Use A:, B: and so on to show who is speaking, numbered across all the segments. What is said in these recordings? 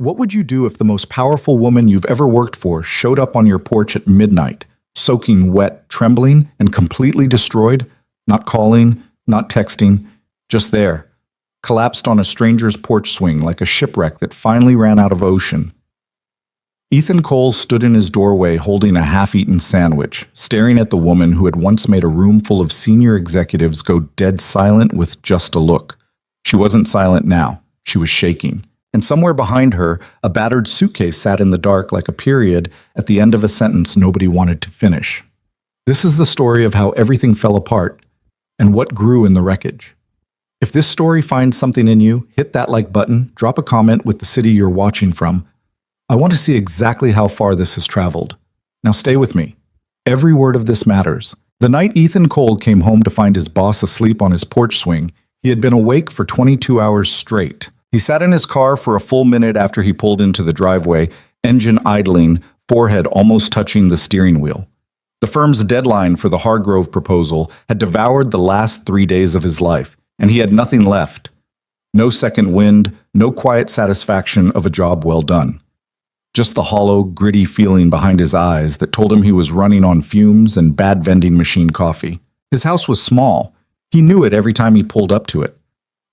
A: What would you do if the most powerful woman you've ever worked for showed up on your porch at midnight, soaking wet, trembling, and completely destroyed? Not calling, not texting, just there, collapsed on a stranger's porch swing like a shipwreck that finally ran out of ocean. Ethan Cole stood in his doorway holding a half-eaten sandwich, staring at the woman who had once made a room full of senior executives go dead silent with just a look. She wasn't silent now. She was shaking. And somewhere behind her, a battered suitcase sat in the dark like a period at the end of a sentence nobody wanted to finish. This is the story of how everything fell apart and what grew in the wreckage. If this story finds something in you, hit that like button, drop a comment with the city you're watching from. I want to see exactly how far this has traveled. Now stay with me. Every word of this matters. The night Ethan Cole came home to find his boss asleep on his porch swing, he had been awake for 22 hours straight. He sat in his car for a full minute after he pulled into the driveway, engine idling, forehead almost touching the steering wheel. The firm's deadline for the Hargrove proposal had devoured the last 3 days of his life, and he had nothing left. No second wind, no quiet satisfaction of a job well done. Just the hollow, gritty feeling behind his eyes that told him he was running on fumes and bad vending machine coffee. His house was small. He knew it every time he pulled up to it.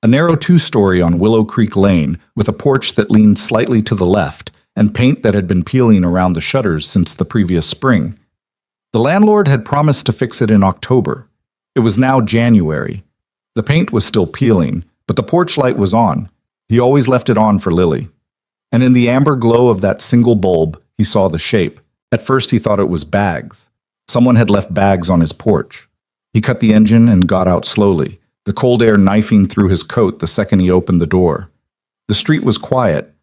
A: A narrow two-story on Willow Creek Lane with a porch that leaned slightly to the left and paint that had been peeling around the shutters since the previous spring. The landlord had promised to fix it in October. It was now January. The paint was still peeling, but the porch light was on. He always left it on for Lily. And in the amber glow of that single bulb, he saw the shape. At first he thought it was bags. Someone had left bags on his porch. He cut the engine and got out slowly, the cold air knifing through his coat the second he opened the door. The street was quiet.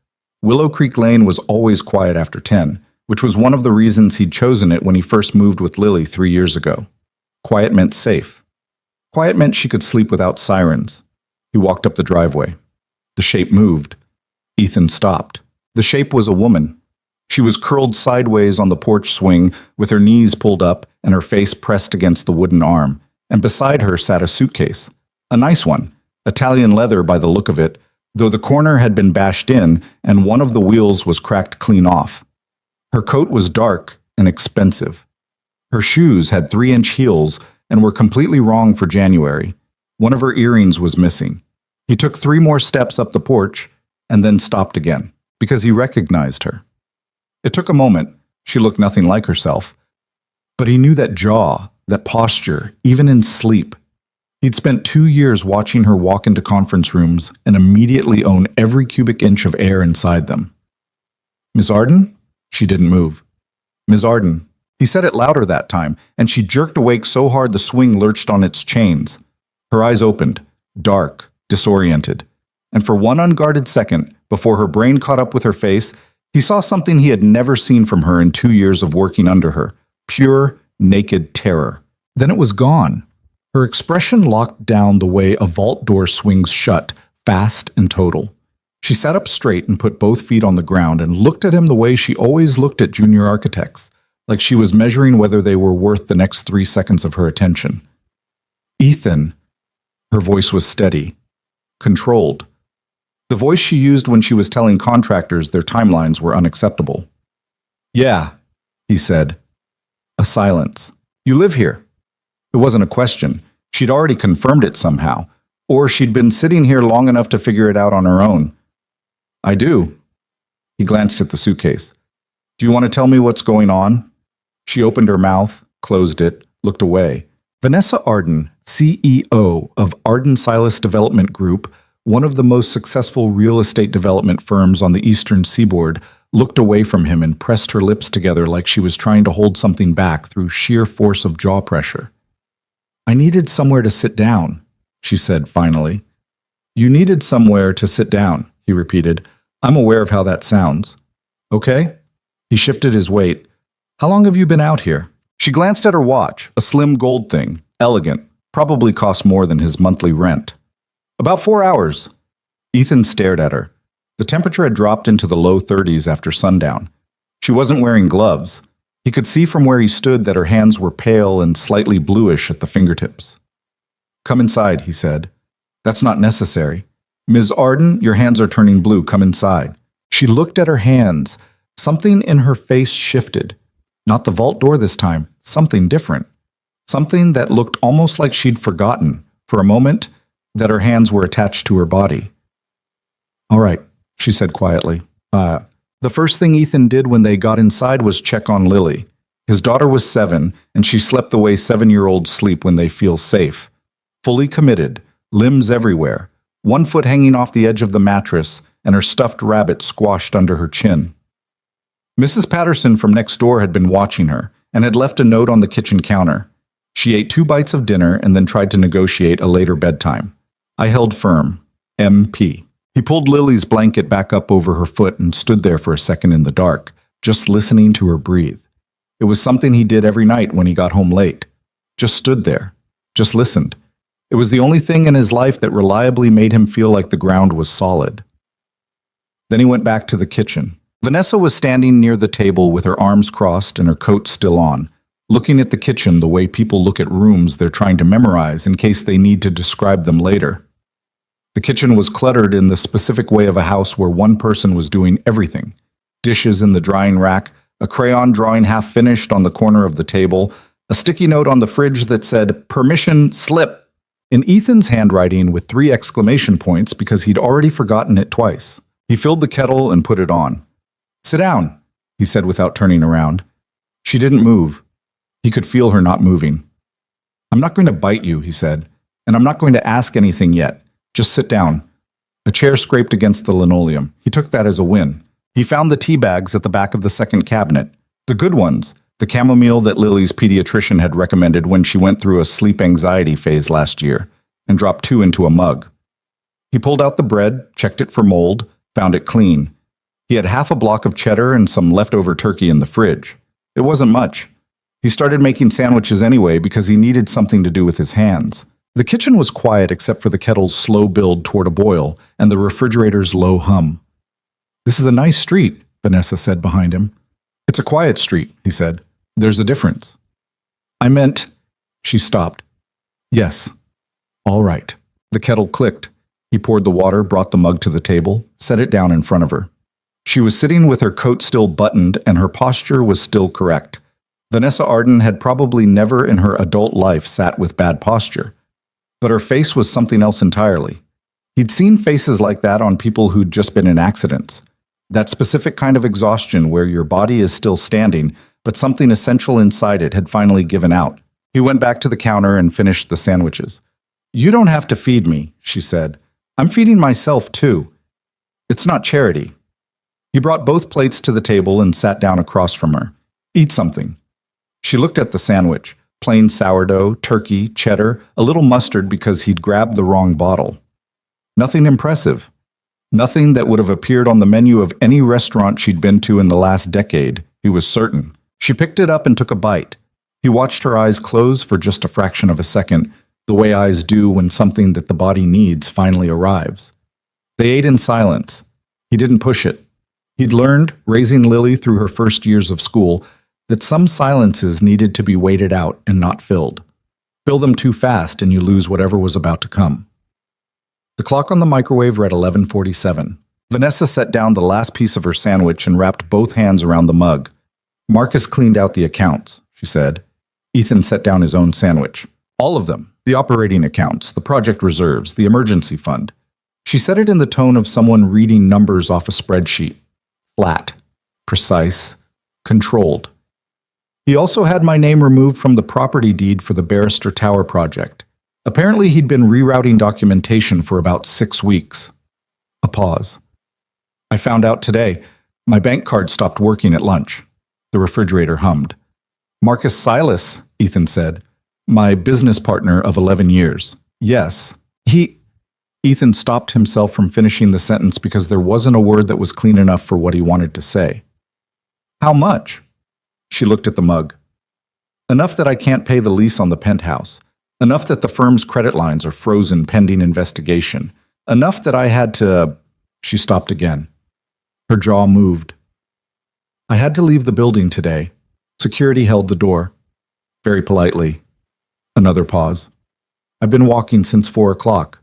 A: Willow Creek Lane was always quiet after 10, which was one of the reasons he'd chosen it when he first moved with Lily 3 years ago. Quiet meant safe. Quiet meant she could sleep without sirens. He walked up the driveway. The shape moved. Ethan stopped. The shape was a woman. She was curled sideways on the porch swing with her knees pulled up and her face pressed against the wooden arm, and beside her sat a suitcase. A nice one, Italian leather by the look of it, though the corner had been bashed in and one of the wheels was cracked clean off. Her coat was dark and expensive. Her shoes had 3-inch heels and were completely wrong for January. One of her earrings was missing. He took 3 more steps up the porch and then stopped again, because he recognized her. It took a moment. She looked nothing like herself. But he knew that jaw, that posture, even in sleep. He'd spent 2 years watching her walk into conference rooms and immediately own every cubic inch of air inside them. "Ms. Arden?" She didn't move. "Ms. Arden." He said it louder that time, and she jerked awake so hard the swing lurched on its chains. Her eyes opened, dark, disoriented. And for one unguarded second, before her brain caught up with her face, he saw something he had never seen from her in 2 years of working under her. Pure, naked terror. Then it was gone. Her expression locked down the way a vault door swings shut, fast and total. She sat up straight and put both feet on the ground and looked at him the way she always looked at junior architects, like she was measuring whether they were worth the next 3 seconds of her attention. "Ethan." Her voice was steady, controlled. The voice she used when she was telling contractors their timelines were unacceptable. "Yeah," he said. A silence. "You live here?" It wasn't a question. She'd already confirmed it somehow. Or she'd been sitting here long enough to figure it out on her own. "I do." He glanced at the suitcase. "Do you want to tell me what's going on?" She opened her mouth, closed it, looked away. Vanessa Arden, CEO of Arden Silas Development Group, one of the most successful real estate development firms on the eastern seaboard, looked away from him and pressed her lips together like she was trying to hold something back through sheer force of jaw pressure. "I needed somewhere to sit down," she said finally. "You needed somewhere to sit down," he repeated. "I'm aware of how that sounds." "Okay?" He shifted his weight. "How long have you been out here?" She glanced at her watch, a slim gold thing, elegant, probably cost more than his monthly rent. "About 4 hours." Ethan stared at her. The temperature had dropped into the low 30s after sundown. She wasn't wearing gloves. He could see from where he stood that her hands were pale and slightly bluish at the fingertips. "Come inside," he said. "That's not necessary. Ms. Arden, your hands are turning blue. Come inside." She looked at her hands. Something in her face shifted. Not the vault door this time, something different. Something that looked almost like she'd forgotten, for a moment, that her hands were attached to her body. "All right," she said quietly. The first thing Ethan did when they got inside was check on Lily. His daughter was 7, and she slept the way 7-year-olds sleep when they feel safe. Fully committed, limbs everywhere, one foot hanging off the edge of the mattress, and her stuffed rabbit squashed under her chin. Mrs. Patterson from next door had been watching her, and had left a note on the kitchen counter. She ate 2 bites of dinner and then tried to negotiate a later bedtime. I held firm. MP. He pulled Lily's blanket back up over her foot and stood there for a second in the dark, just listening to her breathe. It was something he did every night when he got home late. Just stood there. Just listened. It was the only thing in his life that reliably made him feel like the ground was solid. Then he went back to the kitchen. Vanessa was standing near the table with her arms crossed and her coat still on, looking at the kitchen the way people look at rooms they're trying to memorize in case they need to describe them later. The kitchen was cluttered in the specific way of a house where one person was doing everything. Dishes in the drying rack, a crayon drawing half finished on the corner of the table, a sticky note on the fridge that said, "Permission slip," in Ethan's handwriting with 3 exclamation points because he'd already forgotten it twice. He filled the kettle and put it on. "Sit down," he said without turning around. She didn't move. He could feel her not moving. "I'm not going to bite you," he said, "and I'm not going to ask anything yet. Just sit down." A chair scraped against the linoleum. He took that as a win. He found the tea bags at the back of the second cabinet. The good ones, the chamomile that Lily's pediatrician had recommended when she went through a sleep anxiety phase last year, and dropped 2 into a mug. He pulled out the bread, checked it for mold, found it clean. He had half a block of cheddar and some leftover turkey in the fridge. It wasn't much. He started making sandwiches anyway because he needed something to do with his hands. The kitchen was quiet except for the kettle's slow build toward a boil and the refrigerator's low hum. "This is a nice street," Vanessa said behind him. "It's a quiet street," he said. "There's a difference." "I meant—" She stopped. "Yes. All right." The kettle clicked. He poured the water, brought the mug to the table, set it down in front of her. She was sitting with her coat still buttoned and her posture was still correct. Vanessa Arden had probably never in her adult life sat with bad posture. But her face was something else entirely. He'd seen faces like that on people who'd just been in accidents. That specific kind of exhaustion where your body is still standing, but something essential inside it had finally given out. He went back to the counter and finished the sandwiches. "You don't have to feed me," she said. "I'm feeding myself too. It's not charity." He brought both plates to the table and sat down across from her. "Eat something." She looked at the sandwich. Plain sourdough, turkey, cheddar, a little mustard because he'd grabbed the wrong bottle. Nothing impressive. Nothing that would have appeared on the menu of any restaurant she'd been to in the last decade, he was certain. She picked it up and took a bite. He watched her eyes close for just a fraction of a second, the way eyes do when something that the body needs finally arrives. They ate in silence. He didn't push it. He'd learned, raising Lily through her first years of school, that some silences needed to be waited out and not filled. Fill them too fast and you lose whatever was about to come. The clock on the microwave read 11:47. Vanessa set down the last piece of her sandwich and wrapped both hands around the mug. "Marcus cleaned out the accounts," she said. Ethan set down his own sandwich. "All of them. The operating accounts, the project reserves, the emergency fund." She said it in the tone of someone reading numbers off a spreadsheet. Flat. Precise. Controlled. "He also had my name removed from the property deed for the Barrister Tower project. Apparently he'd been rerouting documentation for about 6 weeks." A pause. "I found out today. My bank card stopped working at lunch." The refrigerator hummed. "Marcus Silas," Ethan said. "My business partner of 11 years. Yes. Ethan stopped himself from finishing the sentence because there wasn't a word that was clean enough for what he wanted to say. "How much?" She looked at the mug. "Enough that I can't pay the lease on the penthouse. Enough that the firm's credit lines are frozen pending investigation. Enough that I had to—" She stopped again. Her jaw moved. "I had to leave the building today. Security held the door." Very politely. Another pause. "I've been walking since 4 o'clock.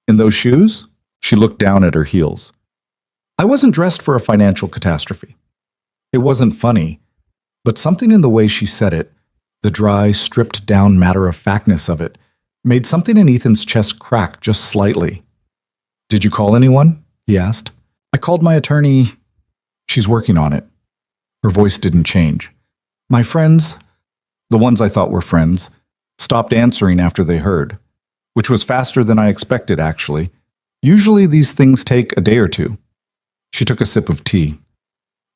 A: "In those shoes?" She looked down at her heels. I wasn't dressed for a financial catastrophe. It wasn't funny, but something in the way she said it, the dry, stripped-down matter-of-factness of it, made something in Ethan's chest crack just slightly. "Did you call anyone?" he asked. "I called my attorney. She's working on it." Her voice didn't change. "My friends, the ones I thought were friends, stopped answering after they heard, which was faster than I expected, actually. Usually these things take a day or two." She took a sip of tea.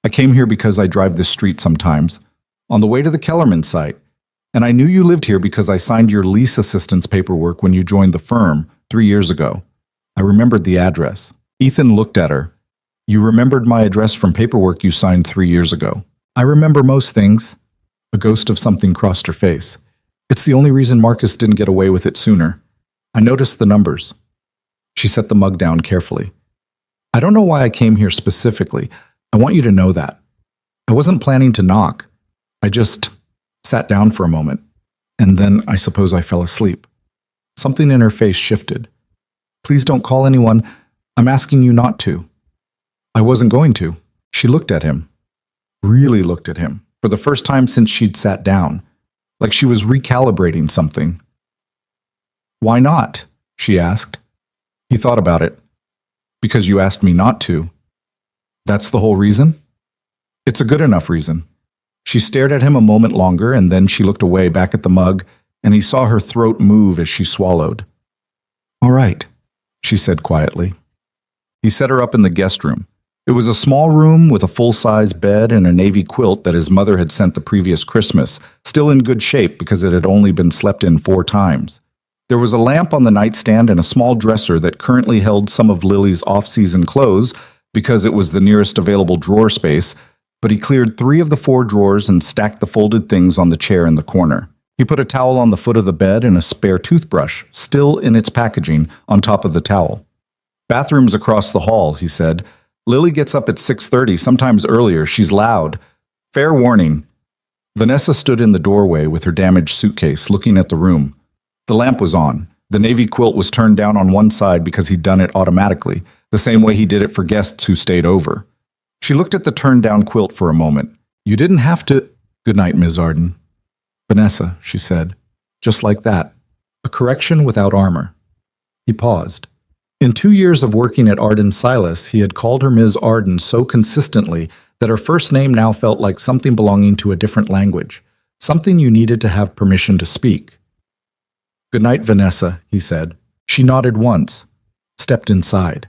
A: "I came here because I drive this street sometimes, on the way to the Kellerman site, and I knew you lived here because I signed your lease assistance paperwork when you joined the firm 3 years ago. I remembered the address." Ethan looked at her. "You remembered my address from paperwork you signed 3 years ago." "I remember most things." A ghost of something crossed her face. "It's the only reason Marcus didn't get away with it sooner. I noticed the numbers." She set the mug down carefully. "I don't know why I came here specifically. I want you to know that. I wasn't planning to knock. I just sat down for a moment, and then I suppose I fell asleep." Something in her face shifted. "Please don't call anyone. I'm asking you not to." "I wasn't going to." She looked at him. Really looked at him. For the first time since she'd sat down. Like she was recalibrating something. "Why not?" she asked. He thought about it. "Because you asked me not to." "That's the whole reason?" "It's a good enough reason." She stared at him a moment longer, and then she looked away back at the mug, and he saw her throat move as she swallowed. "All right," she said quietly. He set her up in the guest room. It was a small room with a full-size bed and a navy quilt that his mother had sent the previous Christmas, still in good shape because it had only been slept in 4 times. There was a lamp on the nightstand and a small dresser that currently held some of Lily's off-season clothes because it was the nearest available drawer space, but he cleared 3 of the 4 drawers and stacked the folded things on the chair in the corner. He put a towel on the foot of the bed and a spare toothbrush, still in its packaging, on top of the towel. "Bathroom's across the hall," he said. "Lily gets up at 6:30, sometimes earlier. She's loud. Fair warning." Vanessa stood in the doorway with her damaged suitcase, looking at the room. The lamp was on. The navy quilt was turned down on one side because he'd done it automatically, the same way he did it for guests who stayed over. She looked at the turned-down quilt for a moment. "You didn't have to—" "Good night, Ms. Arden." "Vanessa," she said. Just like that. A correction without armor. He paused. In 2 years of working at Arden Silas, he had called her Ms. Arden so consistently that her first name now felt like something belonging to a different language, something you needed to have permission to speak. "Good night, Vanessa," he said. She nodded once, stepped inside.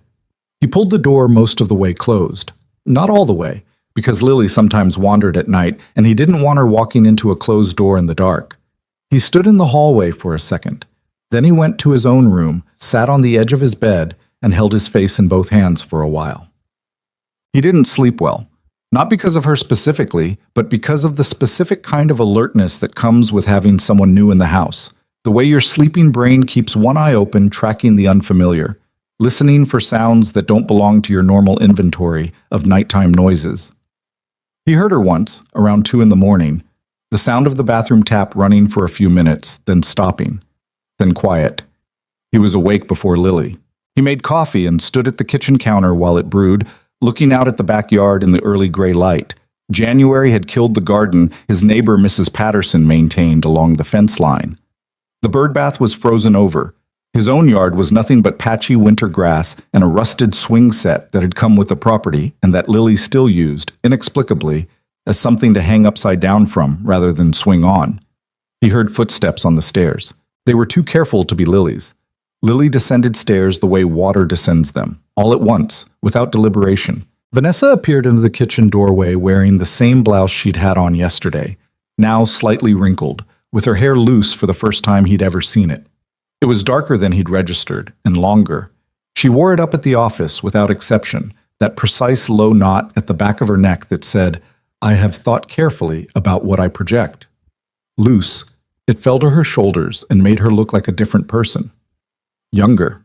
A: He pulled the door most of the way closed. Not all the way, because Lily sometimes wandered at night, and he didn't want her walking into a closed door in the dark. He stood in the hallway for a second. Then he went to his own room, sat on the edge of his bed, and held his face in both hands for a while. He didn't sleep well, not because of her specifically, but because of the specific kind of alertness that comes with having someone new in the house. The way your sleeping brain keeps one eye open, tracking the unfamiliar, listening for sounds that don't belong to your normal inventory of nighttime noises. He heard her once, around 2 in the morning, the sound of the bathroom tap running for a few minutes, then stopping. Then quiet. He was awake before Lily. He made coffee and stood at the kitchen counter while it brewed, looking out at the backyard in the early gray light. January had killed the garden his neighbor Mrs. Patterson maintained along the fence line. The bird bath was frozen over. His own yard was nothing but patchy winter grass and a rusted swing set that had come with the property and that Lily still used, inexplicably, as something to hang upside down from rather than swing on. He heard footsteps on the stairs. They were too careful to be Lily's. Lily descended stairs the way water descends them, all at once, without deliberation. Vanessa appeared into the kitchen doorway wearing the same blouse she'd had on yesterday, now slightly wrinkled, with her hair loose for the first time he'd ever seen it. It was darker than he'd registered, and longer. She wore it up at the office without exception, that precise low knot at the back of her neck that said, "I have thought carefully about what I project." Loose, it fell to her shoulders and made her look like a different person. Younger.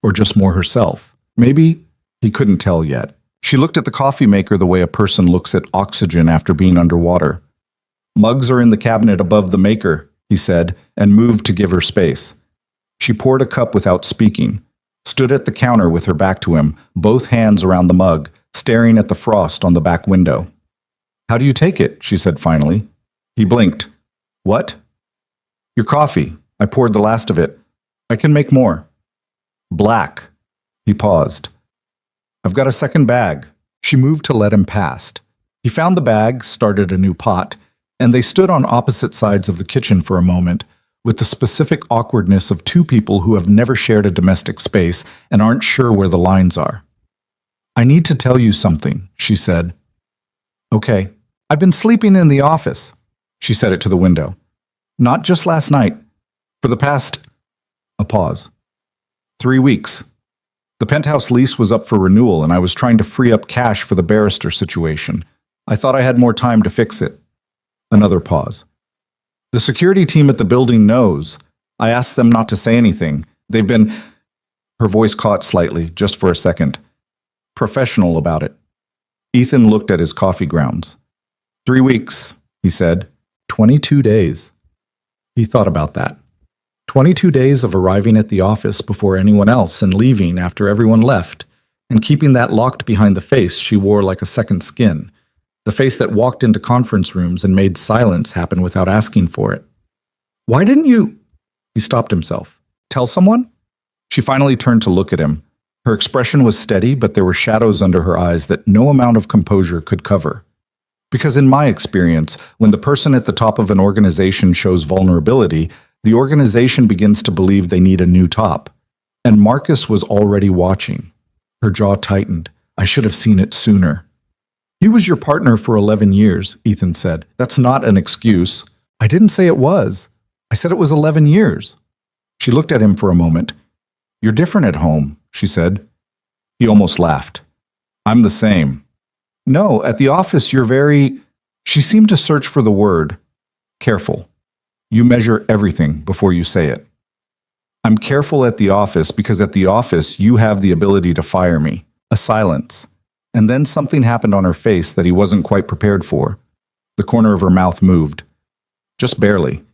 A: Or just more herself. Maybe, he couldn't tell yet. She looked at the coffee maker the way a person looks at oxygen after being underwater. "Mugs are in the cabinet above the maker," he said, and moved to give her space. She poured a cup without speaking. stood at the counter with her back to him, both hands around the mug, staring at the frost on the back window. "How do you take it?" she said finally. He blinked. "What?" "Your coffee. I poured the last of it. I can make more." "Black." He paused. "I've got a second bag." She moved to let him past. He found the bag, started a new pot, and they stood on opposite sides of the kitchen for a moment, with the specific awkwardness of two people who have never shared a domestic space and aren't sure where the lines are. "I need to tell you something," she said. "Okay. I've been sleeping in the office." She said it to the window. "Not just last night. For the past..." A pause. 3 weeks. The penthouse lease was up for renewal, and I was trying to free up cash for the barrister situation. I thought I had more time to fix it. Another pause. "The security team at the building knows. I asked them not to say anything. They've been..." Her voice caught slightly, just for a second. "Professional about it." Ethan looked at his coffee grounds. 3 weeks, he said. 22 days. He thought about that. 22 days of arriving at the office before anyone else and leaving after everyone left, and keeping that locked behind the face she wore like a second skin, the face that walked into conference rooms and made silence happen without asking for it. "Why didn't you..." He stopped himself. "Tell someone?" She finally turned to look at him. Her expression was steady, but there were shadows under her eyes that no amount of composure could cover. Because in my experience, when the person at the top of an organization shows vulnerability, the organization begins to believe they need a new top. And Marcus was already watching. Her jaw tightened. "I should have seen it sooner." "He was your partner for 11 years, Ethan said. "That's not an excuse." "I didn't say it was. I said it was 11 years. She looked at him for a moment. "You're different at home," she said. He almost laughed. "I'm the same." "No, at the office you're very..." She seemed to search for the word. "Careful. You measure everything before you say it." "I'm careful at the office because at the office you have the ability to fire me." A silence. And then something happened on her face that he wasn't quite prepared for. The corner of her mouth moved. Just barely.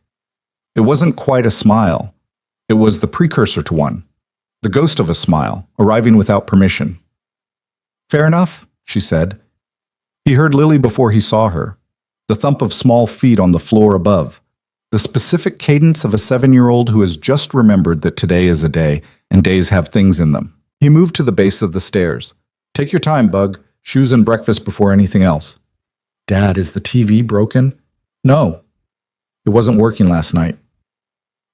A: It wasn't quite a smile. It was the precursor to one. The ghost of a smile, arriving without permission. "Fair enough," she said. He heard Lily before he saw her. The thump of small feet on the floor above. The specific cadence of a 7-year-old who has just remembered that today is a day, and days have things in them. He moved to the base of the stairs. "Take your time, Bug. Shoes and breakfast before anything else." "Dad, is the TV broken?" "No. It wasn't working last night."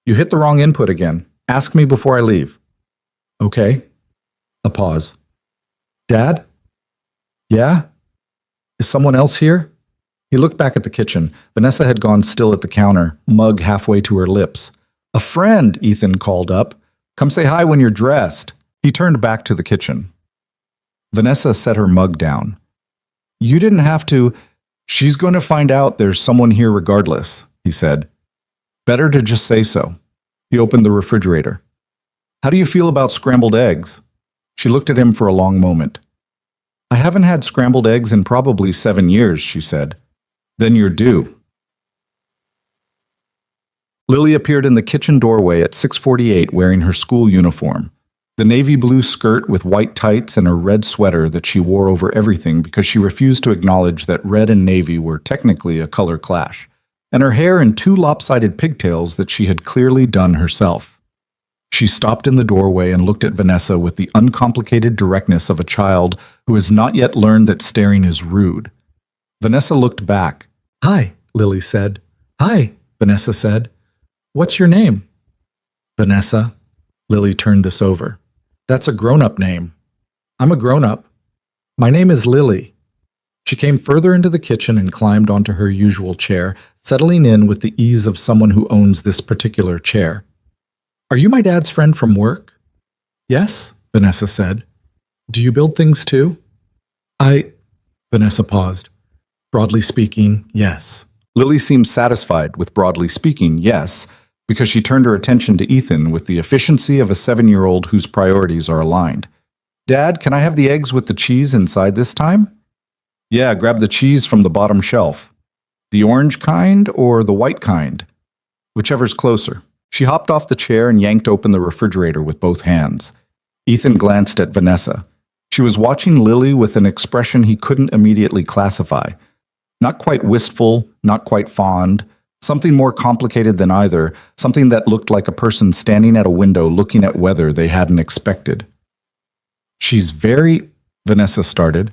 A: "You hit the wrong input again. Ask me before I leave." "Okay." A pause. "Dad?" "Yeah? Is someone else here?" He looked back at the kitchen. Vanessa had gone still at the counter, mug halfway to her lips. "A friend," Ethan called up. "Come say hi when you're dressed." He turned back to the kitchen. Vanessa set her mug down. "You didn't have to..." "She's going to find out there's someone here regardless," he said. "Better to just say so." He opened the refrigerator. "How do you feel about scrambled eggs?" She looked at him for a long moment. "I haven't had scrambled eggs in probably 7 years," she said. "Then you're due." Lily appeared in the kitchen doorway at 6:48 wearing her school uniform. The navy blue skirt with white tights and a red sweater that she wore over everything because she refused to acknowledge that red and navy were technically a color clash, and her hair in 2 lopsided pigtails that she had clearly done herself. She stopped in the doorway and looked at Vanessa with the uncomplicated directness of a child who has not yet learned that staring is rude. Vanessa looked back. "Hi," Lily said. "Hi," Vanessa said. "What's your name?" "Vanessa." Lily turned this over. "That's a grown-up name." "I'm a grown-up. My name is Lily." She came further into the kitchen and climbed onto her usual chair, settling in with the ease of someone who owns this particular chair. "Are you my dad's friend from work?" "Yes," Vanessa said. "Do you build things too?" Vanessa paused. "Broadly speaking, yes." Lily seemed satisfied with broadly speaking, yes, because she turned her attention to Ethan with the efficiency of a 7-year-old whose priorities are aligned. "Dad, can I have the eggs with the cheese inside this time?" "Yeah, grab the cheese from the bottom shelf." "The orange kind or the white kind?" "Whichever's closer." She hopped off the chair and yanked open the refrigerator with both hands. Ethan glanced at Vanessa. She was watching Lily with an expression he couldn't immediately classify. Not quite wistful, not quite fond, something more complicated than either, something that looked like a person standing at a window looking at weather they hadn't expected. "She's very," Vanessa started.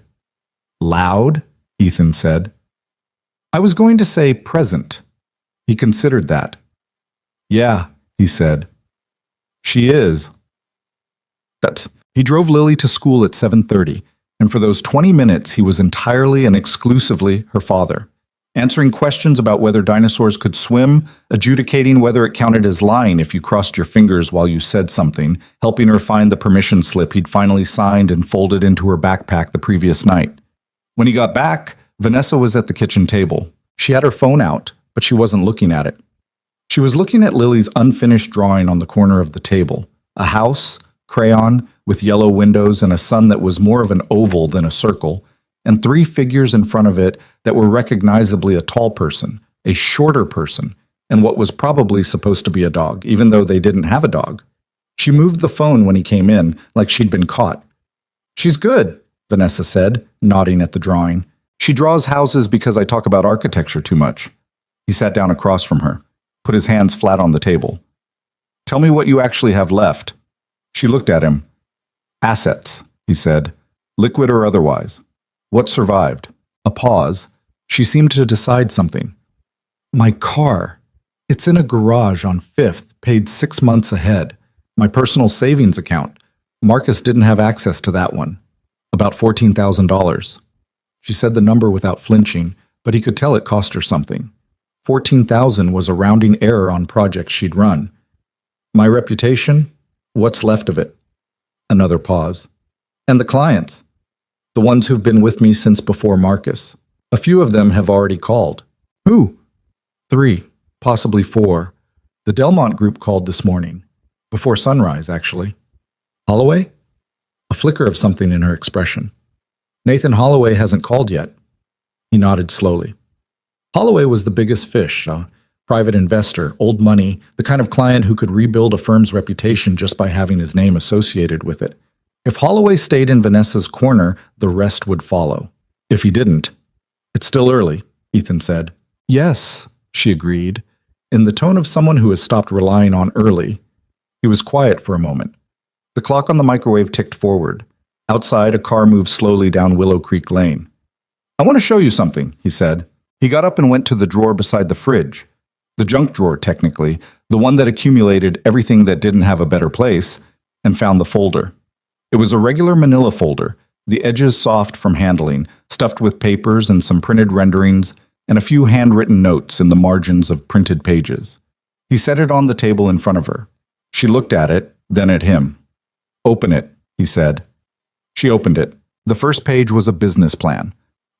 A: "Loud," Ethan said. "I was going to say present." He considered that. "Yeah," he said. "She is." He drove Lily to school at 7:30, and for those 20 minutes he was entirely and exclusively her father, answering questions about whether dinosaurs could swim, adjudicating whether it counted as lying if you crossed your fingers while you said something, helping her find the permission slip he'd finally signed and folded into her backpack the previous night. When he got back, Vanessa was at the kitchen table. She had her phone out, but she wasn't looking at it. She was looking at Lily's unfinished drawing on the corner of the table, a house, crayon, with yellow windows and a sun that was more of an oval than a circle, and 3 figures in front of it that were recognizably a tall person, a shorter person, and what was probably supposed to be a dog, even though they didn't have a dog. She moved the phone when he came in, like she'd been caught. "She's good," Vanessa said, nodding at the drawing. "She draws houses because I talk about architecture too much." He sat down across from her, put his hands flat on the table. "Tell me what you actually have left." She looked at him. "Assets," he said, "liquid or otherwise." "What survived?" A pause. She seemed to decide something. "My car. It's in a garage on 5th, paid 6 months ahead. My personal savings account. Marcus didn't have access to that one. About $14,000. She said the number without flinching, but he could tell it cost her something. 14,000 was a rounding error on projects she'd run. "My reputation? What's left of it?" Another pause. "And the clients? The ones who've been with me since before Marcus. A few of them have already called." "Who?" 3, possibly 4. The Delmont group called this morning. Before sunrise, actually. "Holloway?" A flicker of something in her expression. "Nathan Holloway hasn't called yet." He nodded slowly. Holloway was the biggest fish, a private investor, old money, the kind of client who could rebuild a firm's reputation just by having his name associated with it. If Holloway stayed in Vanessa's corner, the rest would follow. If he didn't, "It's still early," Ethan said. "Yes," she agreed, in the tone of someone who has stopped relying on early. He was quiet for a moment. The clock on the microwave ticked forward. Outside, a car moved slowly down Willow Creek Lane. "I want to show you something," he said. He got up and went to the drawer beside the fridge. The junk drawer, technically, the one that accumulated everything that didn't have a better place, and found the folder. It was a regular manila folder, the edges soft from handling, stuffed with papers and some printed renderings, and a few handwritten notes in the margins of printed pages. He set it on the table in front of her. She looked at it, then at him. "Open it," he said. She opened it. The first page was a business plan.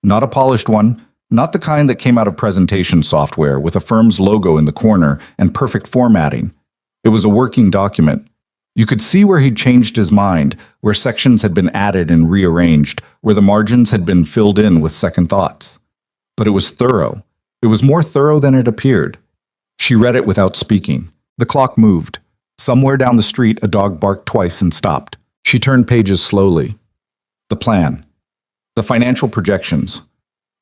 A: Not a polished one, not the kind that came out of presentation software with a firm's logo in the corner and perfect formatting. It was a working document. You could see where he'd changed his mind, where sections had been added and rearranged, where the margins had been filled in with second thoughts. But it was thorough. It was more thorough than it appeared. She read it without speaking. The clock moved. Somewhere down the street, a dog barked twice and stopped. She turned pages slowly. The plan. The financial projections.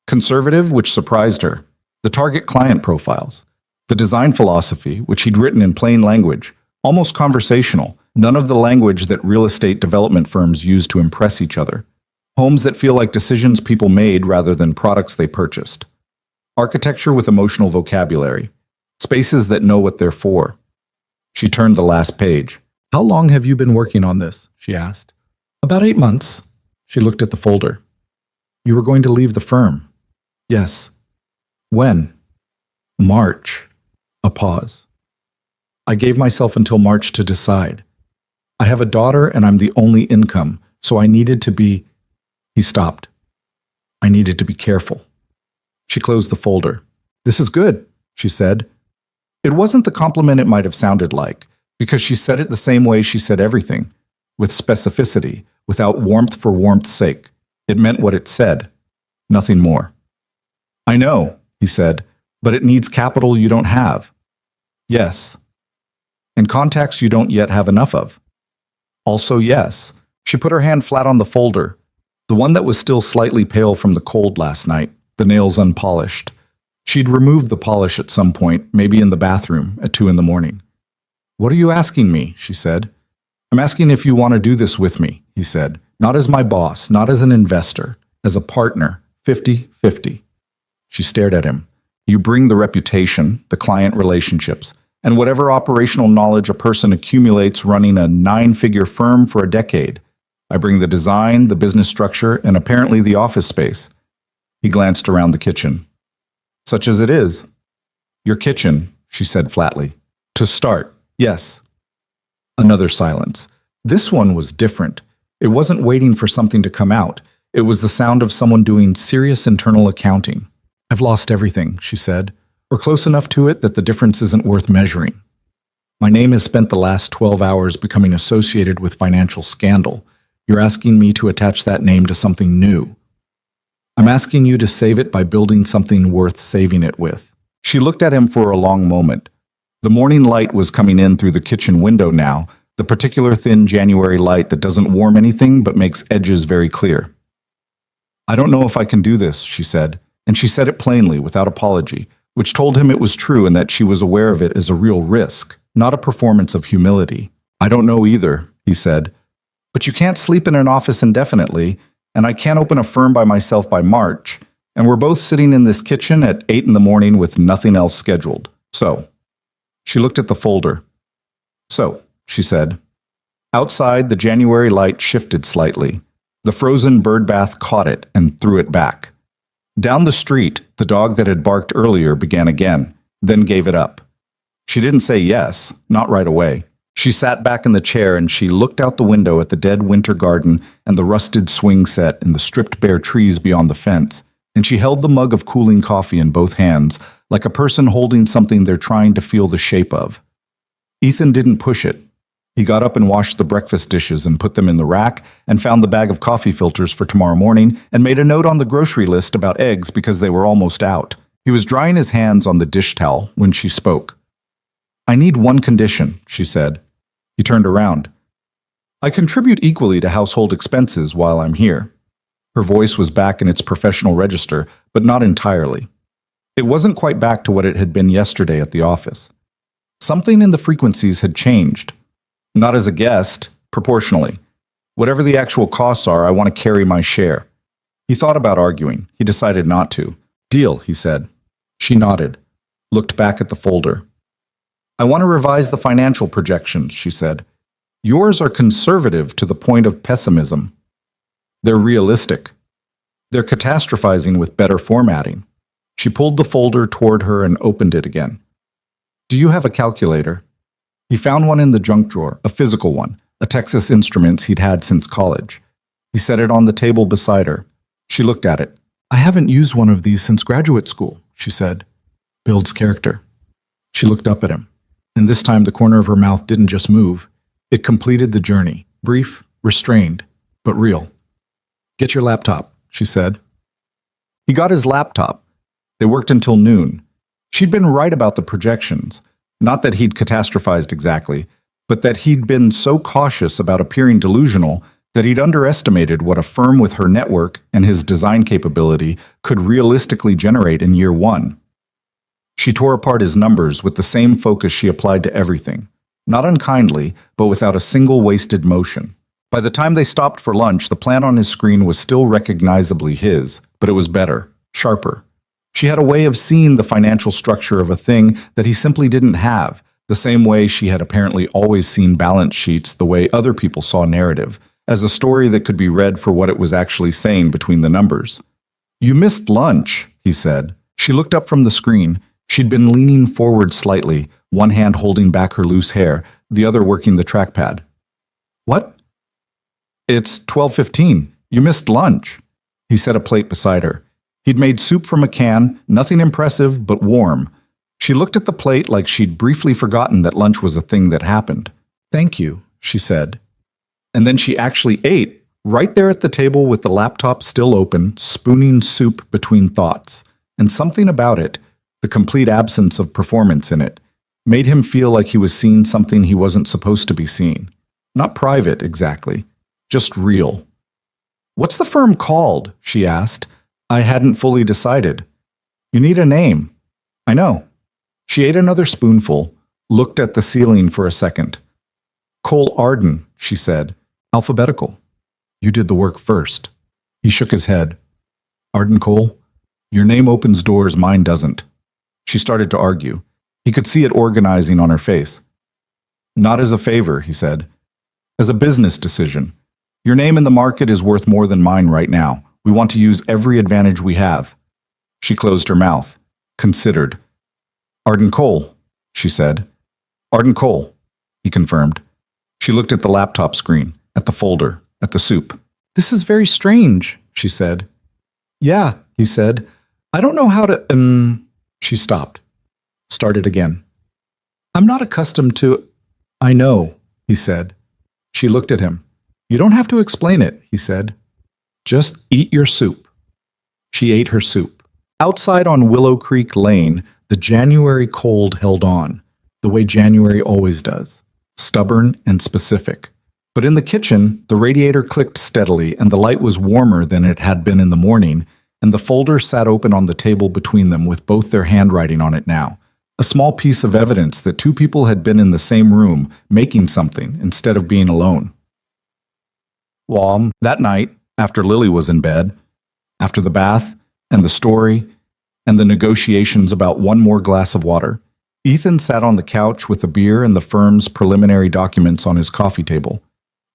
A: Conservative, which surprised her. The target client profiles. The design philosophy, which he'd written in plain language. Almost conversational. None of the language that real estate development firms use to impress each other. Homes that feel like decisions people made rather than products they purchased. Architecture with emotional vocabulary. Spaces that know what they're for. She turned the last page. "How long have you been working on this?" she asked. "About 8 months." She looked at the folder. "You were going to leave the firm." "Yes." "When?" "March." A pause. "I gave myself until March to decide. I have a daughter and I'm the only income, so I needed to be..." He stopped. "I needed to be careful." She closed the folder. "This is good," she said. It wasn't the compliment it might have sounded like, because she said it the same way she said everything, with specificity, without warmth for warmth's sake. It meant what it said, nothing more. "I know," he said, "but it needs capital you don't have." "Yes." "And contacts you don't yet have enough of." Also, yes. She put her hand flat on the folder, the one that was still slightly pale from the cold last night, the nails unpolished. She'd removed the polish at some point, maybe in the bathroom, at 2 in the morning. "What are you asking me?" she said. "I'm asking if you want to do this with me," he said. "Not as my boss, not as an investor, as a partner, 50-50. She stared at him. "You bring the reputation, the client relationships, and whatever operational knowledge a person accumulates running a 9-figure firm for a decade. I bring the design, the business structure, and apparently the office space." He glanced around the kitchen. "Such as it is." "Your kitchen," she said flatly. "To start, yes." Another silence. This one was different. It wasn't waiting for something to come out. It was the sound of someone doing serious internal accounting. "I've lost everything," she said, "or close enough to it that the difference isn't worth measuring. My name has spent the last 12 hours becoming associated with financial scandal. You're asking me to attach that name to something new. I'm asking you to save it by building something worth saving it with." She looked at him for a long moment. The morning light was coming in through the kitchen window now, the particular thin January light that doesn't warm anything but makes edges very clear. "I don't know if I can do this," she said, and she said it plainly, without apology, which told him it was true and that she was aware of it as a real risk, not a performance of humility. "I don't know either," he said. "But you can't sleep in an office indefinitely, and I can't open a firm by myself by March, and we're both sitting in this kitchen at 8 in the morning with nothing else scheduled. So." She looked at the folder. "So," she said. Outside, the January light shifted slightly. The frozen bird bath caught it and threw it back. Down the street, the dog that had barked earlier began again, then gave it up. She didn't say yes, not right away. She sat back in the chair and she looked out the window at the dead winter garden and the rusted swing set and the stripped bare trees beyond the fence, and she held the mug of cooling coffee in both hands, like a person holding something they're trying to feel the shape of. Ethan didn't push it. He got up and washed the breakfast dishes and put them in the rack and found the bag of coffee filters for tomorrow morning and made a note on the grocery list about eggs because they were almost out. He was drying his hands on the dish towel when she spoke. "I need one condition," she said. He turned around. "I contribute equally to household expenses while I'm here." Her voice was back in its professional register, but not entirely. It wasn't quite back to what it had been yesterday at the office. Something in the frequencies had changed. "Not as a guest, proportionally. Whatever the actual costs are, I want to carry my share." He thought about arguing. He decided not to. "Deal," he said. She nodded, looked back at the folder. "I want to revise the financial projections," she said. "Yours are conservative to the point of pessimism. They're realistic. They're catastrophizing with better formatting." She pulled the folder toward her and opened it again. "Do you have a calculator?" He found one in the junk drawer, a physical one, a Texas Instruments he'd had since college. He set it on the table beside her. She looked at it. "I haven't used one of these since graduate school," she said. "Builds character." She looked up at him, and this time the corner of her mouth didn't just move. It completed the journey, brief, restrained, but real. "Get your laptop," she said. He got his laptop. They worked until noon. She'd been right about the projections. Not that he'd catastrophized exactly, but that he'd been so cautious about appearing delusional that he'd underestimated what a firm with her network and his design capability could realistically generate in year one. She tore apart his numbers with the same focus she applied to everything, not unkindly, but without a single wasted motion. By the time they stopped for lunch, the plan on his screen was still recognizably his, but it was better, sharper. She had a way of seeing the financial structure of a thing that he simply didn't have, the same way she had apparently always seen balance sheets the way other people saw narrative, as a story that could be read for what it was actually saying between the numbers. "You missed lunch," he said. She looked up from the screen. She'd been leaning forward slightly, one hand holding back her loose hair, the other working the trackpad. "What?" "It's 12:15. You missed lunch." He set a plate beside her. He'd made soup from a can, nothing impressive, but warm. She looked at the plate like she'd briefly forgotten that lunch was a thing that happened. "Thank you," she said. And then she actually ate, right there at the table with the laptop still open, spooning soup between thoughts. And something about it, the complete absence of performance in it, made him feel like he was seeing something he wasn't supposed to be seeing. Not private, exactly. Just real. "What's the firm called?" she asked. "I hadn't fully decided." "You need a name." "I know." She ate another spoonful, looked at the ceiling for a second. "Cole Arden," she said. "Alphabetical." "You did the work first." He shook his head. "Arden Cole, your name opens doors, mine doesn't." She started to argue. He could see it organizing on her face. "Not as a favor," he said. "As a business decision. Your name in the market is worth more than mine right now. We want to use every advantage we have." She closed her mouth, considered. "Arden Cole," she said. "Arden Cole," he confirmed. She looked at the laptop screen, at the folder, at the soup. "This is very strange," she said. "Yeah," he said. "I don't know how to, She stopped. Started again. "I'm not accustomed to—" "I know," he said. She looked at him. "You don't have to explain it," he said. "Just eat your soup." She ate her soup. Outside on Willow Creek Lane, the January cold held on, the way January always does, stubborn and specific. But in the kitchen, the radiator clicked steadily, and the light was warmer than it had been in the morning, and the folder sat open on the table between them with both their handwriting on it now. A small piece of evidence that two people had been in the same room, making something, instead of being alone. That night, after Lily was in bed, after the bath, and the story, and the negotiations about one more glass of water, Ethan sat on the couch with a beer and the firm's preliminary documents on his coffee table.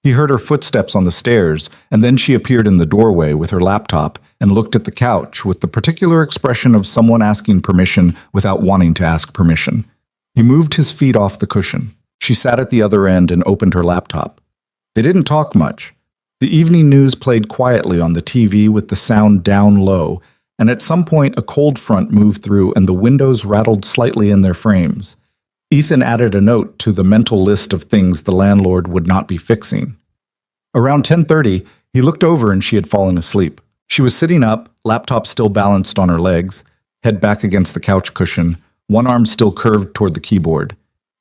A: He heard her footsteps on the stairs, and then she appeared in the doorway with her laptop and looked at the couch with the particular expression of someone asking permission without wanting to ask permission. He moved his feet off the cushion. She sat at the other end and opened her laptop. They didn't talk much. The evening news played quietly on the TV with the sound down low, and at some point a cold front moved through and the windows rattled slightly in their frames. Ethan added a note to the mental list of things the landlord would not be fixing. Around 10:30, he looked over and she had fallen asleep. She was sitting up, laptop still balanced on her legs, head back against the couch cushion, one arm still curved toward the keyboard.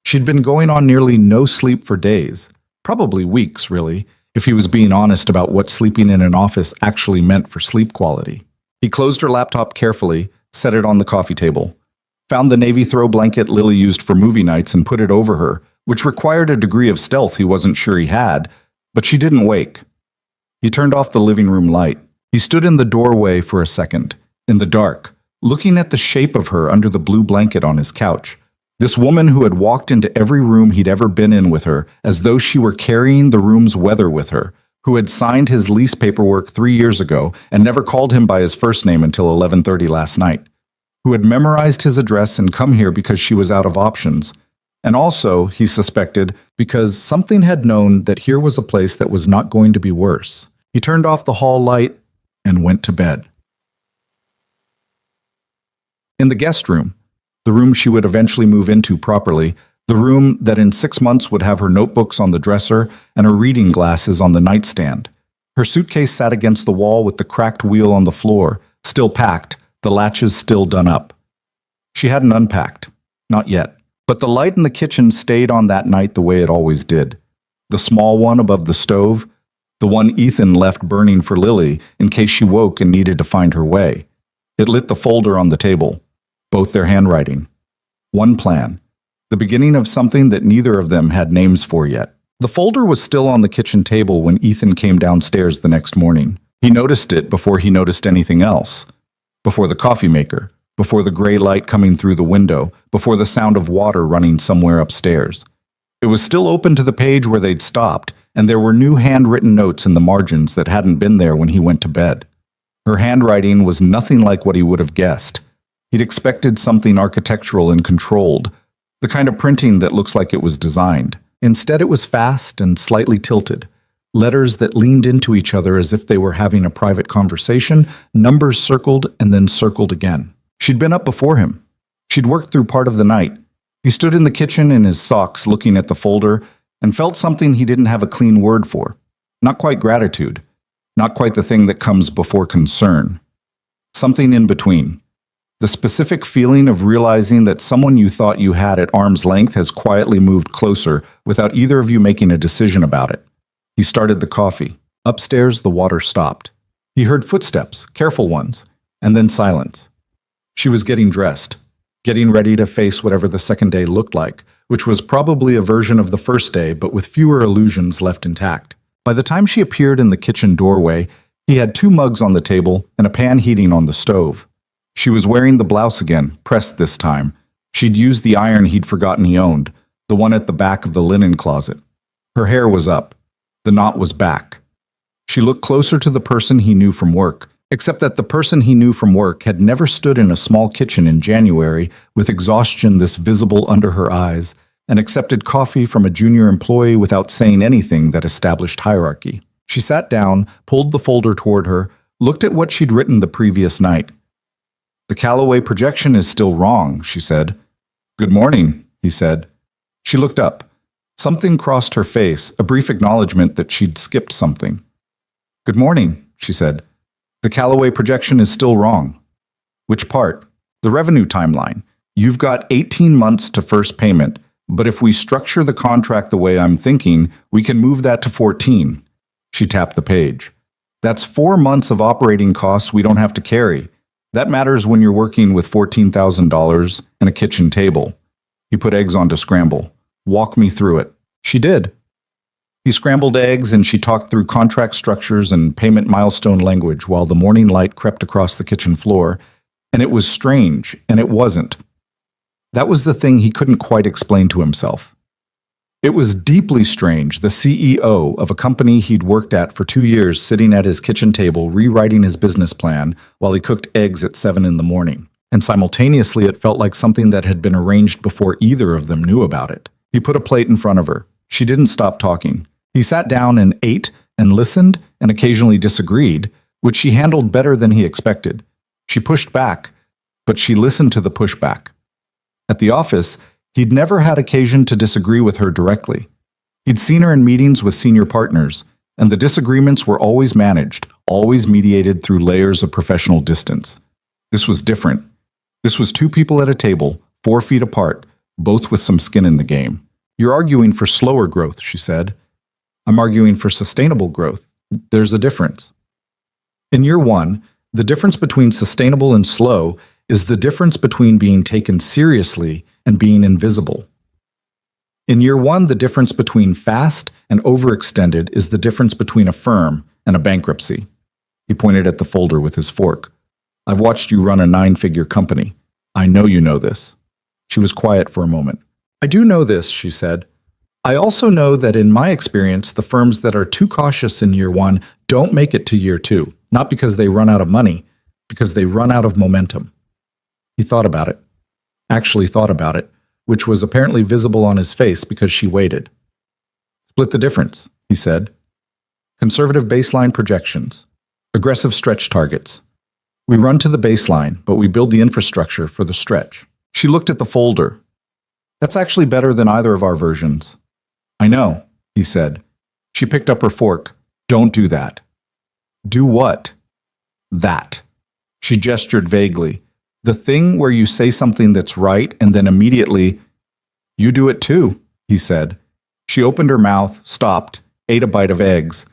A: She'd been going on nearly no sleep for days, probably weeks, really, if he was being honest about what sleeping in an office actually meant for sleep quality. He closed her laptop carefully, set it on the coffee table, found the navy throw blanket Lily used for movie nights and put it over her, which required a degree of stealth he wasn't sure he had, but she didn't wake. He turned off the living room light. He stood in the doorway for a second, in the dark, looking at the shape of her under the blue blanket on his couch. This woman who had walked into every room he'd ever been in with her, as though she were carrying the room's weather with her, who had signed his lease paperwork 3 years ago and never called him by his first name until 11:30 last night, who had memorized his address and come here because she was out of options, and also, he suspected, because something had known that here was a place that was not going to be worse. He turned off the hall light and went to bed. In the guest room, the room she would eventually move into properly, the room that in 6 months would have her notebooks on the dresser and her reading glasses on the nightstand. Her suitcase sat against the wall with the cracked wheel on the floor, still packed, the latches still done up. She hadn't unpacked. Not yet. But the light in the kitchen stayed on that night the way it always did. The small one above the stove, the one Ethan left burning for Lily in case she woke and needed to find her way. It lit the folder on the table, both their handwriting. One plan, the beginning of something that neither of them had names for yet. The folder was still on the kitchen table when Ethan came downstairs the next morning. He noticed it before he noticed anything else. Before the coffee maker, before the gray light coming through the window, before the sound of water running somewhere upstairs. It was still open to the page where they'd stopped, and there were new handwritten notes in the margins that hadn't been there when he went to bed. Her handwriting was nothing like what he would have guessed. He'd expected something architectural and controlled, the kind of printing that looks like it was designed. Instead, it was fast and slightly tilted. Letters that leaned into each other as if they were having a private conversation, numbers circled and then circled again. She'd been up before him. She'd worked through part of the night. He stood in the kitchen in his socks looking at the folder and felt something he didn't have a clean word for. Not quite gratitude. Not quite the thing that comes before concern. Something in between. The specific feeling of realizing that someone you thought you had at arm's length has quietly moved closer without either of you making a decision about it. He started the coffee. Upstairs, the water stopped. He heard footsteps, careful ones, and then silence. She was getting dressed, getting ready to face whatever the second day looked like, which was probably a version of the first day, but with fewer illusions left intact. By the time she appeared in the kitchen doorway, he had 2 mugs on the table and a pan heating on the stove. She was wearing the blouse again, pressed this time. She'd used the iron he'd forgotten he owned, the one at the back of the linen closet. Her hair was up. The knot was back. She looked closer to the person he knew from work, except that the person he knew from work had never stood in a small kitchen in January with exhaustion this visible under her eyes, and accepted coffee from a junior employee without saying anything that established hierarchy. She sat down, pulled the folder toward her, looked at what she'd written the previous night. "The Callaway projection is still wrong," she said. "Good morning," he said. She looked up. Something crossed her face, a brief acknowledgement that she'd skipped something. "Good morning," she said. "The Callaway projection is still wrong." "Which part?" "The revenue timeline. You've got 18 months to first payment, but if we structure the contract the way I'm thinking, we can move that to 14. She tapped the page. "That's 4 months of operating costs we don't have to carry. That matters when you're working with $14,000 and a kitchen table." He put eggs on to scramble. "Walk me through it." She did. He scrambled eggs and she talked through contract structures and payment milestone language while the morning light crept across the kitchen floor, and it was strange, and it wasn't. That was the thing he couldn't quite explain to himself. It was deeply strange, the CEO of a company he'd worked at for 2 years sitting at his kitchen table rewriting his business plan while he cooked eggs at 7 in the morning. And simultaneously it felt like something that had been arranged before either of them knew about it. He put a plate in front of her. She didn't stop talking. He sat down and ate and listened and occasionally disagreed, which she handled better than he expected. She pushed back, but she listened to the pushback. At the office, he'd never had occasion to disagree with her directly. He'd seen her in meetings with senior partners, and the disagreements were always managed, always mediated through layers of professional distance. This was different. This was 2 people at a table, 4 feet apart, both with some skin in the game. "You're arguing for slower growth," she said. "I'm arguing for sustainable growth. There's a difference." In year 1, the difference between sustainable and slow is the difference between being taken seriously and being invisible. In year 1, the difference between fast and overextended is the difference between a firm and a bankruptcy. He pointed at the folder with his fork. "I've watched you run a 9-figure company. I know you know this." She was quiet for a moment. "I do know this," she said. "I also know that in my experience, the firms that are too cautious in year 1 don't make it to year 2, not because they run out of money, because they run out of momentum." He thought about it. Actually thought about it, which was apparently visible on his face because she waited. "Split the difference," he said. "Conservative baseline projections. Aggressive stretch targets. We run to the baseline, but we build the infrastructure for the stretch." She looked at the folder. "That's actually better than either of our versions." "I know," he said. She picked up her fork. "Don't do that." "Do what?" "That." She gestured vaguely. "The thing where you say something that's right and then immediately, 'You do it too,'" he said. She opened her mouth, stopped, ate a bite of eggs.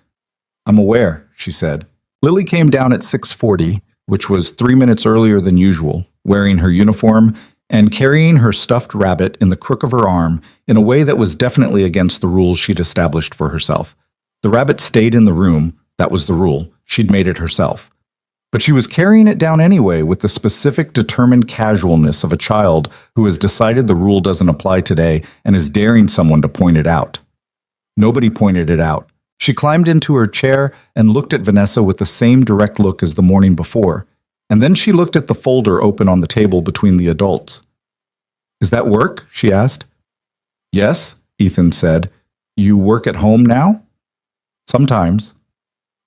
A: "I'm aware," she said. Lily came down at 6:40, which was 3 minutes earlier than usual, wearing her uniform and carrying her stuffed rabbit in the crook of her arm in a way that was definitely against the rules she'd established for herself. The rabbit stayed in the room. That was the rule. She'd made it herself. But she was carrying it down anyway with the specific determined casualness of a child who has decided the rule doesn't apply today and is daring someone to point it out. Nobody pointed it out. She climbed into her chair and looked at Vanessa with the same direct look as the morning before, and then she looked at the folder open on the table between the adults. "Is that work?" she asked. "Yes," Ethan said. "You work at home now?" "Sometimes."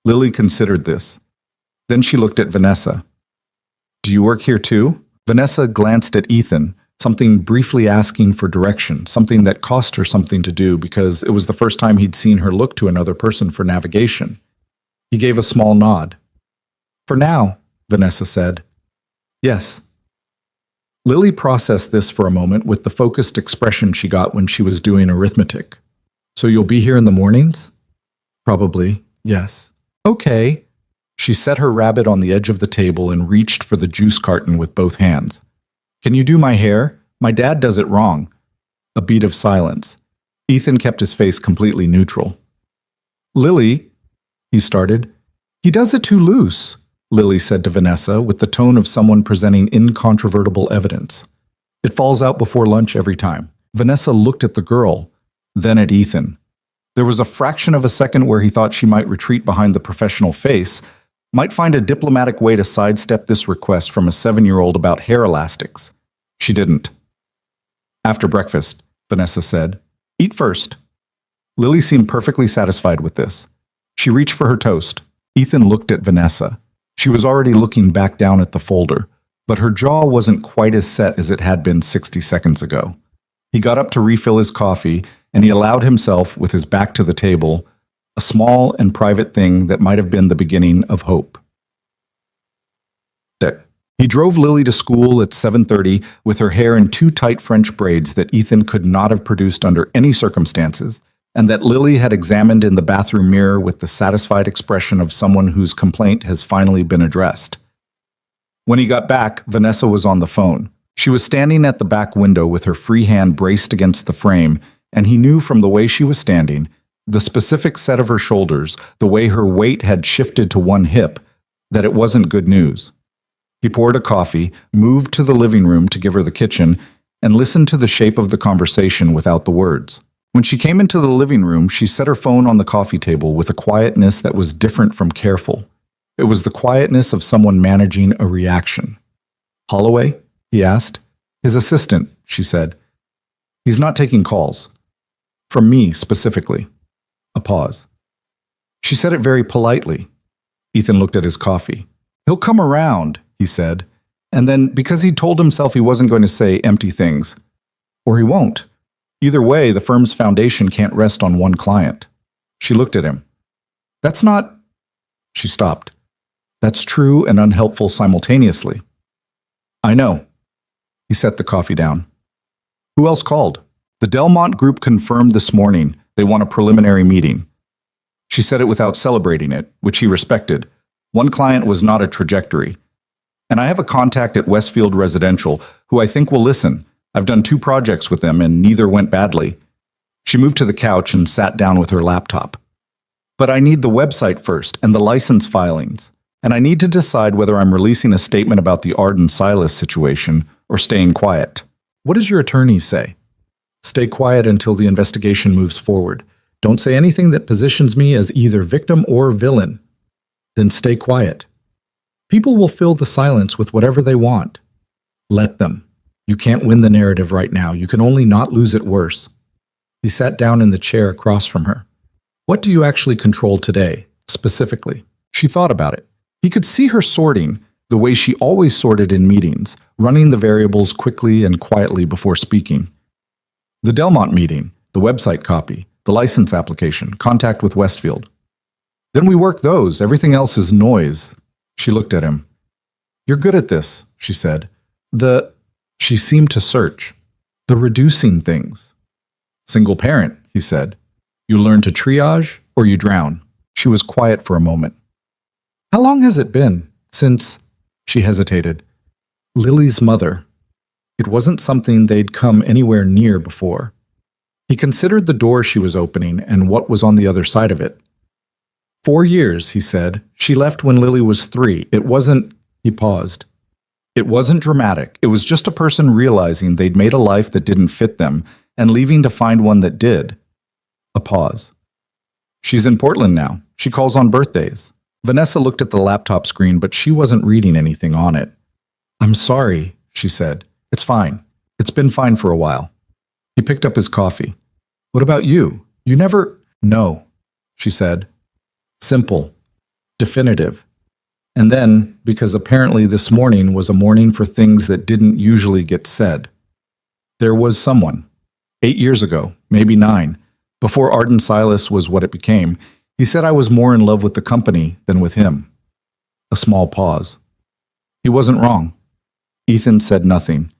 A: Lily considered this. Then she looked at Vanessa. "Do you work here too?" Vanessa glanced at Ethan, something briefly asking for direction, something that cost her something to do because it was the first time he'd seen her look to another person for navigation. He gave a small nod. "For now," Vanessa said. "Yes." Lily processed this for a moment with the focused expression she got when she was doing arithmetic. So you'll be here in the mornings? Probably, yes. Okay. She set her rabbit on the edge of the table and reached for the juice carton with both hands. Can you do my hair? My dad does it wrong. A beat of silence. Ethan kept his face completely neutral. Lily, he started. He does it too loose, Lily said to Vanessa with the tone of someone presenting incontrovertible evidence. It falls out before lunch every time. Vanessa looked at the girl, then at Ethan. There was a fraction of a second where he thought she might retreat behind the professional face, might find a diplomatic way to sidestep this request from a 7-year-old about hair elastics. She didn't. After breakfast, Vanessa said, Eat first. Lily seemed perfectly satisfied with this. She reached for her toast. Ethan looked at Vanessa. She was already looking back down at the folder, but her jaw wasn't quite as set as it had been 60 seconds ago. He got up to refill his coffee, and he allowed himself, with his back to the table, a small and private thing that might have been the beginning of hope. He drove Lily to school at 7:30 with her hair in 2 tight French braids that Ethan could not have produced under any circumstances, and that Lily had examined in the bathroom mirror with the satisfied expression of someone whose complaint has finally been addressed. When he got back, Vanessa was on the phone. She was standing at the back window with her free hand braced against the frame, and he knew from the way she was standing, the specific set of her shoulders, the way her weight had shifted to one hip, that it wasn't good news. He poured a coffee, moved to the living room to give her the kitchen, and listened to the shape of the conversation without the words. When she came into the living room, she set her phone on the coffee table with a quietness that was different from careful. It was the quietness of someone managing a reaction. Holloway? He asked. His assistant, she said. He's not taking calls. From me, specifically. A pause. She said it very politely. Ethan looked at his coffee. He'll come around, he said, and then, because he told himself he wasn't going to say empty things. Or he won't. Either way, the firm's foundation can't rest on one client. She looked at him. That's not... She stopped. That's true and unhelpful simultaneously. I know. He set the coffee down. Who else called? The Delmont Group confirmed this morning they want a preliminary meeting. She said it without celebrating it, which he respected. One client was not a trajectory. And I have a contact at Westfield Residential who I think will listen. I've done 2 projects with them and neither went badly. She moved to the couch and sat down with her laptop. But I need the website first and the license filings. And I need to decide whether I'm releasing a statement about the Arden Silas situation or staying quiet. What does your attorney say? Stay quiet until the investigation moves forward. Don't say anything that positions me as either victim or villain. Then stay quiet. People will fill the silence with whatever they want. Let them. You can't win the narrative right now. You can only not lose it worse. He sat down in the chair across from her. What do you actually control today, specifically? She thought about it. He could see her sorting, the way she always sorted in meetings, running the variables quickly and quietly before speaking. The Delmont meeting, the website copy, the license application, contact with Westfield. Then we work those. Everything else is noise. She looked at him. You're good at this, she said. She seemed to search. The reducing things. Single parent, he said. You learn to triage or you drown. She was quiet for a moment. How long has it been since... She hesitated. Lily's mother. It wasn't something they'd come anywhere near before. He considered the door she was opening and what was on the other side of it. 4 years, he said. She left when Lily was 3. It wasn't... He paused. It wasn't dramatic. It was just a person realizing they'd made a life that didn't fit them and leaving to find one that did. A pause. She's in Portland now. She calls on birthdays. Vanessa looked at the laptop screen, but she wasn't reading anything on it. I'm sorry, she said. It's fine. It's been fine for a while. He picked up his coffee. What about you? You never... No, she said. Simple. Definitive. And then, because apparently this morning was a morning for things that didn't usually get said. There was someone. 8 years ago, maybe 9, before Arden Silas was what it became, he said I was more in love with the company than with him. A small pause. He wasn't wrong. Ethan said nothing.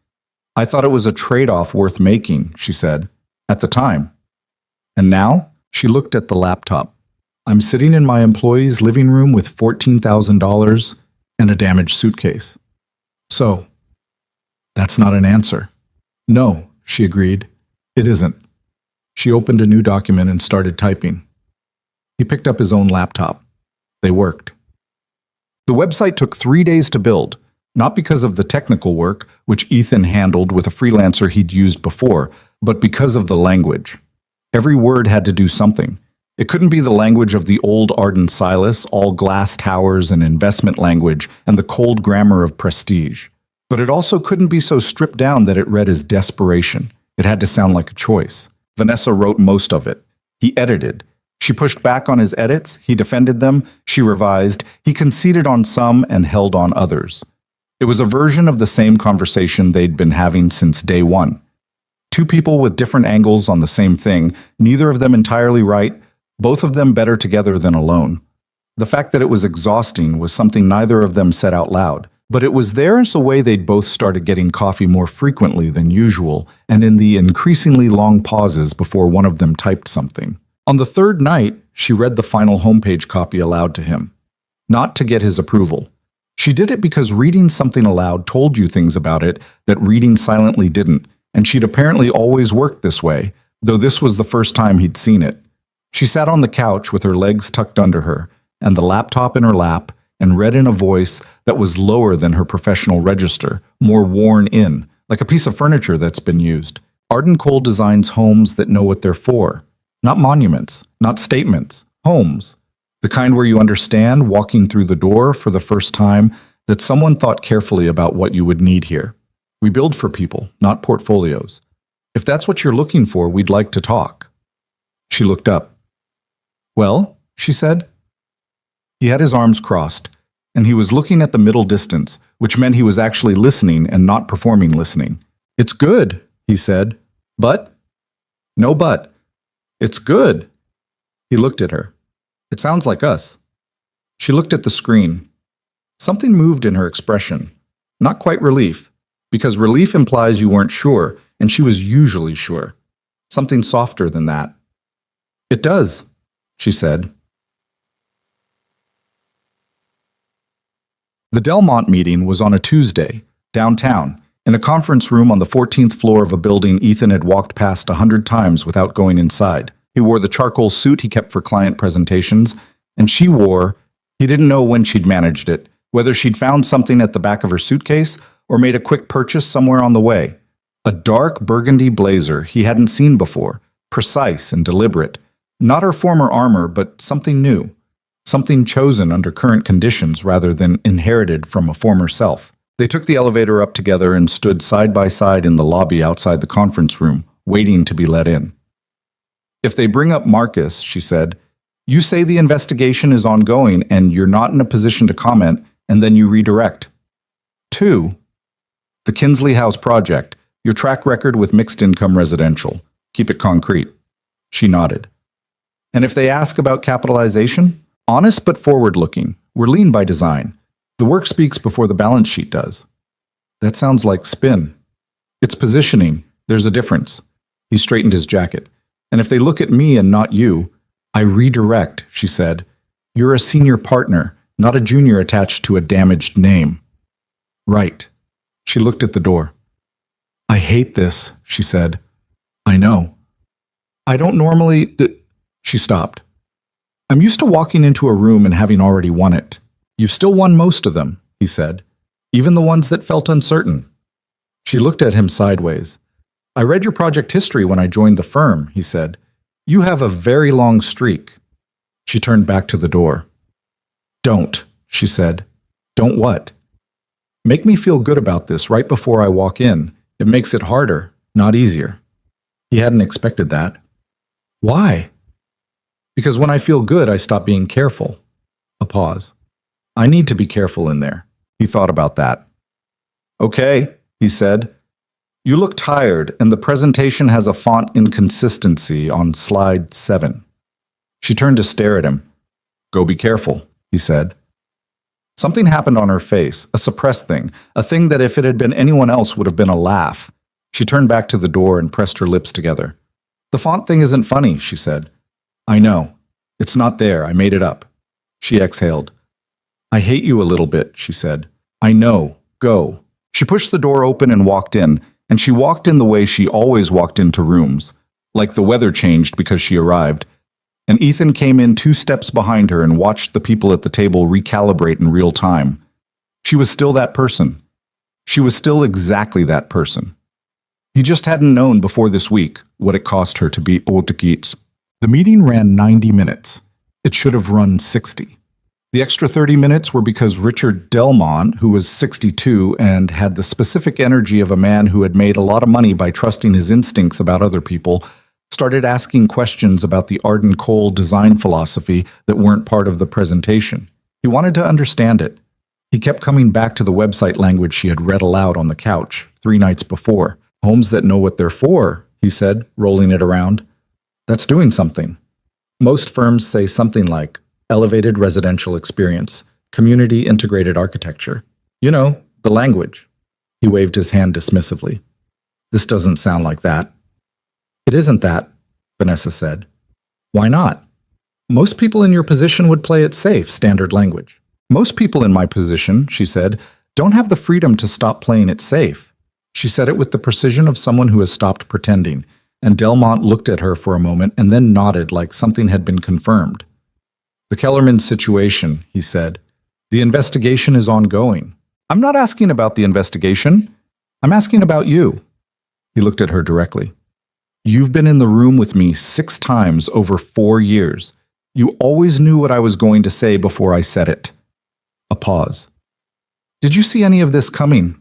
A: I thought it was a trade-off worth making, she said, at the time. And now? She looked at the laptop. I'm sitting in my employee's living room with $14,000 and a damaged suitcase. So, that's not an answer. No, she agreed. It isn't. She opened a new document and started typing. He picked up his own laptop. They worked. The website took 3 days to build, not because of the technical work, which Ethan handled with a freelancer he'd used before, but because of the language. Every word had to do something. It couldn't be the language of the old Arden Silas, all glass towers and investment language, and the cold grammar of prestige. But it also couldn't be so stripped down that it read as desperation. It had to sound like a choice. Vanessa wrote most of it. He edited. She pushed back on his edits, he defended them, she revised, he conceded on some and held on others. It was a version of the same conversation they'd been having since day one. Two people with different angles on the same thing, neither of them entirely right, both of them better together than alone. The fact that it was exhausting was something neither of them said out loud, but it was there as a way they'd both started getting coffee more frequently than usual, and in the increasingly long pauses before one of them typed something. On the third night, she read the final homepage copy aloud to him. Not to get his approval. She did it because reading something aloud told you things about it that reading silently didn't, and she'd apparently always worked this way, though this was the first time he'd seen it. She sat on the couch with her legs tucked under her, and the laptop in her lap, and read in a voice that was lower than her professional register, more worn in, like a piece of furniture that's been used. Arden Cole designs homes that know what they're for. Not monuments, not statements, homes. The kind where you understand, walking through the door for the first time, that someone thought carefully about what you would need here. We build for people, not portfolios. If that's what you're looking for, we'd like to talk. She looked up. Well, she said. He had his arms crossed, and he was looking at the middle distance, which meant he was actually listening and not performing listening. It's good, he said. But? No but. It's good. He looked at her. It sounds like us. She looked at the screen. Something moved in her expression. Not quite relief, because relief implies you weren't sure, and she was usually sure. Something softer than that. It does, she said. The Delmont meeting was on a Tuesday, downtown, in a conference room on the 14th floor of a building Ethan had walked past 100 times without going inside. He wore the charcoal suit he kept for client presentations, and she wore, he didn't know when she'd managed it, whether she'd found something at the back of her suitcase or made a quick purchase somewhere on the way. A dark burgundy blazer he hadn't seen before, precise and deliberate. Not her former armor, but something new. Something chosen under current conditions rather than inherited from a former self. They took the elevator up together and stood side by side in the lobby outside the conference room, waiting to be let in. If they bring up Marcus, she said, you say the investigation is ongoing and you're not in a position to comment, and then you redirect. 2. The Kinsley House project, your track record with mixed-income residential. Keep it concrete. She nodded. And if they ask about capitalization? Honest but forward-looking. We're lean by design. The work speaks before the balance sheet does. That sounds like spin. It's positioning. There's a difference. He straightened his jacket. And if they look at me and not you, I redirect, she said. You're a senior partner, not a junior attached to a damaged name. Right. She looked at the door. I hate this, she said. I know. I don't normally... She stopped. I'm used to walking into a room and having already won it. You've still won most of them, he said, even the ones that felt uncertain. She looked at him sideways. I read your project history when I joined the firm, he said. You have a very long streak. She turned back to the door. Don't, she said. Don't what? Make me feel good about this right before I walk in. It makes it harder, not easier. He hadn't expected that. Why? Because when I feel good, I stop being careful. A pause. I need to be careful in there. He thought about that. Okay, he said. You look tired, and the presentation has a font inconsistency on slide 7. She turned to stare at him. Go be careful, he said. Something happened on her face, a suppressed thing, a thing that if it had been anyone else would have been a laugh. She turned back to the door and pressed her lips together. The font thing isn't funny, she said. I know. It's not there. I made it up. She exhaled. I hate you a little bit, she said. I know. Go. She pushed the door open and walked in, and she walked in the way she always walked into rooms, like the weather changed because she arrived. And Ethan came in 2 steps behind her and watched the people at the table recalibrate in real time. She was still that person. She was still exactly that person. He just hadn't known before this week what it cost her to be Otakits. The meeting ran 90 minutes. It should have run 60. The extra 30 minutes were because Richard Delmont, who was 62 and had the specific energy of a man who had made a lot of money by trusting his instincts about other people, started asking questions about the Arden Cole design philosophy that weren't part of the presentation. He wanted to understand it. He kept coming back to the website language she had read aloud on the couch 3 nights before. Homes that know what they're for, he said, rolling it around. That's doing something. Most firms say something like elevated residential experience, community integrated architecture. You know, the language. He waved his hand dismissively. This doesn't sound like that. It isn't that, Vanessa said. Why not? Most people in your position would play it safe, standard language. Most people in my position, she said, don't have the freedom to stop playing it safe. She said it with the precision of someone who has stopped pretending, and Delmont looked at her for a moment and then nodded like something had been confirmed. The Kellerman situation, he said. The investigation is ongoing. I'm not asking about the investigation. I'm asking about you. He looked at her directly. You've been in the room with me 6 times over 4 years. You always knew what I was going to say before I said it. A pause. Did you see any of this coming?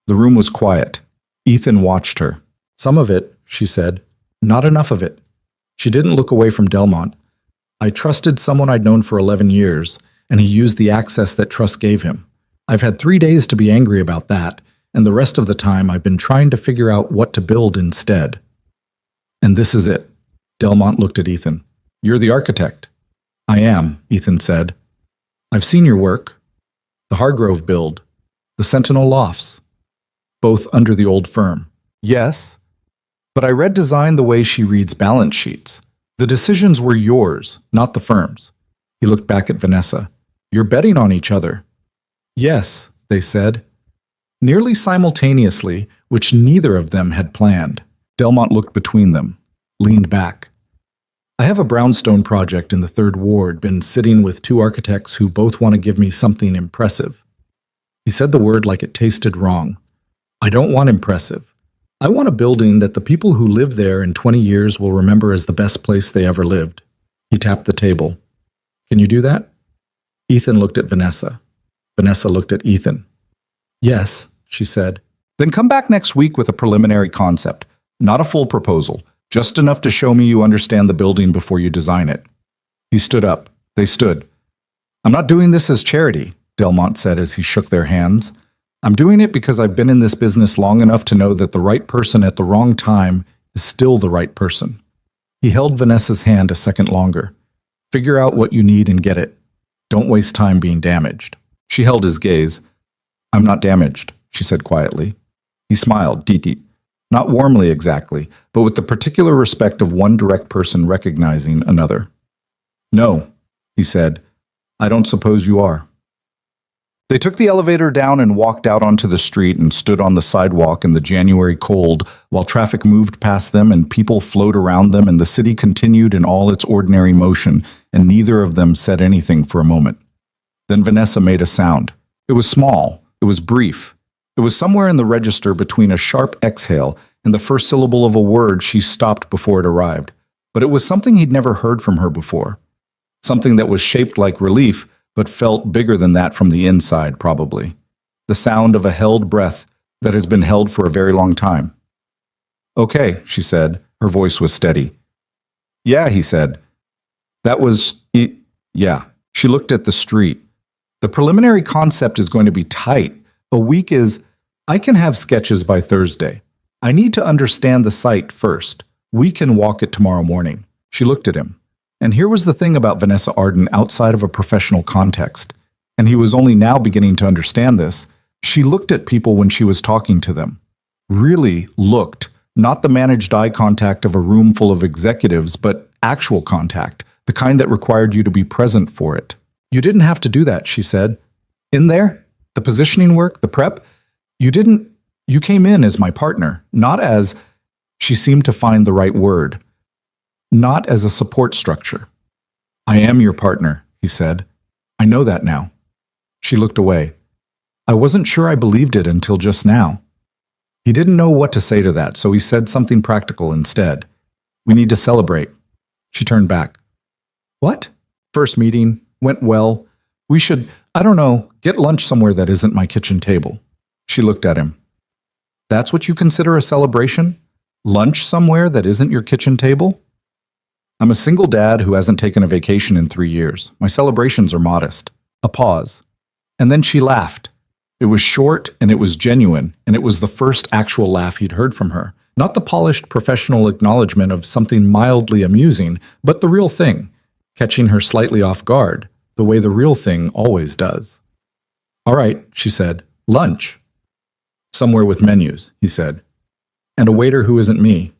A: The room was quiet. Ethan watched her. Some of it, she said. Not enough of it. She didn't look away from Delmont. I trusted someone I'd known for 11 years, and he used the access that trust gave him. I've had 3 days to be angry about that, and the rest of the time I've been trying to figure out what to build instead. And this is it. Delmont looked at Ethan. You're the architect. I am, Ethan said. I've seen your work. The Hargrove build. The Sentinel Lofts. Both under the old firm. Yes, but I read design the way she reads balance sheets. The decisions were yours, not the firm's. He looked back at Vanessa. You're betting on each other. Yes, they said. Nearly simultaneously, which neither of them had planned. Delmont looked between them, leaned back. I have a brownstone project in the 3rd Ward, been sitting with 2 architects who both want to give me something impressive. He said the word like it tasted wrong. I don't want impressive. I want a building that the people who live there in 20 years will remember as the best place they ever lived. He tapped the table. Can you do that? Ethan looked at Vanessa. Vanessa looked at Ethan. Yes, she said. Then come back next week with a preliminary concept. Not a full proposal. Just enough to show me you understand the building before you design it. He stood up. They stood. I'm not doing this as charity, Delmont said as he shook their hands. I'm doing it because I've been in this business long enough to know that the right person at the wrong time is still the right person. He held Vanessa's hand a second longer. Figure out what you need and get it. Don't waste time being damaged. She held his gaze. I'm not damaged, she said quietly. He smiled, deep. Not warmly exactly, but with the particular respect of one direct person recognizing another. No, he said. I don't suppose you are. They took the elevator down and walked out onto the street and stood on the sidewalk in the January cold while traffic moved past them and people flowed around them and the city continued in all its ordinary motion, and neither of them said anything for a moment. Then Vanessa made a sound. It was small. It was brief. It was somewhere in the register between a sharp exhale and the first syllable of a word she stopped before it arrived. But it was something he'd never heard from her before. Something that was shaped like relief, but felt bigger than that from the inside, probably. The sound of a held breath that has been held for a very long time. Okay, she said. Her voice was steady. Yeah, he said. That was... yeah. She looked at the street. The preliminary concept is going to be tight. A week is... I can have sketches by Thursday. I need to understand the site first. We can walk it tomorrow morning. She looked at him. And here was the thing about Vanessa Arden outside of a professional context, and he was only now beginning to understand this. She looked at people when she was talking to them. Really looked, not the managed eye contact of a room full of executives, but actual contact, the kind that required you to be present for it. You didn't have to do that, she said. In there, the positioning work, the prep, you came in as my partner, not as, she seemed to find the right word, not as a support structure. I am your partner, he said. I know that now. She looked away. I wasn't sure I believed it until just now. He didn't know what to say to that, so he said something practical instead. We need to celebrate. She turned back. What? First meeting, went well. We should, I don't know, get lunch somewhere that isn't my kitchen table. She looked at him. That's what you consider a celebration? Lunch somewhere that isn't your kitchen table? I'm a single dad who hasn't taken a vacation in 3 years. My celebrations are modest. A pause. And then she laughed. It was short and it was genuine, and it was the first actual laugh he'd heard from her. Not the polished professional acknowledgement of something mildly amusing, but the real thing, catching her slightly off guard, the way the real thing always does. All right, she said. Lunch. Somewhere with menus, he said. And a waiter who isn't me.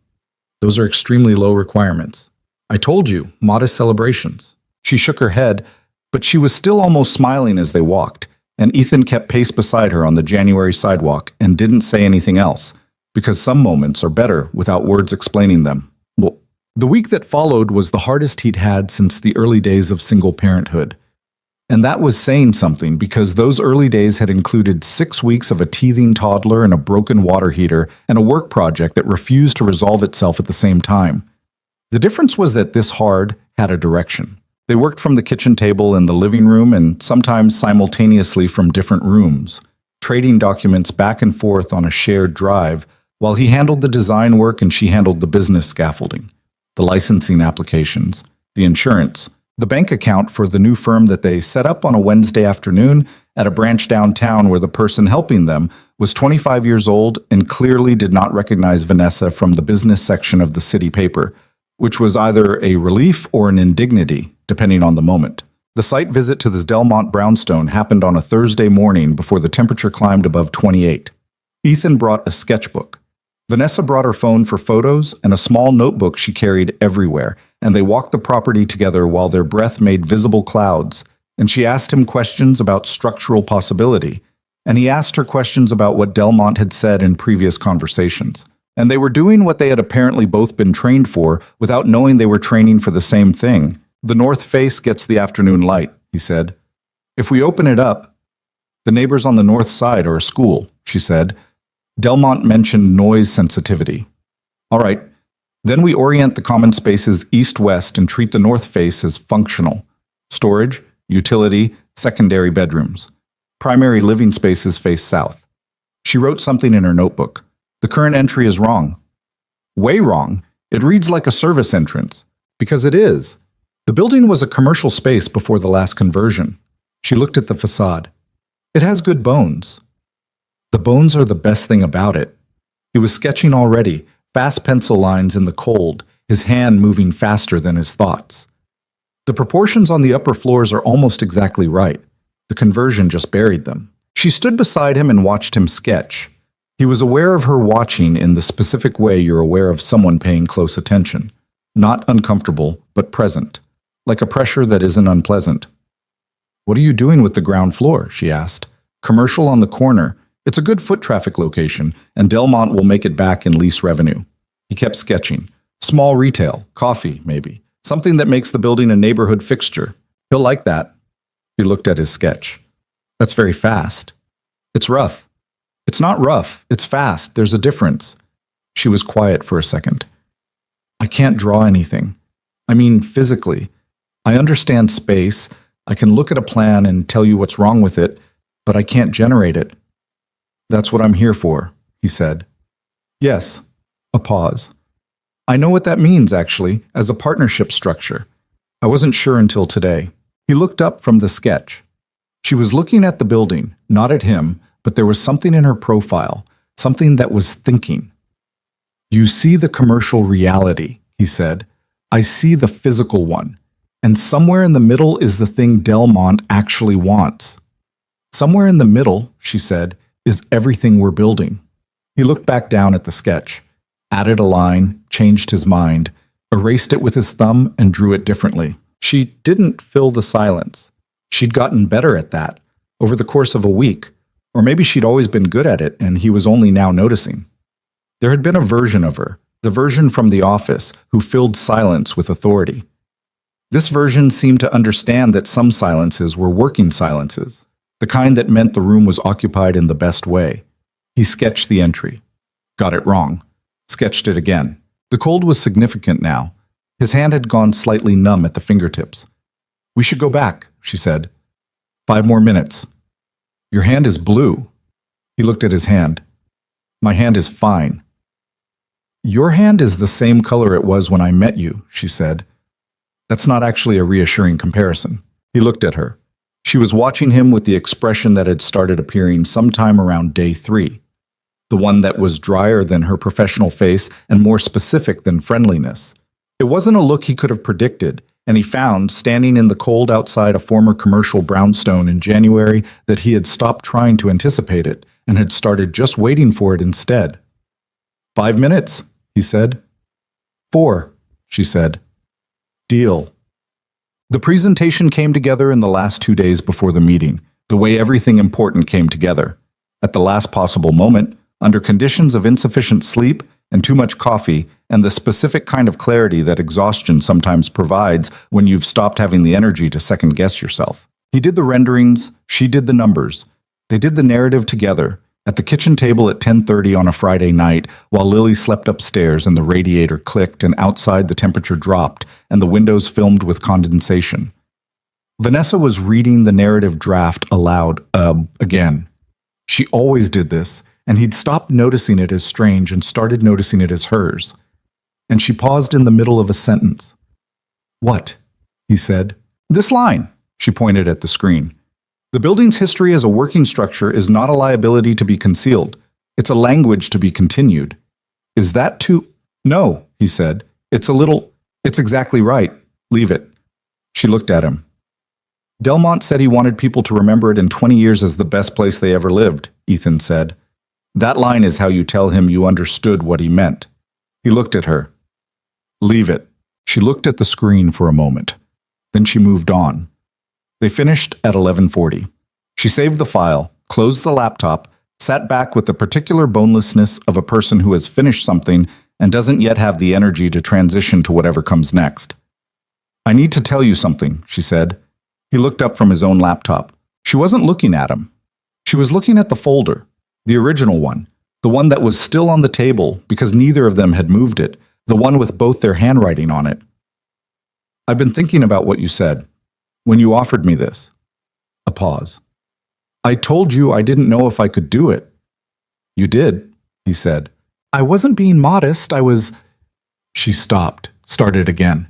A: Those are extremely low requirements. I told you, modest celebrations. She shook her head, but she was still almost smiling as they walked, and Ethan kept pace beside her on the January sidewalk and didn't say anything else, because some moments are better without words explaining them. Well, the week that followed was the hardest he'd had since the early days of single parenthood. And that was saying something, because those early days had included 6 weeks of a teething toddler and a broken water heater and a work project that refused to resolve itself at the same time. The difference was that this hard had a direction. They worked from the kitchen table in the living room and sometimes simultaneously from different rooms, trading documents back and forth on a shared drive while he handled the design work and she handled the business scaffolding, the licensing applications, the insurance, the bank account for the new firm that they set up on a Wednesday afternoon at a branch downtown where the person helping them was 25 years old and clearly did not recognize Vanessa from the business section of the city paper, which was either a relief or an indignity, depending on the moment. The site visit to the Delmont brownstone happened on a Thursday morning before the temperature climbed above 28. Ethan brought a sketchbook. Vanessa brought her phone for photos and a small notebook she carried everywhere, and they walked the property together while their breath made visible clouds, and she asked him questions about structural possibility, and he asked her questions about what Delmont had said in previous conversations. And they were doing what they had apparently both been trained for without knowing they were training for the same thing. The north face gets the afternoon light, he said. If we open it up, the neighbors on the north side are a school, she said. Delmont mentioned noise sensitivity. All right, then we orient the common spaces east-west and treat the north face as functional. Storage, utility, secondary bedrooms. Primary living spaces face south. She wrote something in her notebook. The current entry is wrong. Way wrong. It reads like a service entrance. Because it is. The building was a commercial space before the last conversion. She looked at the facade. It has good bones. The bones are the best thing about it. He was sketching already, fast pencil lines in the cold, his hand moving faster than his thoughts. The proportions on the upper floors are almost exactly right. The conversion just buried them. She stood beside him and watched him sketch. He was aware of her watching in the specific way you're aware of someone paying close attention. Not uncomfortable, but present. Like a pressure that isn't unpleasant. What are you doing with the ground floor? She asked. Commercial on the corner. It's a good foot traffic location, and Delmont will make it back in lease revenue. He kept sketching. Small retail, coffee, maybe. Something that makes the building a neighborhood fixture. He'll like that. He looked at his sketch. That's very fast. It's rough. It's not rough. It's fast. There's a difference. She was quiet for a second. I can't draw anything. I mean, physically. I understand space. I can look at a plan and tell you what's wrong with it, but I can't generate it. That's what I'm here for, he said. Yes. A pause. I know what that means, actually, as a partnership structure. I wasn't sure until today. He looked up from the sketch. She was looking at the building, not at him, but there was something in her profile, something that was thinking. You see the commercial reality, he said. I see the physical one. And somewhere in the middle is the thing Delmont actually wants. Somewhere in the middle, she said, is everything we're building. He looked back down at the sketch, added a line, changed his mind, erased it with his thumb, and drew it differently. She didn't fill the silence. She'd gotten better at that over the course of a week, or maybe she'd always been good at it and he was only now noticing. There had been a version of her, the version from the office, who filled silence with authority. This version seemed to understand that some silences were working silences, the kind that meant the room was occupied in the best way. He sketched the entry. Got it wrong. Sketched it again. The cold was significant now. His hand had gone slightly numb at the fingertips. "We should go back," she said. 5 more minutes. "Your hand is blue." He looked at his hand. "My hand is fine." "Your hand is the same color it was when I met you," she said. That's not actually a reassuring comparison. He looked at her. She was watching him with the expression that had started appearing sometime around day 3. The one that was drier than her professional face and more specific than friendliness. It wasn't a look he could have predicted, and he found, standing in the cold outside a former commercial brownstone in January, that he had stopped trying to anticipate it and had started just waiting for it instead. 5 minutes, he said. 4, she said. Deal. The presentation came together in the last 2 days before the meeting, the way everything important came together. At the last possible moment, under conditions of insufficient sleep and too much coffee, and the specific kind of clarity that exhaustion sometimes provides when you've stopped having the energy to second-guess yourself. He did the renderings, she did the numbers. They did the narrative together, at the kitchen table at 10:30 on a Friday night, while Lily slept upstairs and the radiator clicked and outside the temperature dropped and the windows filmed with condensation. Vanessa was reading the narrative draft aloud, again. She always did this, and he'd stopped noticing it as strange and started noticing it as hers. And she paused in the middle of a sentence. "What?" he said. "This line," she pointed at the screen. "The building's history as a working structure is not a liability to be concealed. It's a language to be continued. Is that too—" "No," he said. It's exactly right. Leave it." She looked at him. "Delmont said he wanted people to remember it in 20 years as the best place they ever lived," Ethan said. "That line is how you tell him you understood what he meant." He looked at her. "Leave it." She looked at the screen for a moment. Then she moved on. They finished at 11:40. She saved the file, closed the laptop, sat back with the particular bonelessness of a person who has finished something and doesn't yet have the energy to transition to whatever comes next. "I need to tell you something," she said. He looked up from his own laptop. She wasn't looking at him. She was looking at the folder, the original one, the one that was still on the table because neither of them had moved it, the one with both their handwriting on it. "I've been thinking about what you said. When you offered me this." A pause. "I told you I didn't know if I could do it." "You did," he said. "I wasn't being modest, I was—" She stopped, started again.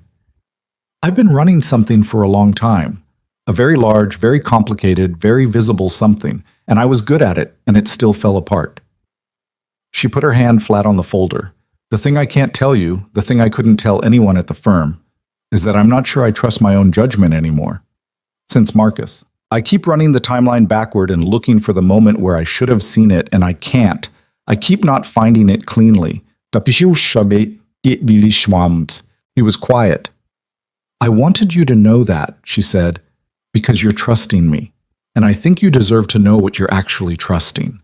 A: "I've been running something for a long time. A very large, very complicated, very visible something, and I was good at it, and it still fell apart." She put her hand flat on the folder. "The thing I can't tell you, the thing I couldn't tell anyone at the firm, is that I'm not sure I trust my own judgment anymore. Since Marcus. I keep running the timeline backward and looking for the moment where I should have seen it, and I can't. I keep not finding it cleanly." He was quiet. "I wanted you to know that," she said, "because you're trusting me, and I think you deserve to know what you're actually trusting."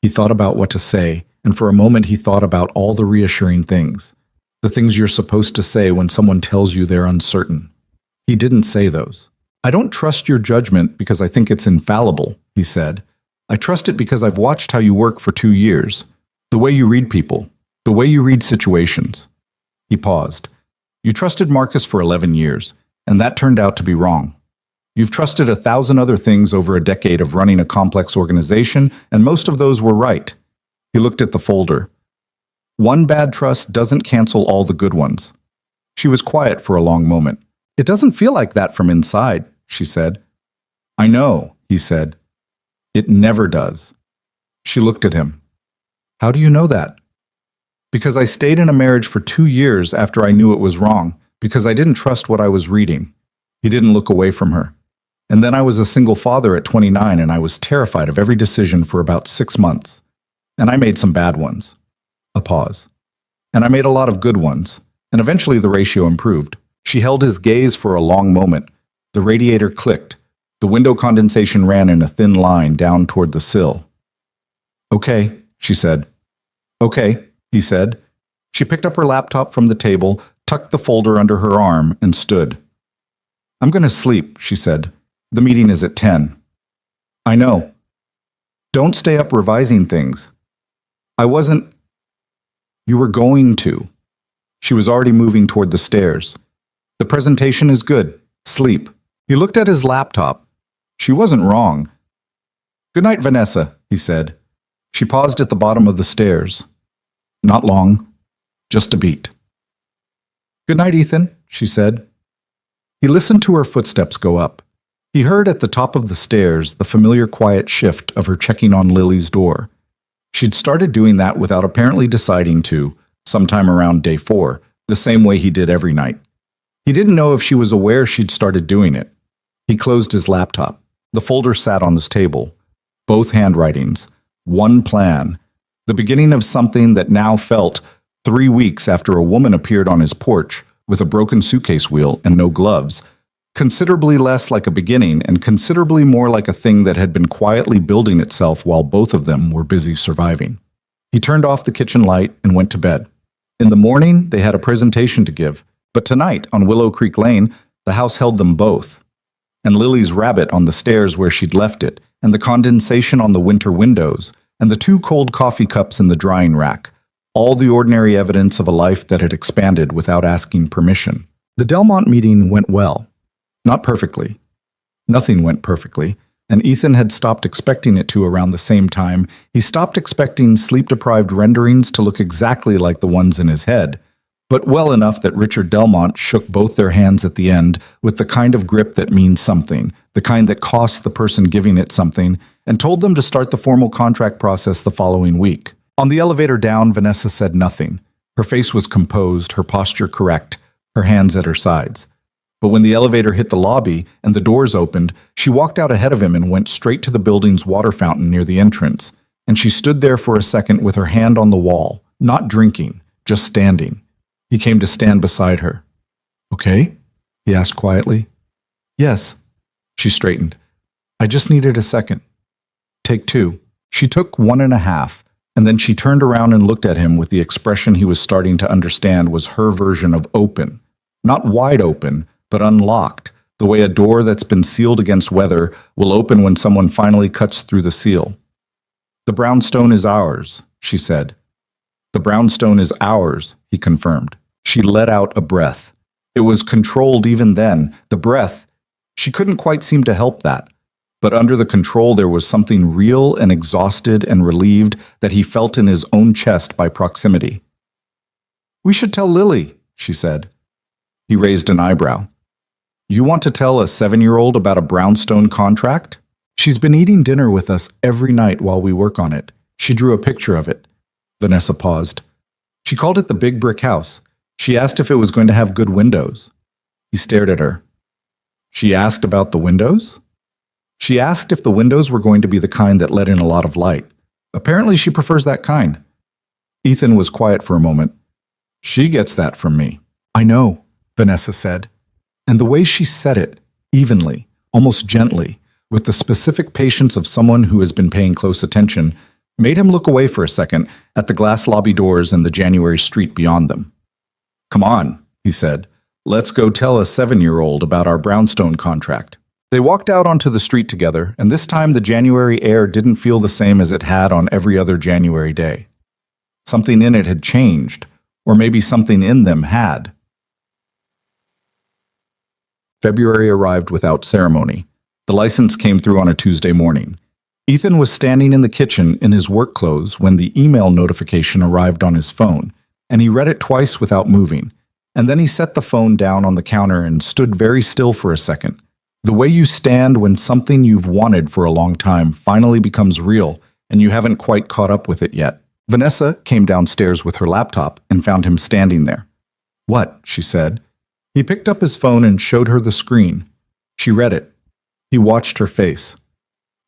A: He thought about what to say, and for a moment he thought about all the reassuring things, the things you're supposed to say when someone tells you they're uncertain. He didn't say those. "I don't trust your judgment because I think it's infallible," he said. "I trust it because I've watched how you work for 2 years, the way you read people, the way you read situations." He paused. "You trusted Marcus for 11 years, and that turned out to be wrong. You've trusted 1,000 other things over a decade of running a complex organization, and most of those were right." He looked at the folder. "One bad trust doesn't cancel all the good ones." She was quiet for a long moment. "It doesn't feel like that from inside," she said. "I know," he said. "It never does." She looked at him. "How do you know that?" "Because I stayed in a marriage for 2 years after I knew it was wrong, because I didn't trust what I was reading." He didn't look away from her. "And then I was a single father at 29, and I was terrified of every decision for about 6 months. And I made some bad ones. A pause. And I made a lot of good ones. And eventually the ratio improved. She held his gaze for a long moment. The radiator clicked. The window condensation ran in a thin line down toward the sill. Okay, she said. Okay, he said. She picked up her laptop from the table, tucked the folder under her arm, and stood. I'm going to sleep, she said. The meeting is at 10. I know. Don't stay up revising things. I wasn't. You were going to. She was already moving toward the stairs. The presentation is good. Sleep. He looked at his laptop. She wasn't wrong. Good night, Vanessa, he said. She paused at the bottom of the stairs. Not long. Just a beat. Good night, Ethan, she said. He listened to her footsteps go up. He heard at the top of the stairs the familiar quiet shift of her checking on Lily's door. She'd started doing that without apparently deciding to, sometime around day 4, the same way he did every night. He didn't know if she was aware she'd started doing it. He closed his laptop. The folder sat on his table. Both handwritings. One plan. The beginning of something that now felt 3 weeks after a woman appeared on his porch with a broken suitcase wheel and no gloves, considerably less like a beginning and considerably more like a thing that had been quietly building itself while both of them were busy surviving. He turned off the kitchen light and went to bed. In the morning, they had a presentation to give, but tonight, on Willow Creek Lane, the house held them both. And Lily's rabbit on the stairs where she'd left it, and the condensation on the winter windows, and the 2 cold coffee cups in the drying rack, all the ordinary evidence of a life that had expanded without asking permission. The Delmont meeting went well. Not perfectly. Nothing went perfectly, and Ethan had stopped expecting it to around the same time. He stopped expecting sleep-deprived renderings to look exactly like the ones in his head, but well enough that Richard Delmont shook both their hands at the end with the kind of grip that means something, the kind that costs the person giving it something, and told them to start the formal contract process the following week. On the elevator down, Vanessa said nothing. Her face was composed, her posture correct, her hands at her sides. But when the elevator hit the lobby and the doors opened, she walked out ahead of him and went straight to the building's water fountain near the entrance. And she stood there for a second with her hand on the wall, not drinking, just standing. He came to stand beside her. Okay? He asked quietly. Yes. She straightened. I just needed a second. Take 2. She took 1.5, and then she turned around and looked at him with the expression he was starting to understand was her version of open. Not wide open, but unlocked, the way a door that's been sealed against weather will open when someone finally cuts through the seal. The brownstone is ours, she said. The brownstone is ours, he confirmed. She let out a breath. It was controlled even then. The breath, she couldn't quite seem to help that. But under the control there was something real and exhausted and relieved that he felt in his own chest by proximity. We should tell Lily, she said. He raised an eyebrow. You want to tell a 7-year-old about a brownstone contract? She's been eating dinner with us every night while we work on it. She drew a picture of it. Vanessa paused. She called it the Big Brick House. She asked if it was going to have good windows. He stared at her. She asked about the windows? She asked if the windows were going to be the kind that let in a lot of light. Apparently she prefers that kind. Ethan was quiet for a moment. She gets that from me. I know, Vanessa said. And the way she said it, evenly, almost gently, with the specific patience of someone who has been paying close attention, made him look away for a second at the glass lobby doors and the January street beyond them. Come on, he said. Let's go tell a 7-year-old about our brownstone contract. They walked out onto the street together, and this time the January air didn't feel the same as it had on every other January day. Something in it had changed, or maybe something in them had. February arrived without ceremony. The license came through on a Tuesday morning. Ethan was standing in the kitchen in his work clothes when the email notification arrived on his phone, and he read it twice without moving. And then he set the phone down on the counter and stood very still for a second. The way you stand when something you've wanted for a long time finally becomes real, and you haven't quite caught up with it yet. Vanessa came downstairs with her laptop and found him standing there. What? She said. He picked up his phone and showed her the screen. She read it. He watched her face.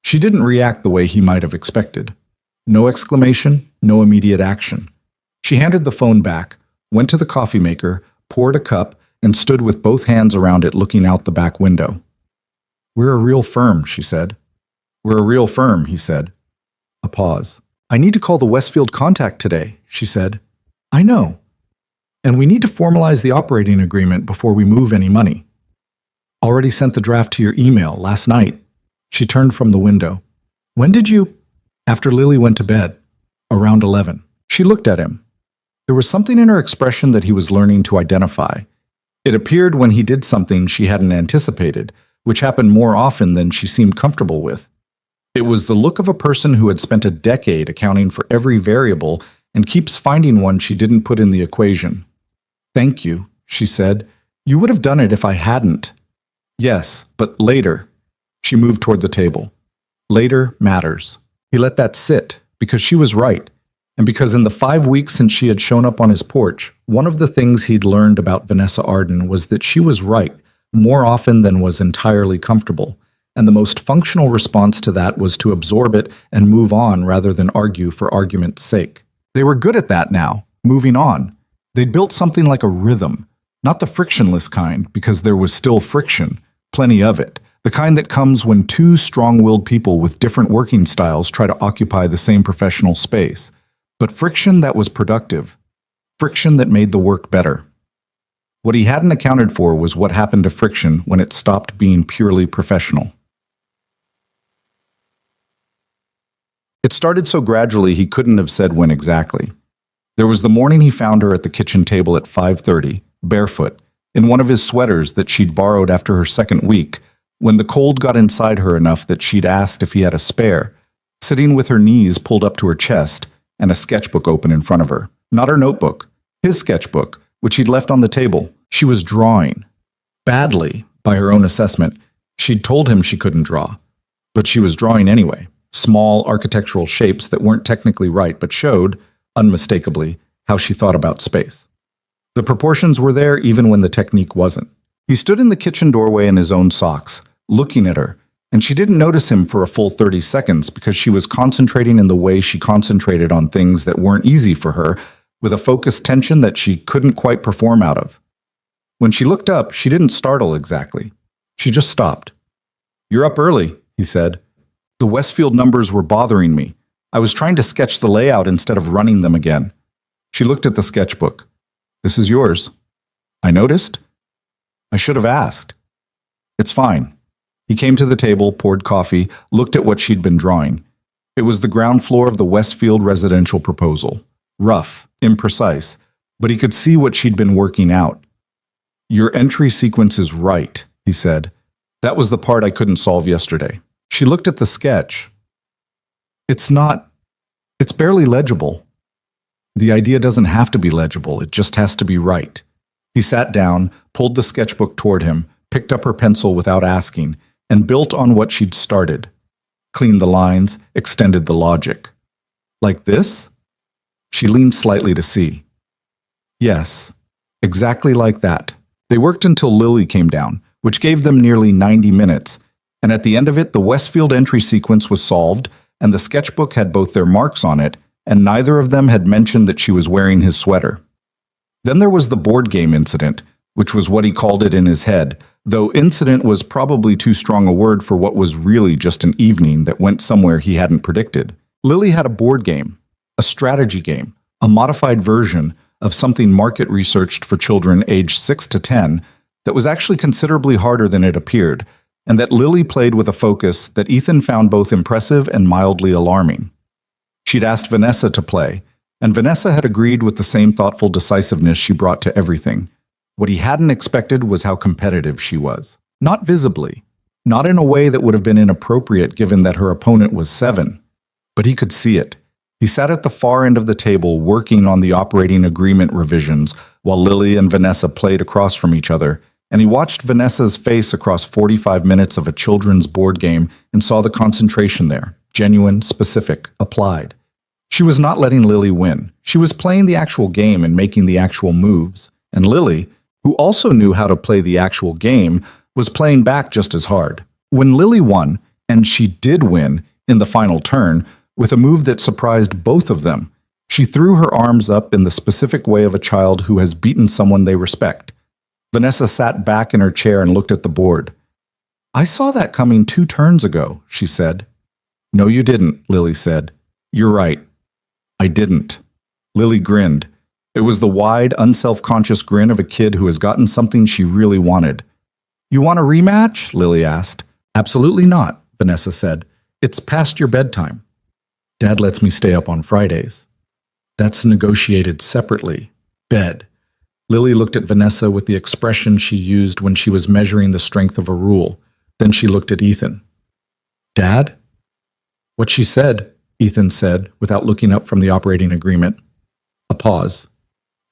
A: She didn't react the way he might have expected. No exclamation, no immediate action. She handed the phone back, went to the coffee maker, poured a cup, and stood with both hands around it looking out the back window. "We're a real firm," she said. "We're a real firm," he said. A pause. "I need to call the Westfield contact today," she said. "I know. And we need to formalize the operating agreement before we move any money." "Already sent the draft to your email last night." She turned from the window. "When did you—" "After Lily went to bed. Around 11. She looked at him. There was something in her expression that he was learning to identify. It appeared when he did something she hadn't anticipated, which happened more often than she seemed comfortable with. It was the look of a person who had spent a decade accounting for every variable and keeps finding one she didn't put in the equation. "Thank you," she said. "You would have done it if I hadn't." "Yes, but later." She moved toward the table. Later matters. He let that sit, because she was right, and because in the 5 weeks since she had shown up on his porch, one of the things he'd learned about Vanessa Arden was that she was right more often than was entirely comfortable, and the most functional response to that was to absorb it and move on rather than argue for argument's sake. They were good at that now, moving on. They'd built something like a rhythm, not the frictionless kind, because there was still friction, plenty of it, the kind that comes when two strong-willed people with different working styles try to occupy the same professional space, but friction that was productive, friction that made the work better. What he hadn't accounted for was what happened to friction when it stopped being purely professional. It started so gradually he couldn't have said when exactly. There was the morning he found her at the kitchen table at 5:30, barefoot, in one of his sweaters that she'd borrowed after her second week, when the cold got inside her enough that she'd asked if he had a spare, sitting with her knees pulled up to her chest and a sketchbook open in front of her. Not her notebook, his sketchbook, which he'd left on the table. She was drawing. Badly, by her own assessment. She'd told him she couldn't draw. But she was drawing anyway. Small architectural shapes that weren't technically right but showed, unmistakably, how she thought about space. The proportions were there even when the technique wasn't. He stood in the kitchen doorway in his own socks, looking at her, and she didn't notice him for a full 30 seconds because she was concentrating in the way she concentrated on things that weren't easy for her, with a focused tension that she couldn't quite perform out of. When she looked up, she didn't startle exactly. She just stopped. "You're up early," he said. "The Westfield numbers were bothering me. I was trying to sketch the layout instead of running them again." She looked at the sketchbook. "This is yours." "I noticed." "I should have asked." "It's fine." He came to the table, poured coffee, looked at what she'd been drawing. It was the ground floor of the Westfield residential proposal. Rough, imprecise, but he could see what she'd been working out. "Your entry sequence is right," he said. "That was the part I couldn't solve yesterday." She looked at the sketch. It's barely legible." "The idea doesn't have to be legible, it just has to be right." He sat down, pulled the sketchbook toward him, picked up her pencil without asking, and built on what she'd started. Cleaned the lines, extended the logic. "Like this?" She leaned slightly to see. "Yes, exactly like that." They worked until Lily came down, which gave them nearly 90 minutes, and at the end of it the Westfield entry sequence was solved, and the sketchbook had both their marks on it, and neither of them had mentioned that she was wearing his sweater. Then there was the board game incident, which was what he called it in his head, though incident was probably too strong a word for what was really just an evening that went somewhere he hadn't predicted. Lily had a board game, a strategy game, a modified version of something market researched for children aged 6 to 10 that was actually considerably harder than it appeared, and that Lily played with a focus that Ethan found both impressive and mildly alarming. She'd asked Vanessa to play, and Vanessa had agreed with the same thoughtful decisiveness she brought to everything. What he hadn't expected was how competitive she was. Not visibly, not in a way that would have been inappropriate given that her opponent was 7, but he could see it. He sat at the far end of the table working on the operating agreement revisions while Lily and Vanessa played across from each other, and he watched Vanessa's face across 45 minutes of a children's board game and saw the concentration there, genuine, specific, applied. She was not letting Lily win. She was playing the actual game and making the actual moves, and Lily, who also knew how to play the actual game, was playing back just as hard. When Lily won, and she did win, in the final turn, With a move that surprised both of them, she threw her arms up in the specific way of a child who has beaten someone they respect. Vanessa sat back in her chair and looked at the board. "I saw that coming 2 turns ago," she said. "No, you didn't," Lily said. "You're right. I didn't." Lily grinned. It was the wide, unself-conscious grin of a kid who has gotten something she really wanted. "You want a rematch?" Lily asked. "Absolutely not," Vanessa said. "It's past your bedtime." "Dad lets me stay up on Fridays." "That's negotiated separately." Bed. Lily looked at Vanessa with the expression she used when she was measuring the strength of a rule. Then she looked at Ethan. "Dad?" "What she said," Ethan said, without looking up from the operating agreement. A pause.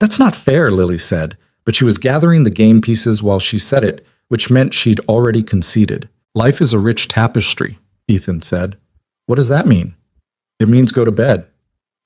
A: "That's not fair," Lily said, but she was gathering the game pieces while she said it, which meant she'd already conceded. "Life is a rich tapestry," Ethan said. "What does that mean?" "It means go to bed."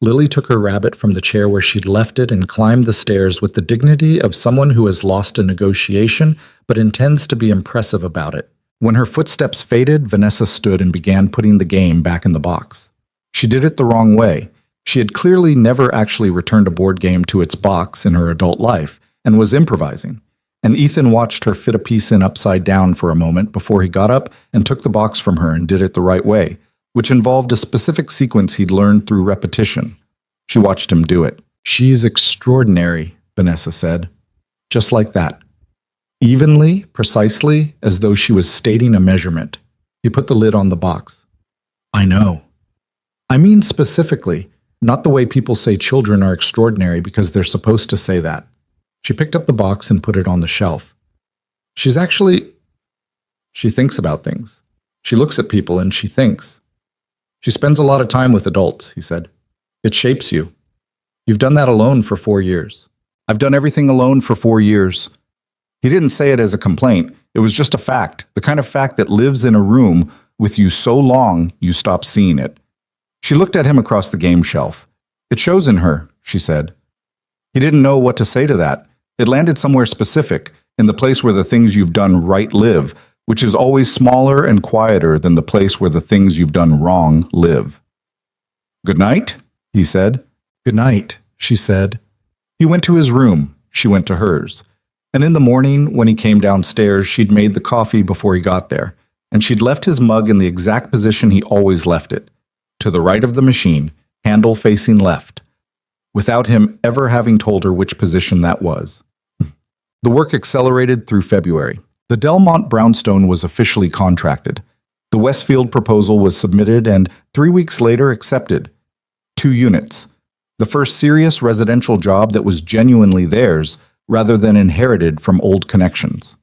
A: Lily took her rabbit from the chair where she'd left it and climbed the stairs with the dignity of someone who has lost a negotiation but intends to be impressive about it. When her footsteps faded, Vanessa stood and began putting the game back in the box. She did it the wrong way. She had clearly never actually returned a board game to its box in her adult life and was improvising. And Ethan watched her fit a piece in upside down for a moment before he got up and took the box from her and did it the right way, which involved a specific sequence he'd learned through repetition. She watched him do it. "She's extraordinary," Vanessa said. Just like that. Evenly, precisely, as though she was stating a measurement. He put the lid on the box. "I know. I mean specifically, not the way people say children are extraordinary because they're supposed to say that." She picked up the box and put it on the shelf. She thinks about things. She looks at people and she thinks. "She spends a lot of time with adults," he said. "It shapes you. You've done that alone for 4 years." "I've done everything alone for 4 years." He didn't say it as a complaint. It was just a fact, the kind of fact that lives in a room with you so long you stop seeing it. She looked at him across the game shelf. "It shows in her," she said. He didn't know what to say to that. It landed somewhere specific, in the place where the things you've done right live, which is always smaller and quieter than the place where the things you've done wrong live. "Good night," he said. "Good night," she said. He went to his room. She went to hers. And in the morning, when he came downstairs, she'd made the coffee before he got there, and she'd left his mug in the exact position he always left it, to the right of the machine, handle facing left, without him ever having told her which position that was. The work accelerated through February. The Delmont brownstone was officially contracted. The Westfield proposal was submitted and 3 weeks later accepted. 2 units. The first serious residential job that was genuinely theirs, rather than inherited from old connections.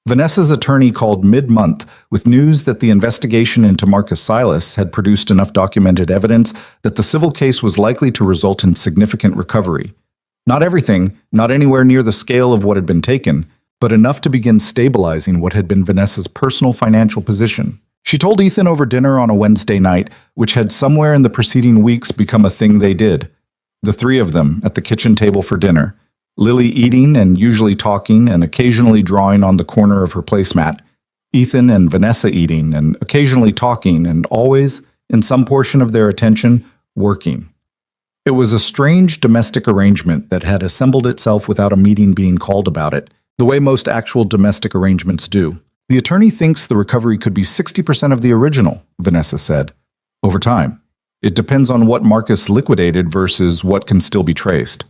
A: Vanessa's attorney called mid-month with news that the investigation into Marcus Silas had produced enough documented evidence that the civil case was likely to result in significant recovery. Not everything, not anywhere near the scale of what had been taken, but enough to begin stabilizing what had been Vanessa's personal financial position. She told Ethan over dinner on a Wednesday night, which had somewhere in the preceding weeks become a thing they did. The 3 of them at the kitchen table for dinner. Lily eating and usually talking and occasionally drawing on the corner of her placemat. Ethan and Vanessa eating and occasionally talking and always, in some portion of their attention, working. It was a strange domestic arrangement that had assembled itself without a meeting being called about it, the way most actual domestic arrangements do. "The attorney thinks the recovery could be 60% of the original," Vanessa said. "Over time. It depends on what Marcus liquidated versus what can still be traced."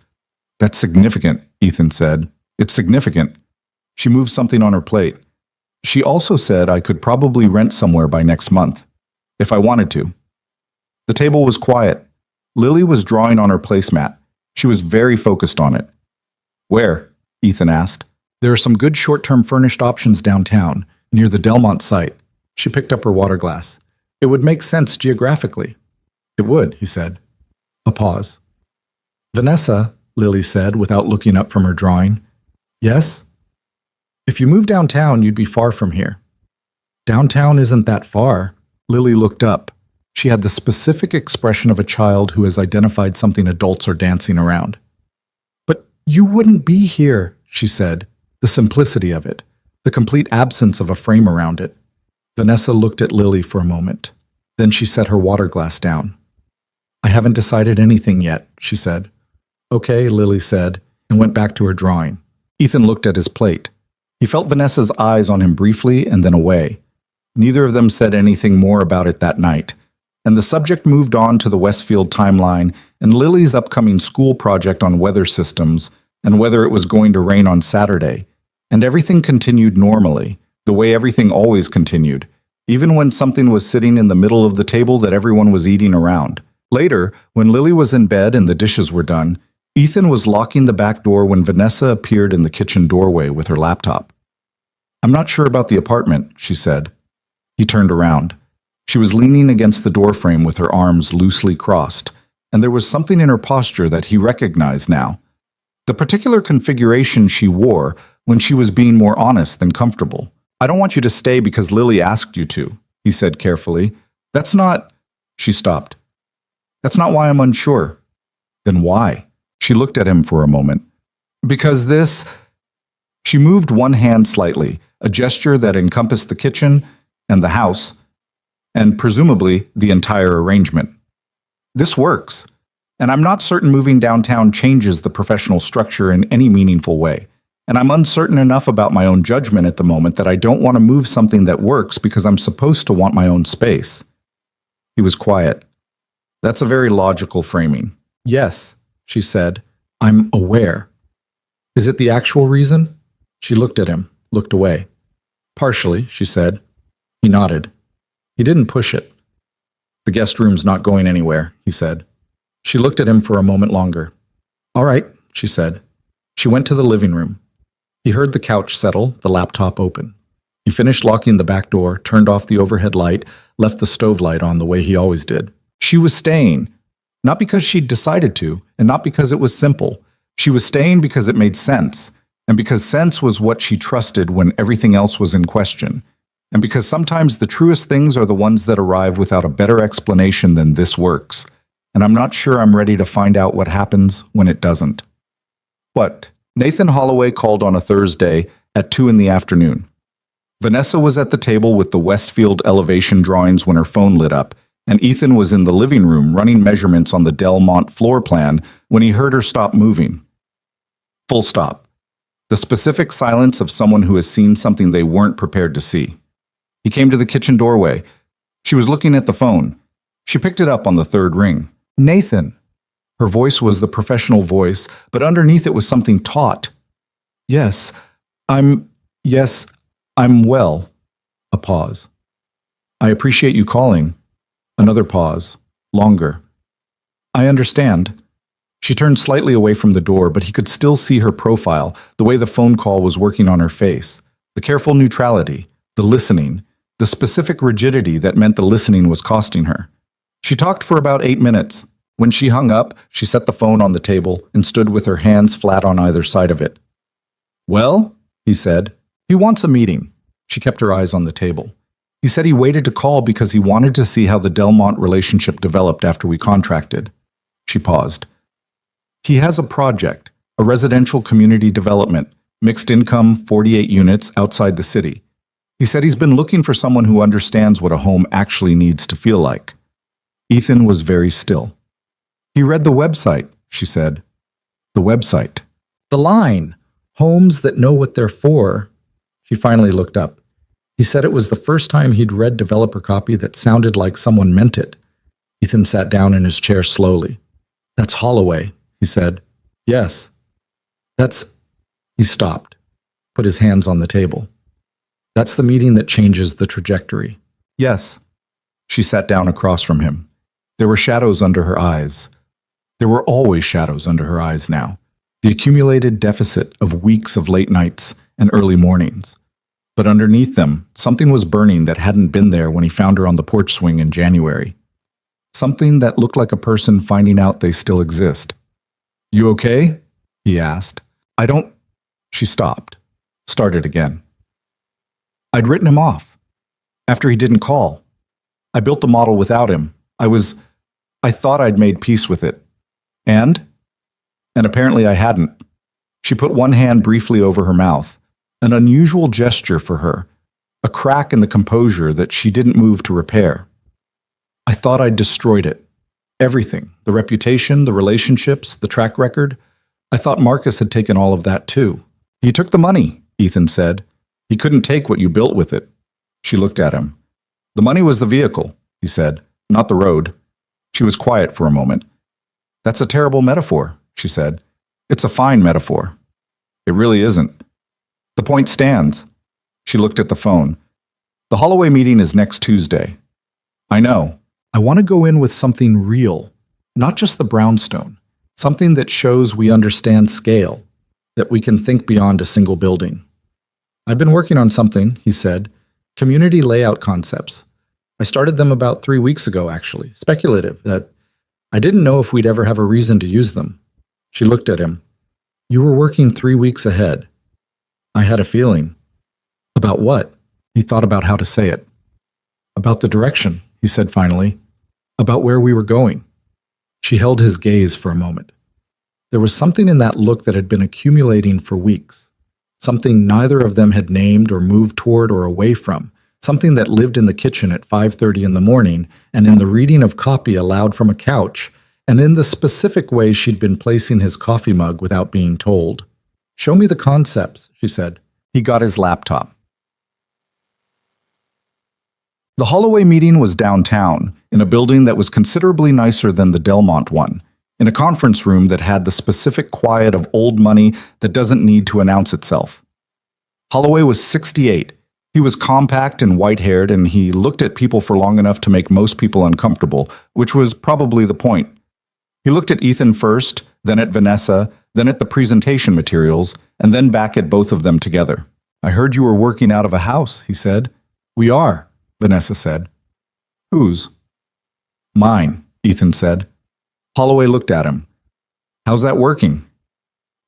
A: "That's significant," Ethan said. "It's significant." She moved something on her plate. "She also said I could probably rent somewhere by next month, if I wanted to." The table was quiet. Lily was drawing on her placemat. She was very focused on it. "Where?" Ethan asked. "There are some good short-term furnished options downtown, near the Delmont site." She picked up her water glass. "It would make sense geographically." "It would," he said. A pause. "Vanessa," Lily said, without looking up from her drawing. "Yes?" "If you move downtown, you'd be far from here." "Downtown isn't that far." Lily looked up. She had the specific expression of a child who has identified something adults are dancing around. "But you wouldn't be here," she said, the simplicity of it, the complete absence of a frame around it. Vanessa looked at Lily for a moment. Then she set her water glass down. I haven't decided anything yet, she said. Okay, Lily said, and went back to her drawing. Ethan looked at his plate. He felt Vanessa's eyes on him briefly and then away. Neither of them said anything more about it that night, and the subject moved on to the Westfield timeline and Lily's upcoming school project on weather systems and whether it was going to rain on Saturday. And everything continued normally, the way everything always continued, even when something was sitting in the middle of the table that everyone was eating around. Later, when Lily was in bed and the dishes were done, Ethan was locking the back door when Vanessa appeared in the kitchen doorway with her laptop. I'm not sure about the apartment, she said. He turned around. She was leaning against the doorframe with her arms loosely crossed, and there was something in her posture that he recognized now. The particular configuration she wore when she was being more honest than comfortable. I don't want you to stay because Lily asked you to, he said carefully. That's not... She stopped. That's not why I'm unsure. Then why? She looked at him for a moment. Because this... She moved one hand slightly, a gesture that encompassed the kitchen and the house, and presumably the entire arrangement. This works, and I'm not certain moving downtown changes the professional structure in any meaningful way, and I'm uncertain enough about my own judgment at the moment that I don't want to move something that works because I'm supposed to want my own space. He was quiet. That's a very logical framing. Yes, she said, I'm aware. Is it the actual reason? She looked at him, looked away. Partially, she said. He nodded. He didn't push it. The guest room's not going anywhere, he said. She looked at him for a moment longer. All right, she said. She went to the living room. He heard the couch settle, the laptop open. He finished locking the back door, turned off the overhead light, left the stove light on the way he always did. She was staying, not because she'd decided to, and not because it was simple. She was staying because it made sense, and because sense was what she trusted when everything else was in question, and because sometimes the truest things are the ones that arrive without a better explanation than this works, and I'm not sure I'm ready to find out what happens when it doesn't. What? Nathan Holloway called on a Thursday at 2 in the afternoon. Vanessa was at the table with the Westfield elevation drawings when her phone lit up, and Ethan was in the living room running measurements on the Delmont floor plan when he heard her stop moving. Full stop. The specific silence of someone who has seen something they weren't prepared to see. He came to the kitchen doorway. She was looking at the phone. She picked it up on the third ring. Nathan. Her voice was the professional voice, but underneath it was something taut. Yes, I'm well. A pause. I appreciate you calling. Another pause. Longer. I understand. She turned slightly away from the door, but he could still see her profile, the way the phone call was working on her face, the careful neutrality, the listening, the specific rigidity that meant the listening was costing her. She talked for about 8 minutes. When she hung up, she set the phone on the table and stood with her hands flat on either side of it. Well, he said, he wants a meeting. She kept her eyes on the table. He said he waited to call because he wanted to see how the Delmont relationship developed after we contracted. She paused. He has a project, a residential community development, mixed income, 48 units outside the city. He said he's been looking for someone who understands what a home actually needs to feel like. Ethan was very still. He read the website, she said. The website. The line. Homes that know what they're for. She finally looked up. He said it was the first time he'd read developer copy that sounded like someone meant it. Ethan sat down in his chair slowly. That's Holloway, he said. Yes. That's... He stopped, put his hands on the table. That's the meeting that changes the trajectory. Yes. She sat down across from him. There were shadows under her eyes. There were always shadows under her eyes now. The accumulated deficit of weeks of late nights and early mornings. But underneath them, something was burning that hadn't been there when he found her on the porch swing in January. Something that looked like a person finding out they still exist. You okay? He asked. I don't... She stopped. Started again. I'd written him off. After he didn't call. I built the model without him. I thought I'd made peace with it. And apparently I hadn't. She put one hand briefly over her mouth. An unusual gesture for her. A crack in the composure that she didn't move to repair. I thought I'd destroyed it. Everything. The reputation, the relationships, the track record. I thought Marcus had taken all of that too. He took the money, Ethan said. He couldn't take what you built with it. She looked at him. The money was the vehicle, he said, not the road. She was quiet for a moment. That's a terrible metaphor, she said. It's a fine metaphor. It really isn't. The point stands. She looked at the phone. The Holloway meeting is next Tuesday. I know. I want to go in with something real, not just the brownstone, something that shows we understand scale, that we can think beyond a single building. I've been working on something, he said, community layout concepts. I started them about 3 weeks ago, actually, speculative, that I didn't know if we'd ever have a reason to use them. She looked at him. You were working 3 weeks ahead. I had a feeling. About what? He thought about how to say it. About the direction, he said finally. About where we were going. She held his gaze for a moment. There was something in that look that had been accumulating for weeks. Something neither of them had named or moved toward or away from. Something that lived in the kitchen at 5:30 in the morning, and in the reading of copy aloud from a couch, and in the specific way she'd been placing his coffee mug without being told. Show me the concepts, she said. He got his laptop. The Holloway meeting was downtown, in a building that was considerably nicer than the Delmont one, in a conference room that had the specific quiet of old money that doesn't need to announce itself. Holloway was 68. He was compact and white-haired, and he looked at people for long enough to make most people uncomfortable, which was probably the point. He looked at Ethan first, then at Vanessa, then at the presentation materials, and then back at both of them together. I heard you were working out of a house, he said. We are, Vanessa said. Whose? Mine, Ethan said. Holloway looked at him. How's that working?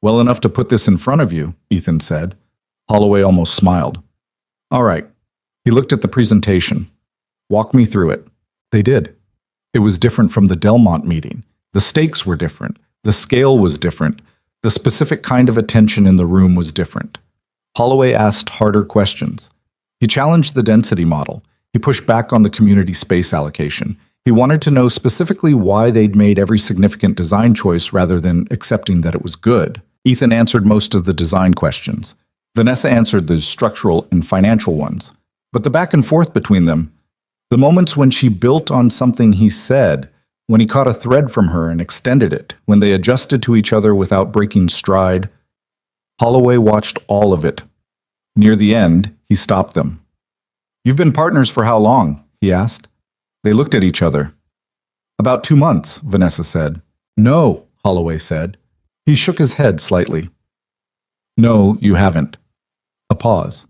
A: Well enough to put this in front of you, Ethan said. Holloway almost smiled. All right. He looked at the presentation. Walk me through it. They did. It was different from the Delmont meeting. The stakes were different. The scale was different. The specific kind of attention in the room was different. Holloway asked harder questions. He challenged the density model. He pushed back on the community space allocation. He wanted to know specifically why they'd made every significant design choice rather than accepting that it was good. Ethan answered most of the design questions. Vanessa answered the structural and financial ones. But the back and forth between them, the moments when she built on something he said, when he caught a thread from her and extended it, when they adjusted to each other without breaking stride, Holloway watched all of it. Near the end, he stopped them. You've been partners for how long? He asked. They looked at each other. About 2 months, Vanessa said. No, Holloway said. He shook his head slightly. No, you haven't. A pause.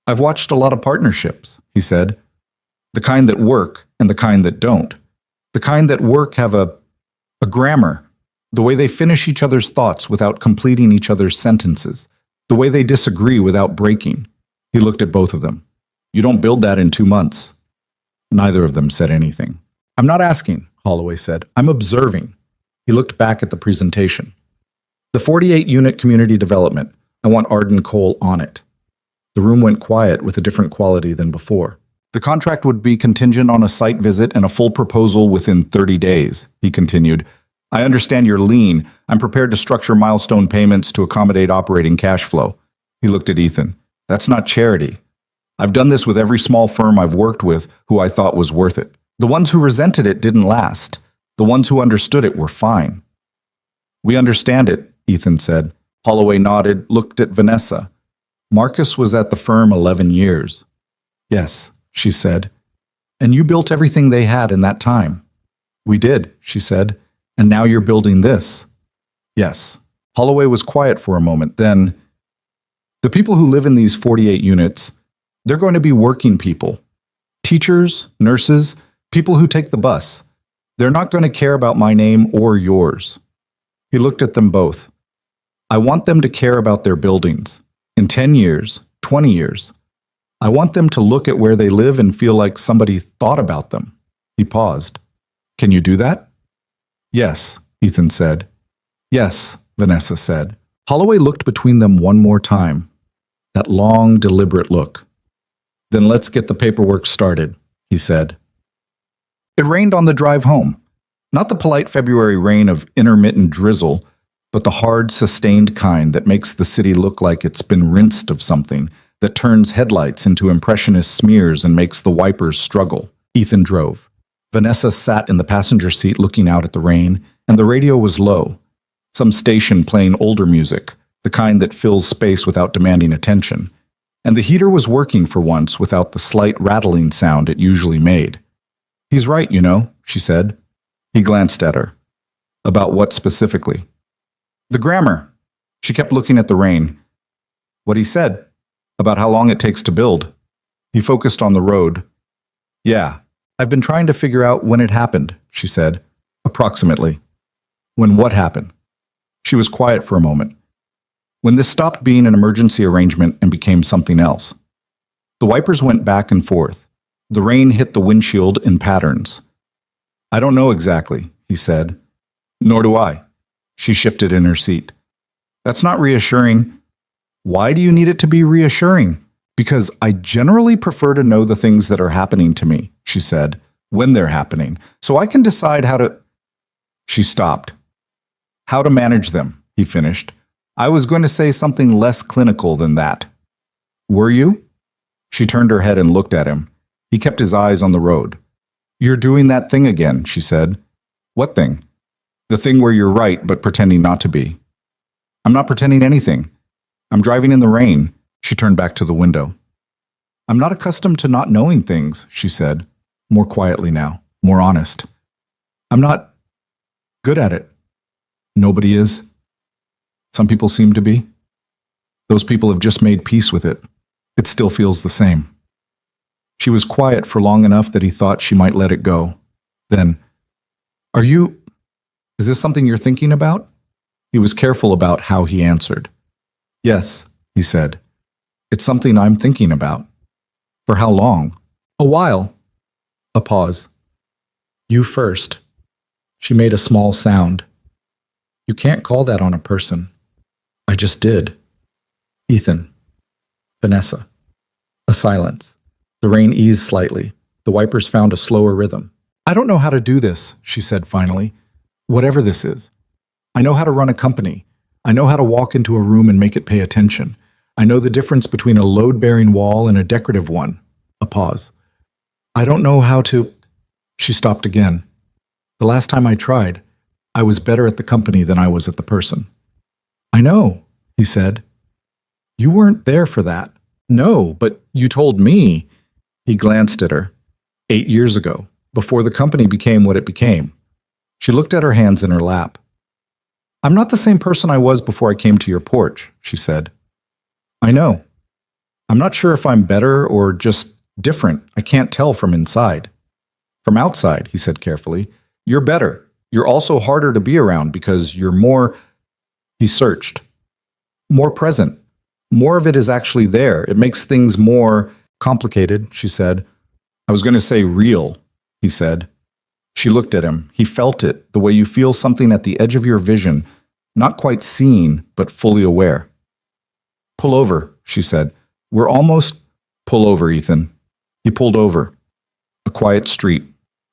A: I've watched a lot of partnerships, he said. The kind that work and the kind that don't. The kind that work have a grammar, the way they finish each other's thoughts without completing each other's sentences, the way they disagree without breaking. He looked at both of them. You don't build that in 2 months. Neither of them said anything. I'm not asking, Holloway said. I'm observing. He looked back at the presentation. The 48-unit community development. I want Arden Cole on it. The room went quiet with a different quality than before. The contract would be contingent on a site visit and a full proposal within 30 days, he continued. I understand you're lean. I'm prepared to structure milestone payments to accommodate operating cash flow. He looked at Ethan. That's not charity. I've done this with every small firm I've worked with who I thought was worth it. The ones who resented it didn't last. The ones who understood it were fine. We understand it, Ethan said. Holloway nodded, looked at Vanessa. Marcus was at the firm 11 years. Yes, she said. And you built everything they had in that time. We did, she said. And now you're building this. Yes. Holloway was quiet for a moment. Then, the people who live in these 48 units, they're going to be working people. Teachers, nurses, people who take the bus. They're not going to care about my name or yours. He looked at them both. I want them to care about their buildings. In 10 years, 20 years. I want them to look at where they live and feel like somebody thought about them. He paused. Can you do that? Yes, Ethan said. Yes, Vanessa said. Holloway looked between them one more time. That long, deliberate look. Then let's get the paperwork started, he said. It rained on the drive home. Not the polite February rain of intermittent drizzle, but the hard, sustained kind that makes the city look like it's been rinsed of something, that turns headlights into impressionist smears and makes the wipers struggle. Ethan drove. Vanessa sat in the passenger seat looking out at the rain, and the radio was low. Some station playing older music, the kind that fills space without demanding attention. And the heater was working for once without the slight rattling sound it usually made. "He's right, you know," she said. He glanced at her. "About what specifically?" "The grammar." She kept looking at the rain. "What he said. About how long it takes to build." He focused on the road. "Yeah, I've been trying to figure out when it happened," she said. "Approximately." "When what happened?" She was quiet for a moment. "When this stopped being an emergency arrangement and became something else." The wipers went back and forth. The rain hit the windshield in patterns. "I don't know exactly," he said. "Nor do I." She shifted in her seat. "That's not reassuring." "Why do you need it to be reassuring?" "Because I generally prefer to know the things that are happening to me," she said, "when they're happening, so I can decide how to—" She stopped. "How to manage them," he finished. "I was going to say something less clinical than that." "Were you?" She turned her head and looked at him. He kept his eyes on the road. "You're doing that thing again," she said. "What thing?" "The thing where you're right but pretending not to be." "I'm not pretending anything. I'm driving in the rain." She turned back to the window. "I'm not accustomed to not knowing things," she said, more quietly now, more honest. "I'm not good at it." "Nobody is." "Some people seem to be." "Those people have just made peace with it. It still feels the same." She was quiet for long enough that he thought she might let it go. Then, Is this something you're thinking about?" He was careful about how he answered. "Yes," he said. "It's something I'm thinking about." "For how long?" "A while." A pause. "You first." She made a small sound. "You can't call that on a person." "I just did." "Ethan." "Vanessa." A silence. The rain eased slightly. The wipers found a slower rhythm. "I don't know how to do this," she said finally. "Whatever this is. I know how to run a company. I know how to walk into a room and make it pay attention. I know the difference between a load-bearing wall and a decorative one." A pause. "I don't know how to—" She stopped again. "The last time I tried, I was better at the company than I was at the person." "I know," he said. "You weren't there for that." "No, but you told me." He glanced at her. 8 years ago, before the company became what it became. She looked at her hands in her lap. "I'm not the same person I was before I came to your porch," she said. "I know. I'm not sure if I'm better or just different. I can't tell from inside." "From outside," he said carefully, "you're better. You're also harder to be around because you're more—" He searched. "More present. More of it is actually there. It makes things more complicated," she said. "I was going to say real," he said. She looked at him. He felt it, the way you feel something at the edge of your vision, not quite seen, but fully aware. "Pull over," she said. "We're almost—" "Pull over, Ethan." He pulled over. A quiet street.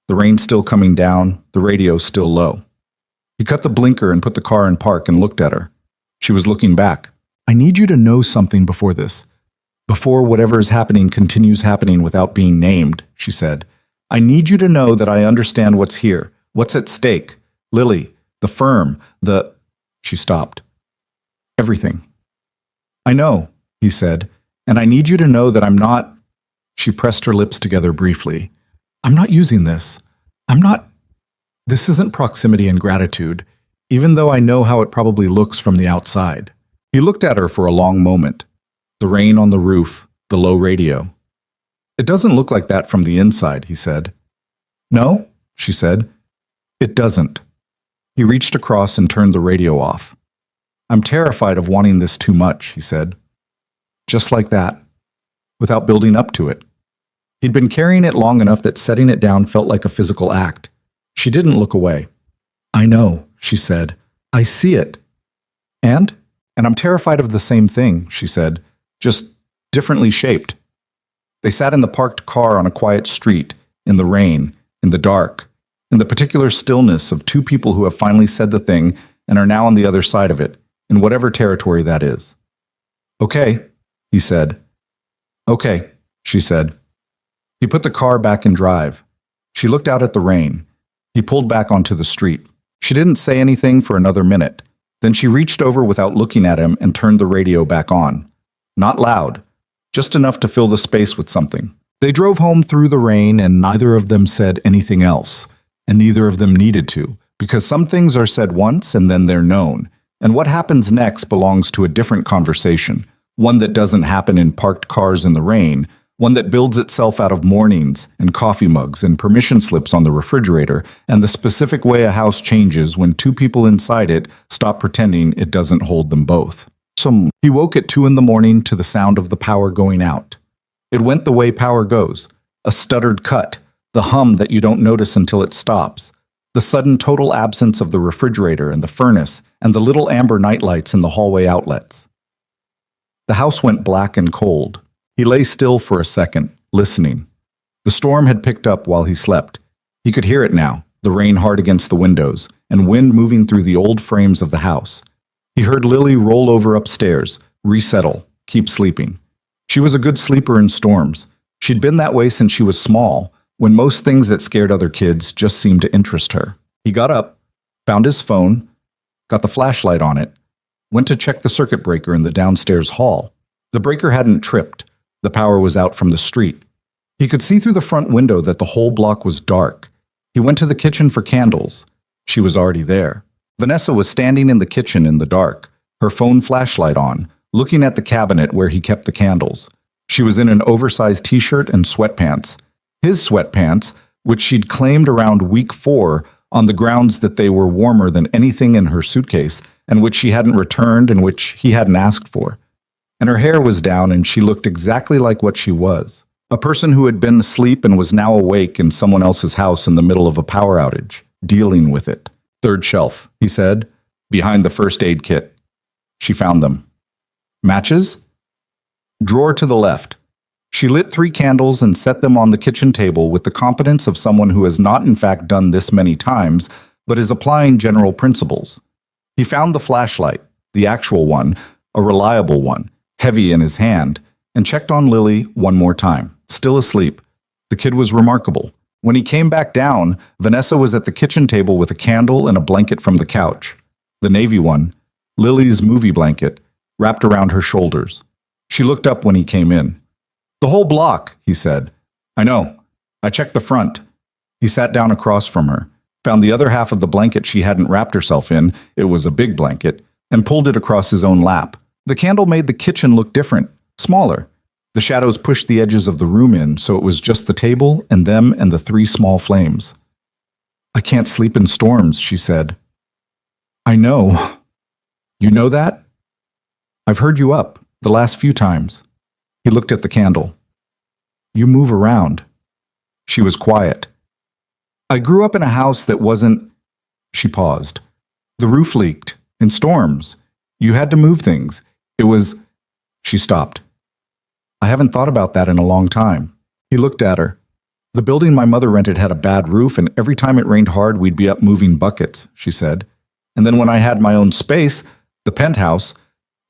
A: The rain still coming down, the radio still low. He cut the blinker and put the car in park and looked at her. She was looking back. "I need you to know something before this. Before whatever is happening continues happening without being named," she said. "I need you to know that I understand what's here, what's at stake. Lily, the firm, the—" She stopped. "Everything." "I know," he said, "and I need you to know that I'm not—" She pressed her lips together briefly. "I'm not using this. I'm not— This isn't proximity and gratitude, even though I know how it probably looks from the outside." He looked at her for a long moment. The rain on the roof, the low radio. "It doesn't look like that from the inside," he said. "No?" she said. "It doesn't." He reached across and turned the radio off. "I'm terrified of wanting this too much," he said. Just like that, without building up to it. He'd been carrying it long enough that setting it down felt like a physical act. She didn't look away. "I know," she said. "I see it." And I'm terrified of the same thing," she said, "just differently shaped." They sat in the parked car on a quiet street, in the rain, in the dark, in the particular stillness of two people who have finally said the thing and are now on the other side of it, in whatever territory that is. "Okay," he said. "Okay," she said. He put the car back in drive. She looked out at the rain. He pulled back onto the street. She didn't say anything for another minute. Then she reached over without looking at him and turned the radio back on. Not loud, just enough to fill the space with something. They drove home through the rain, and neither of them said anything else, and neither of them needed to, because some things are said once and then they're known, and what happens next belongs to a different conversation, one that doesn't happen in parked cars in the rain, one that builds itself out of mornings and coffee mugs and permission slips on the refrigerator and the specific way a house changes when two people inside it stop pretending it doesn't hold them both. He woke at 2 a.m. to the sound of the power going out. It went the way power goes, a stuttered cut, the hum that you don't notice until it stops, the sudden total absence of the refrigerator and the furnace and the little amber nightlights in the hallway outlets. The house went black and cold. He lay still for a second, listening. The storm had picked up while he slept. He could hear it now, the rain hard against the windows, and wind moving through the old frames of the house. He heard Lily roll over upstairs, resettle, keep sleeping. She was a good sleeper in storms. She'd been that way since she was small, when most things that scared other kids just seemed to interest her. He got up, found his phone, got the flashlight on it, went to check the circuit breaker in the downstairs hall. The breaker hadn't tripped. The power was out from the street. He could see through the front window that the whole block was dark. He went to the kitchen for candles. She was already there. Vanessa was standing in the kitchen in the dark, her phone flashlight on, looking at the cabinet where he kept the candles. She was in an oversized t-shirt and sweatpants. His sweatpants, which she'd claimed around week 4 on the grounds that they were warmer than anything in her suitcase, and which she hadn't returned and which he hadn't asked for. And her hair was down and she looked exactly like what she was. A person who had been asleep and was now awake in someone else's house in the middle of a power outage, dealing with it. "Third shelf," he said, "behind the first aid kit." She found them. "Matches?" "Drawer to the left." She lit 3 candles and set them on the kitchen table with the competence of someone who has not in fact done this many times, but is applying general principles. He found the flashlight, the actual one, a reliable one, heavy in his hand, and checked on Lily one more time, still asleep. The kid was remarkable. When he came back down, Vanessa was at the kitchen table with a candle and a blanket from the couch. The navy one, Lily's movie blanket, wrapped around her shoulders. She looked up when he came in. "The whole block," he said. "I know. I checked the front." He sat down across from her, found the other half of the blanket she hadn't wrapped herself in, it was a big blanket, and pulled it across his own lap. The candle made the kitchen look different, smaller. The shadows pushed the edges of the room in, so it was just the table and them and the 3 small flames. "I can't sleep in storms," she said. "I know." "You know that?" "I've heard you up, the last few times." He looked at the candle. "You move around." She was quiet. "I grew up in a house that wasn't—" She paused. "The roof leaked, in storms. You had to move things. It was—" She stopped. "I haven't thought about that in a long time." He looked at her. "The building my mother rented had a bad roof, and every time it rained hard, we'd be up moving buckets," she said. "And then when I had my own space, the penthouse,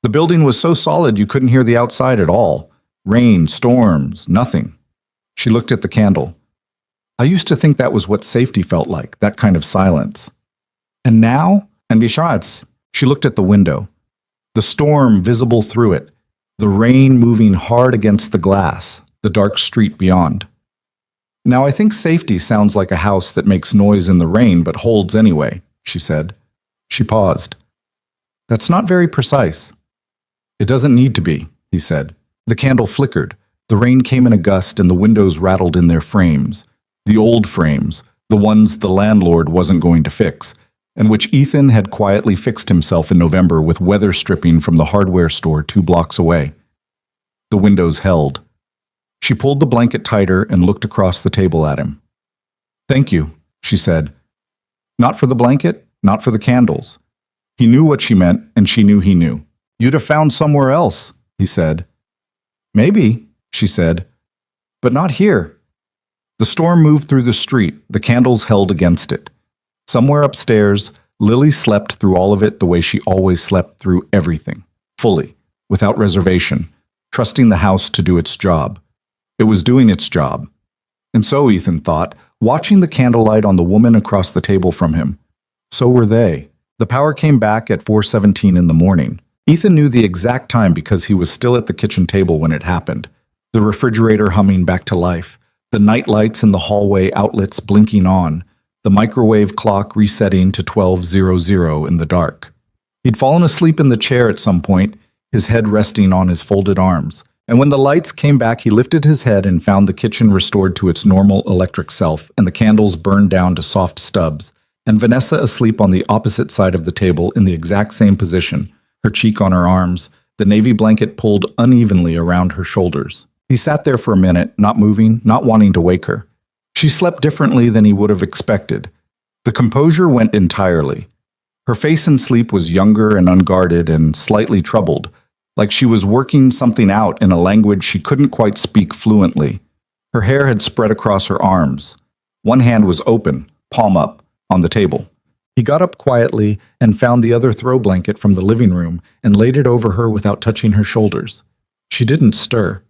A: the building was so solid you couldn't hear the outside at all. Rain, storms, nothing." She looked at the candle. "I used to think that was what safety felt like, that kind of silence. And now, and besides," she looked at the window. The storm visible through it, the rain moving hard against the glass, the dark street beyond. "Now I think safety sounds like a house that makes noise in the rain but holds anyway," she said. She paused. "That's not very precise." "It doesn't need to be," he said. The candle flickered. The rain came in a gust and the windows rattled in their frames. The old frames, the ones the landlord wasn't going to fix, and which Ethan had quietly fixed himself in November with weather stripping from the hardware store 2 blocks away. The windows held. She pulled the blanket tighter and looked across the table at him. "Thank you," she said. Not for the blanket, not for the candles. He knew what she meant, and she knew he knew. "You'd have found somewhere else," he said. "Maybe," she said, "but not here." The storm moved through the street, the candles held against it. Somewhere upstairs, Lily slept through all of it the way she always slept through everything, fully, without reservation, trusting the house to do its job. It was doing its job. And so, Ethan thought, watching the candlelight on the woman across the table from him. So were they. The power came back at 4:17 in the morning. Ethan knew the exact time because he was still at the kitchen table when it happened. The refrigerator humming back to life, the night lights in the hallway outlets blinking on, the microwave clock resetting to 12:00 in the dark. He'd fallen asleep in the chair at some point, his head resting on his folded arms. And when the lights came back, he lifted his head and found the kitchen restored to its normal electric self, and the candles burned down to soft stubs, and Vanessa asleep on the opposite side of the table in the exact same position, her cheek on her arms, the navy blanket pulled unevenly around her shoulders. He sat there for a minute, not moving, not wanting to wake her. She slept differently than he would have expected. The composure went entirely. Her face in sleep was younger and unguarded and slightly troubled, like she was working something out in a language she couldn't quite speak fluently. Her hair had spread across her arms. One hand was open, palm up, on the table. He got up quietly and found the other throw blanket from the living room and laid it over her without touching her shoulders. She didn't stir.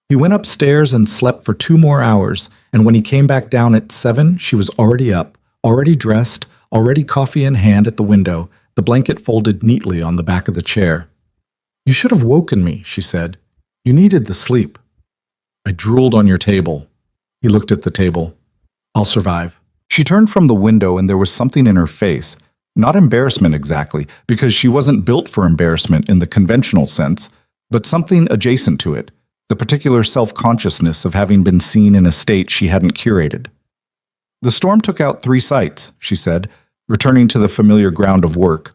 A: He went upstairs and slept for 2 more hours, and when he came back down at 7, she was already up, already dressed, already coffee in hand at the window, the blanket folded neatly on the back of the chair. "You should have woken me," she said. "You needed the sleep." "I drooled on your table." He looked at the table. "I'll survive." She turned from the window and there was something in her face. Not embarrassment exactly, because she wasn't built for embarrassment in the conventional sense, but something adjacent to it, the particular self-consciousness of having been seen in a state she hadn't curated. "The storm took out 3 sites," she said, returning to the familiar ground of work.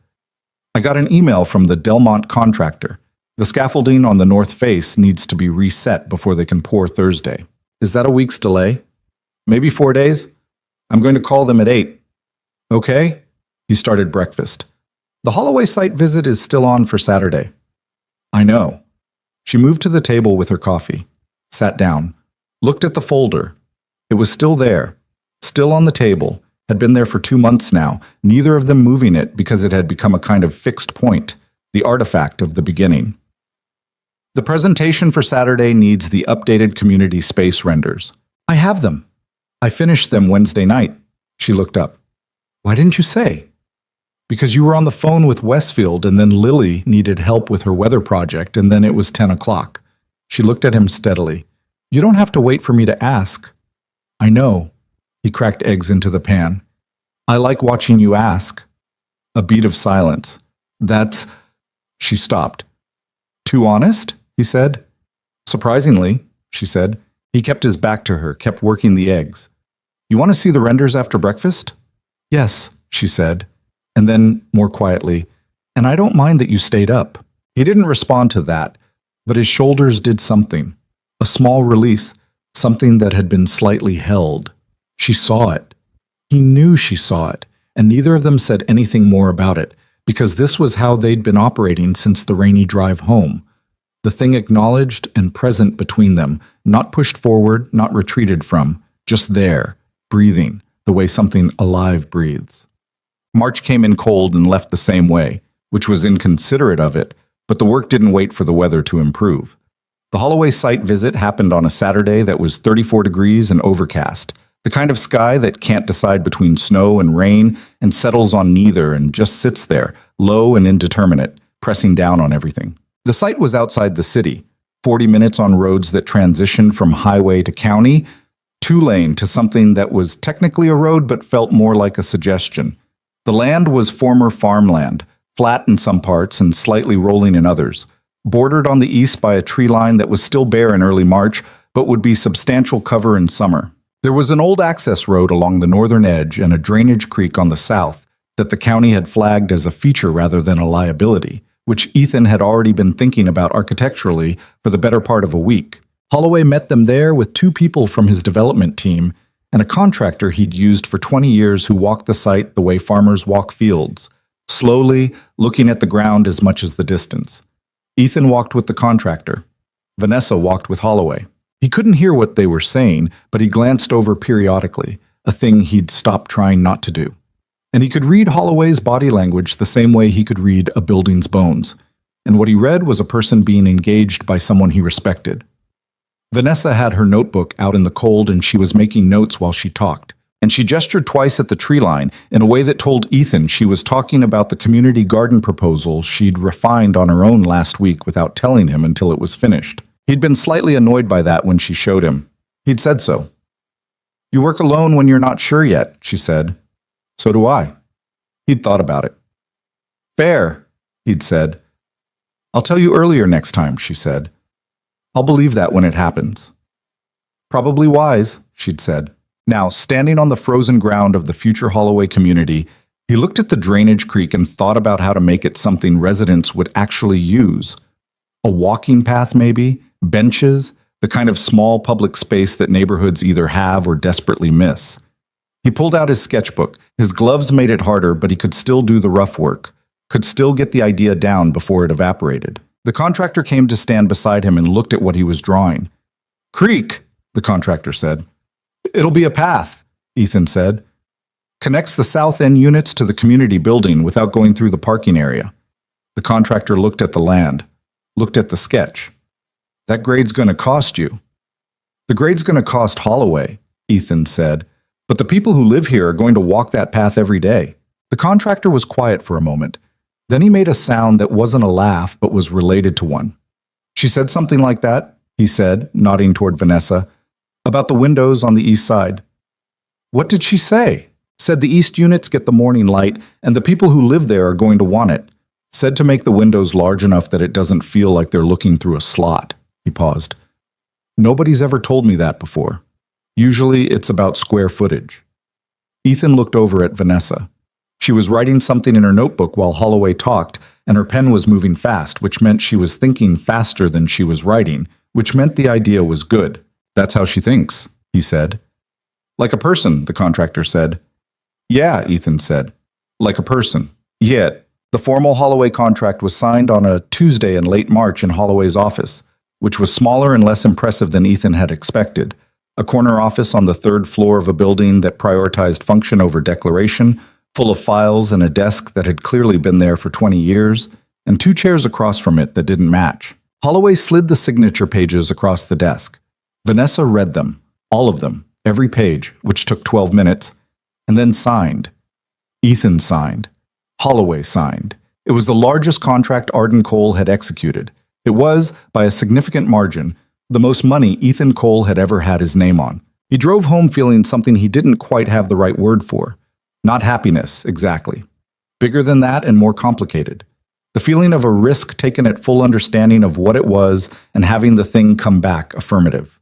A: "I got an email from the Delmont contractor. The scaffolding on the north face needs to be reset before they can pour Thursday. Is that a week's delay? Maybe 4 days? I'm going to call them at 8. Okay?" He started breakfast. "The Holloway site visit is still on for Saturday." "I know." She moved to the table with her coffee, sat down, looked at the folder. It was still there, still on the table, had been there for 2 months now, neither of them moving it because it had become a kind of fixed point, the artifact of the beginning. "The presentation for Saturday needs the updated community space renders." "I have them. I finished them Wednesday night." She looked up. "Why didn't you say?" "Because you were on the phone with Westfield and then Lily needed help with her weather project and then it was 10 o'clock. She looked at him steadily. "You don't have to wait for me to ask." "I know." He cracked eggs into the pan. "I like watching you ask." A beat of silence. "That's—" She stopped. "Too honest?" he said. "Surprisingly," she said. He kept his back to her, kept working the eggs. "You want to see the renders after breakfast?" "Yes," she said. And then, more quietly, "And I don't mind that you stayed up." He didn't respond to that, but his shoulders did something. A small release, something that had been slightly held. She saw it. He knew she saw it, and neither of them said anything more about it, because this was how they'd been operating since the rainy drive home. The thing acknowledged and present between them, not pushed forward, not retreated from, just there, breathing, the way something alive breathes. March came in cold and left the same way, which was inconsiderate of it, but the work didn't wait for the weather to improve. The Holloway site visit happened on a Saturday that was 34 degrees and overcast, the kind of sky that can't decide between snow and rain and settles on neither and just sits there, low and indeterminate, pressing down on everything. The site was outside the city, 40 minutes on roads that transitioned from highway to county, 2-lane to something that was technically a road but felt more like a suggestion. The land was former farmland, flat in some parts and slightly rolling in others, bordered on the east by a tree line that was still bare in early March but would be substantial cover in summer. There was an old access road along the northern edge and a drainage creek on the south that the county had flagged as a feature rather than a liability, which Ethan had already been thinking about architecturally for the better part of a week. Holloway met them there with 2 people from his development team and a contractor he'd used for 20 years who walked the site the way farmers walk fields, slowly, looking at the ground as much as the distance. Ethan walked with the contractor. Vanessa walked with Holloway. He He couldn't hear what they were saying, but he glanced over periodically, a thing he'd stopped trying not to do. And he could read Holloway's body language the same way he could read a building's bones. And what he read was a person being engaged by someone he respected. Vanessa had her notebook out in the cold and she was making notes while she talked. And she gestured twice at the tree line in a way that told Ethan she was talking about the community garden proposal she'd refined on her own last week without telling him until it was finished. He'd been slightly annoyed by that when she showed him. He'd said so. "You work alone when you're not sure yet," she said. "So do I." He'd thought about it. "Fair," he'd said. "I'll tell you earlier next time," she said. "I'll believe that when it happens." "Probably wise," she'd said. Now, standing on the frozen ground of the future Holloway community, he looked at the drainage creek and thought about how to make it something residents would actually use. A walking path, maybe? Benches? The kind of small public space that neighborhoods either have or desperately miss. He pulled out his sketchbook. His gloves made it harder, but he could still do the rough work, could still get the idea down before it evaporated. The contractor came to stand beside him and looked at what he was drawing. "Creek," the contractor said. "It'll be a path," Ethan said. "Connects the south end units to the community building without going through the parking area." The contractor looked at the land, looked at the sketch. "That grade's going to cost you." "The grade's going to cost Holloway," Ethan said, "but the people who live here are going to walk that path every day." The contractor was quiet for a moment. Then he made a sound that wasn't a laugh but was related to one. "She said something like that," he said, nodding toward Vanessa, "about the windows on the east side." "What did she say?" "Said the east units get the morning light, and the people who live there are going to want it. Said to make the windows large enough that it doesn't feel like they're looking through a slot." He paused. "Nobody's ever told me that before. Usually it's about square footage." Ethan looked over at Vanessa. She was writing something in her notebook while Holloway talked, and her pen was moving fast, which meant she was thinking faster than she was writing, which meant the idea was good. "That's how she thinks," he said. "Like a person," the contractor said. "Yeah," Ethan said. "Like a person." Yet, the formal Holloway contract was signed on a Tuesday in late March in Holloway's office, which was smaller and less impressive than Ethan had expected. A corner office on the third floor of a building that prioritized function over declaration, full of files and a desk that had clearly been there for 20 years, and 2 chairs across from it that didn't match. Holloway slid the signature pages across the desk. Vanessa read them, all of them, every page, which took 12 minutes, and then signed. Ethan signed. Holloway signed. It was the largest contract Arden Cole had executed. It was, by a significant margin, the most money Ethan Cole had ever had his name on. He drove home feeling something he didn't quite have the right word for. Not happiness, exactly. Bigger than that and more complicated. The feeling of a risk taken at full understanding of what it was and having the thing come back affirmative.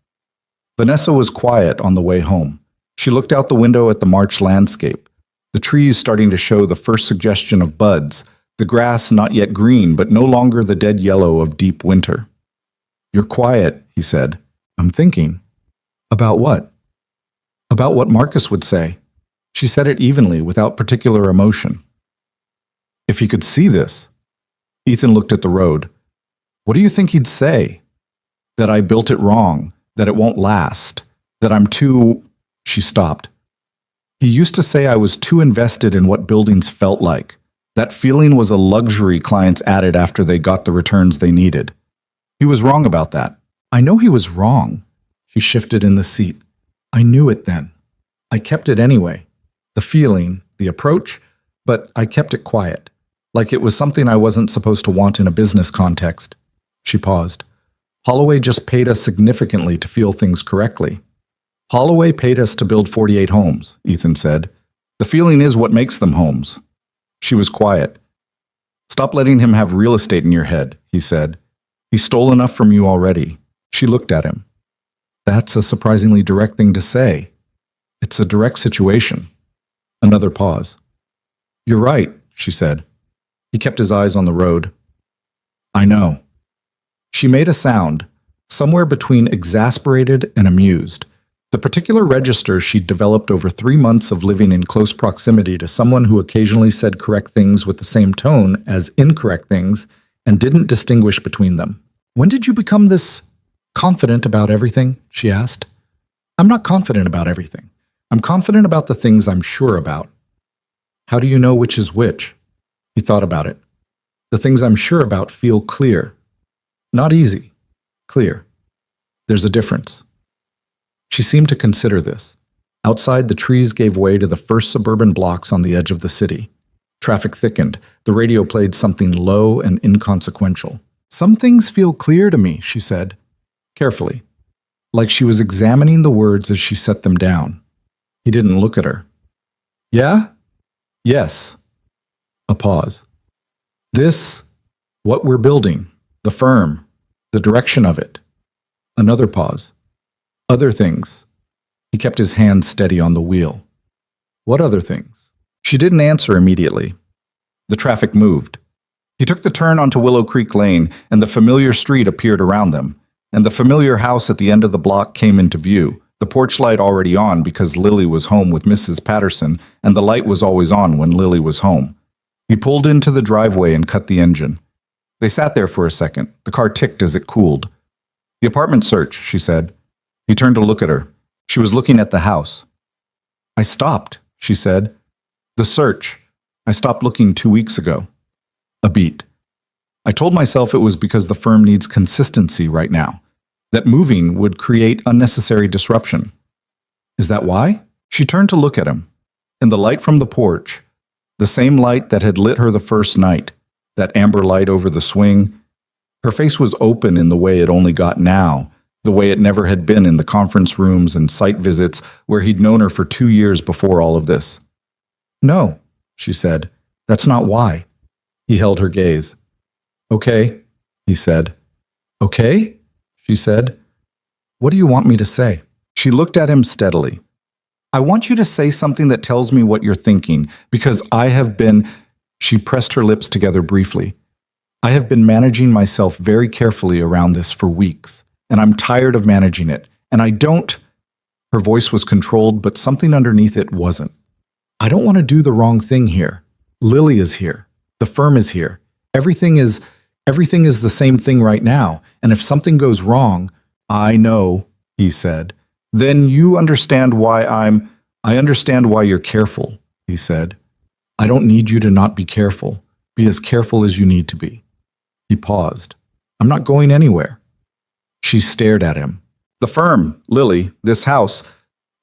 A: Vanessa was quiet on the way home. She looked out the window at the March landscape, the trees starting to show the first suggestion of buds, the grass not yet green but no longer the dead yellow of deep winter. "You're quiet," he said. "I'm thinking." "About what?" "About what Marcus would say." She said it evenly, without particular emotion. "If he could see this." Ethan looked at the road. "What do you think he'd say? That I built it wrong, that it won't last, that I'm too—" She stopped. "He used to say I was too invested in what buildings felt like. That feeling was a luxury clients added after they got the returns they needed. He was wrong about that." "I know he was wrong." She shifted in the seat. "I knew it then. I kept it anyway. The feeling, the approach, but I kept it quiet, like it was something I wasn't supposed to want in a business context." She paused. "Holloway just paid us significantly to feel things correctly." "Holloway paid us to build 48 homes," Ethan said. "The feeling is what makes them homes." She was quiet. "Stop letting him have real estate in your head," he said. "He stole enough from you already." She looked at him. "That's a surprisingly direct thing to say." "It's a direct situation." Another pause. "You're right," she said. He kept his eyes on the road. "I know." She made a sound, somewhere between exasperated and amused. The particular register she'd developed over 3 months of living in close proximity to someone who occasionally said correct things with the same tone as incorrect things and didn't distinguish between them. "When did you become this Confident about everything? She asked. I'm not confident about everything. I'm confident about the things I'm sure about. How do you know which is which? He thought about it. The things I'm sure about feel clear. Not easy. Clear. There's a difference. She seemed to consider this. Outside, the trees gave way to the first suburban blocks on the edge of the city. Traffic thickened. The radio played something low and inconsequential. Some things feel clear to me, she said, carefully, like she was examining the words as she set them down. He didn't look at her. Yeah? Yes. A pause. This, what we're building, the firm, the direction of it. Another pause. Other things. He kept his hand steady on the wheel. What other things? She didn't answer immediately. The traffic moved. He took the turn onto Willow Creek Lane, and the familiar street appeared around them, and the familiar house at the end of the block came into view, the porch light already on because Lily was home with Mrs. Patterson, and the light was always on when Lily was home. He pulled into the driveway and cut the engine. They sat there for a second. The car ticked as it cooled. The apartment search, she said. He turned to look at her. She was looking at the house. I stopped, she said. The search. I stopped looking 2 weeks ago. A beat. I told myself it was because the firm needs consistency right now, that moving would create unnecessary disruption. Is that why? She turned to look at him. In the light from the porch, the same light that had lit her the first night, that amber light over the swing, her face was open in the way it only got now, the way it never had been in the conference rooms and site visits where he'd known her for 2 years before all of this. No, she said. That's not why. He held her gaze. Okay, he said. Okay, she said. What do you want me to say? She looked at him steadily. I want you to say something that tells me what you're thinking, because I have been... She pressed her lips together briefly. I have been managing myself very carefully around this for weeks, and I'm tired of managing it, and I don't... Her voice was controlled, but something underneath it wasn't. I don't want to do the wrong thing here. Lily is here. The firm is here. Everything is the same thing right now, and if something goes wrong, I know, he said. Then you understand why I understand why you're careful, he said. I don't need you to not be careful. Be as careful as you need to be. He paused. I'm not going anywhere. She stared at him. The firm, Lily, this house,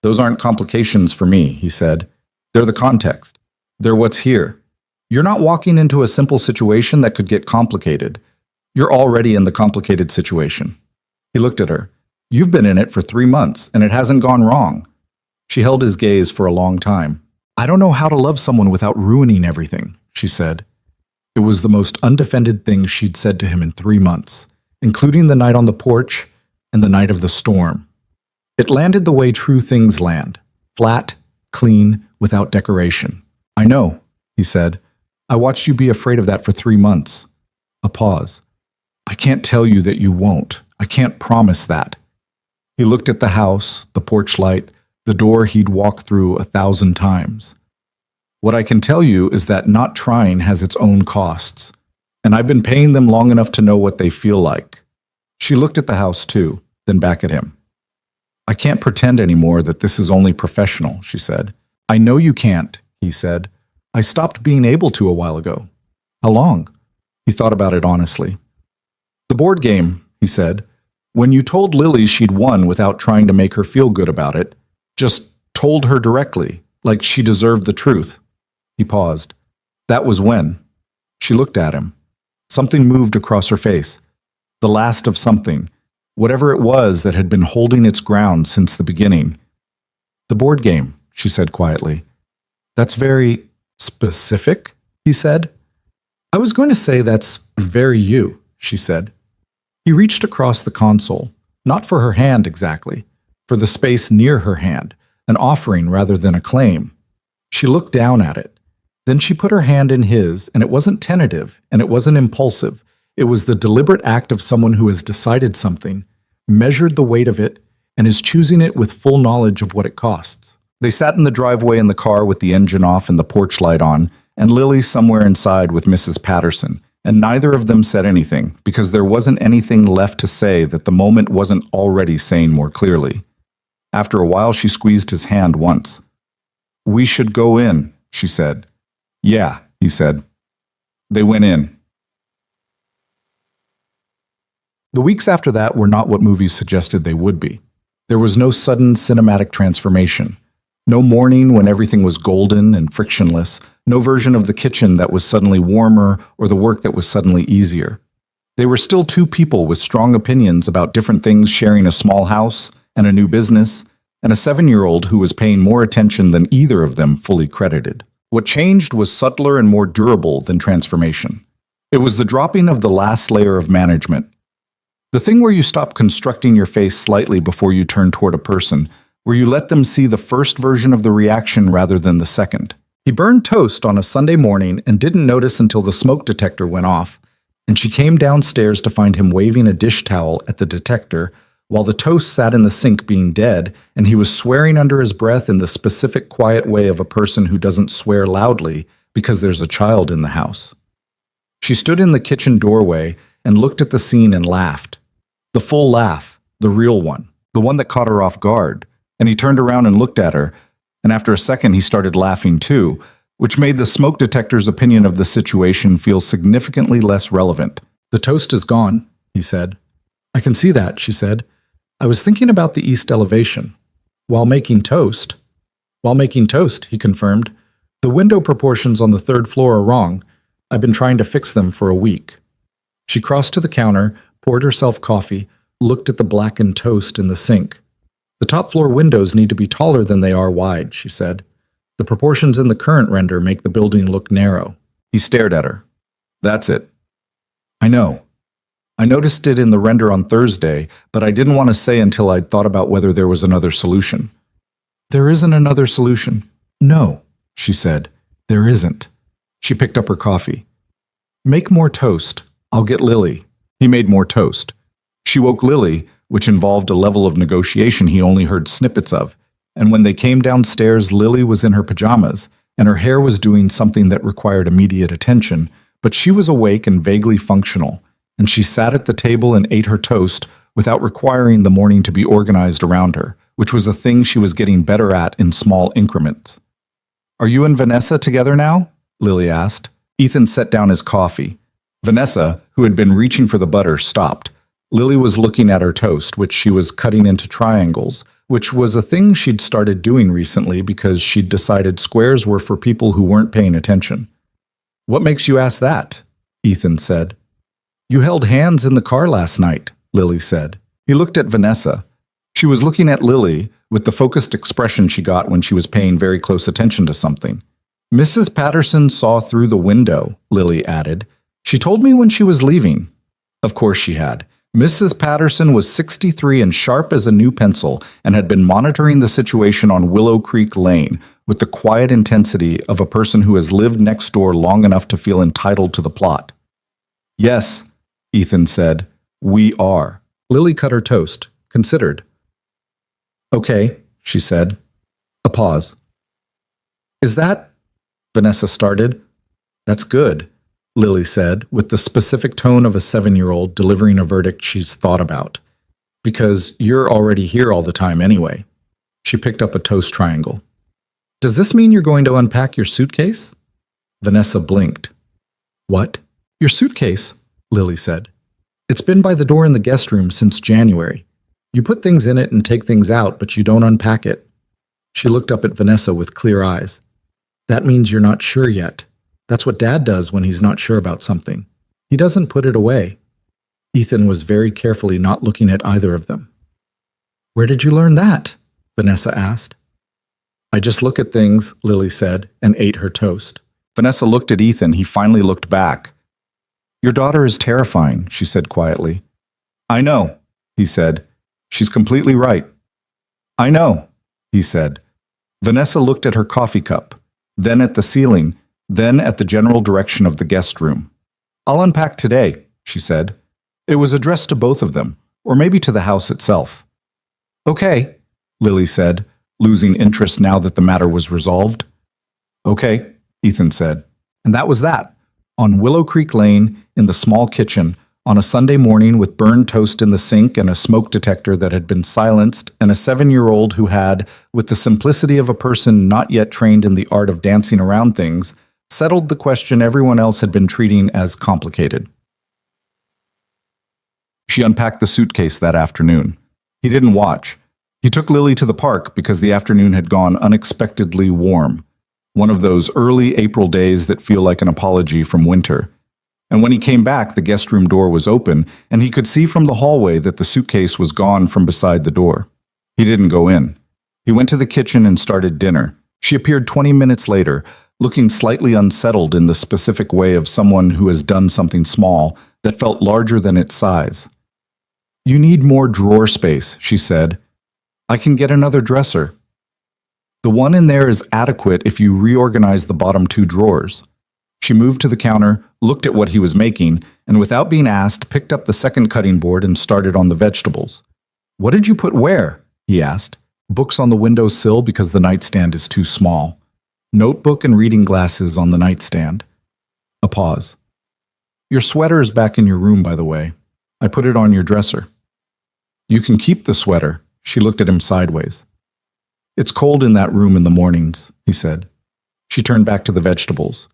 A: those aren't complications for me, he said. They're the context. They're what's here. You're not walking into a simple situation that could get complicated. You're already in the complicated situation. He looked at her. You've been in it for 3 months, and it hasn't gone wrong. She held his gaze for a long time. I don't know how to love someone without ruining everything, she said. It was the most undefended thing she'd said to him in 3 months, including the night on the porch and the night of the storm. It landed the way true things land, flat, clean, without decoration. I know, he said. I watched you be afraid of that for 3 months. A pause. I can't tell you that you won't. I can't promise that. He looked at the house, the porch light, the door he'd walked through 1,000 times. What I can tell you is that not trying has its own costs, and I've been paying them long enough to know what they feel like. She looked at the house too, then back at him. I can't pretend anymore that this is only professional, she said. I know you can't, he said. I stopped being able to a while ago. How long? He thought about it honestly. The board game, he said. When you told Lily she'd won without trying to make her feel good about it, just told her directly, like she deserved the truth. He paused. That was when. She looked at him. Something moved across her face. The last of something, whatever it was that had been holding its ground since the beginning. The board game, she said quietly. That's very specific, he said. I was going to say that's very you, she said. He reached across the console, not for her hand exactly, for the space near her hand, an offering rather than a claim. She looked down at it. Then she put her hand in his, and it wasn't tentative, and it wasn't impulsive. It was the deliberate act of someone who has decided something, measured the weight of it, and is choosing it with full knowledge of what it costs. They sat in the driveway in the car with the engine off and the porch light on, and Lily somewhere inside with Mrs. Patterson, and neither of them said anything because there wasn't anything left to say that the moment wasn't already saying more clearly. After a while, she squeezed his hand once. "We should go in," she said. "Yeah," he said. They went in. The weeks after that were not what movies suggested they would be. There was no sudden cinematic transformation. No morning when everything was golden and frictionless. No version of the kitchen that was suddenly warmer or the work that was suddenly easier. They were still two people with strong opinions about different things, sharing a small house and a new business, and a 7-year-old who was paying more attention than either of them fully credited. What changed was subtler and more durable than transformation. It was the dropping of the last layer of management. The thing where you stop constructing your face slightly before you turn toward a person, where you let them see the first version of the reaction rather than the second. He burned toast on a Sunday morning and didn't notice until the smoke detector went off, and she came downstairs to find him waving a dish towel at the detector while the toast sat in the sink being dead, and he was swearing under his breath in the specific quiet way of a person who doesn't swear loudly because there's a child in the house. She stood in the kitchen doorway and looked at the scene and laughed. The full laugh, the real one, the one that caught her off guard, and he turned around and looked at her, and after a second he started laughing too, which made the smoke detector's opinion of the situation feel significantly less relevant. "The toast is gone," he said. "I can see that," she said. "I was thinking about the east elevation." While making toast, he confirmed. "The window proportions on the 3rd floor are wrong. I've been trying to fix them for a week." She crossed to the counter, poured herself coffee, looked at the blackened toast in the sink. "The top floor windows need to be taller than they are wide," she said. "The proportions in the current render make the building look narrow." He stared at her. "That's it." "I know. I noticed it in the render on Thursday, but I didn't want to say until I'd thought about whether there was another solution." "There isn't another solution." "No," she said. "There isn't." She picked up her coffee. "Make more toast. I'll get Lily." He made more toast. She woke Lily, which involved a level of negotiation he only heard snippets of, and when they came downstairs, Lily was in her pajamas, and her hair was doing something that required immediate attention, but she was awake and vaguely functional, and she sat at the table and ate her toast without requiring the morning to be organized around her, which was a thing she was getting better at in small increments. "Are you and Vanessa together now?" Lily asked. Ethan set down his coffee. Vanessa, who had been reaching for the butter, stopped. Lily was looking at her toast, which she was cutting into triangles, which was a thing she'd started doing recently because she'd decided squares were for people who weren't paying attention. "What makes you ask that?" Ethan said. "You held hands in the car last night," Lily said. He looked at Vanessa. She was looking at Lily with the focused expression she got when she was paying very close attention to something. "Mrs. Patterson saw through the window," Lily added. "She told me when she was leaving." Of course she had. Mrs. Patterson was 63 and sharp as a new pencil and had been monitoring the situation on Willow Creek Lane with the quiet intensity of a person who has lived next door long enough to feel entitled to the plot. "Yes," Ethan said. "We are." Lily cut her toast, considered. "Okay," she said. A pause. "Is that—" Vanessa started. "That's good," Lily said, with the specific tone of a 7-year-old delivering a verdict she's thought about. "Because you're already here all the time anyway." She picked up a toast triangle. "Does this mean you're going to unpack your suitcase?" Vanessa blinked. "What?" "Your suitcase," Lily said. "It's been by the door in the guest room since January. You put things in it and take things out, but you don't unpack it." She looked up at Vanessa with clear eyes. "That means you're not sure yet. That's what Dad does when he's not sure about something. He doesn't put it away." Ethan was very carefully not looking at either of them. "Where did you learn that?" Vanessa asked. "I just look at things," Lily said, and ate her toast. Vanessa looked at Ethan. He finally looked back. "Your daughter is terrifying," she said quietly. "I know," he said. "She's completely right." "I know," he said. Vanessa looked at her coffee cup, then at the ceiling, then at the general direction of the guest room. "I'll unpack today," she said. It was addressed to both of them, or maybe to the house itself. "Okay," Lily said, losing interest now that the matter was resolved. "Okay," Ethan said. And that was that. On Willow Creek Lane, in the small kitchen, on a Sunday morning with burned toast in the sink and a smoke detector that had been silenced, and a 7-year-old who had, with the simplicity of a person not yet trained in the art of dancing around things, settled the question everyone else had been treating as complicated. She unpacked the suitcase that afternoon. He didn't watch. He took Lily to the park because the afternoon had gone unexpectedly warm, one of those early April days that feel like an apology from winter. And when he came back, the guest room door was open, and he could see from the hallway that the suitcase was gone from beside the door. He didn't go in. He went to the kitchen and started dinner. She appeared 20 minutes later, looking slightly unsettled in the specific way of someone who has done something small that felt larger than its size. "You need more drawer space," she said. "I can get another dresser." "The one in there is adequate if you reorganize the bottom 2 drawers." She moved to the counter, looked at what he was making, and without being asked, picked up the second cutting board and started on the vegetables. "What did you put where?" he asked. "Books on the windowsill because the nightstand is too small. Notebook and reading glasses on the nightstand." A pause. "Your sweater is back in your room, by the way. I put it on your dresser." "You can keep the sweater." She looked at him sideways. "It's cold in that room in the mornings," he said. She turned back to the vegetables.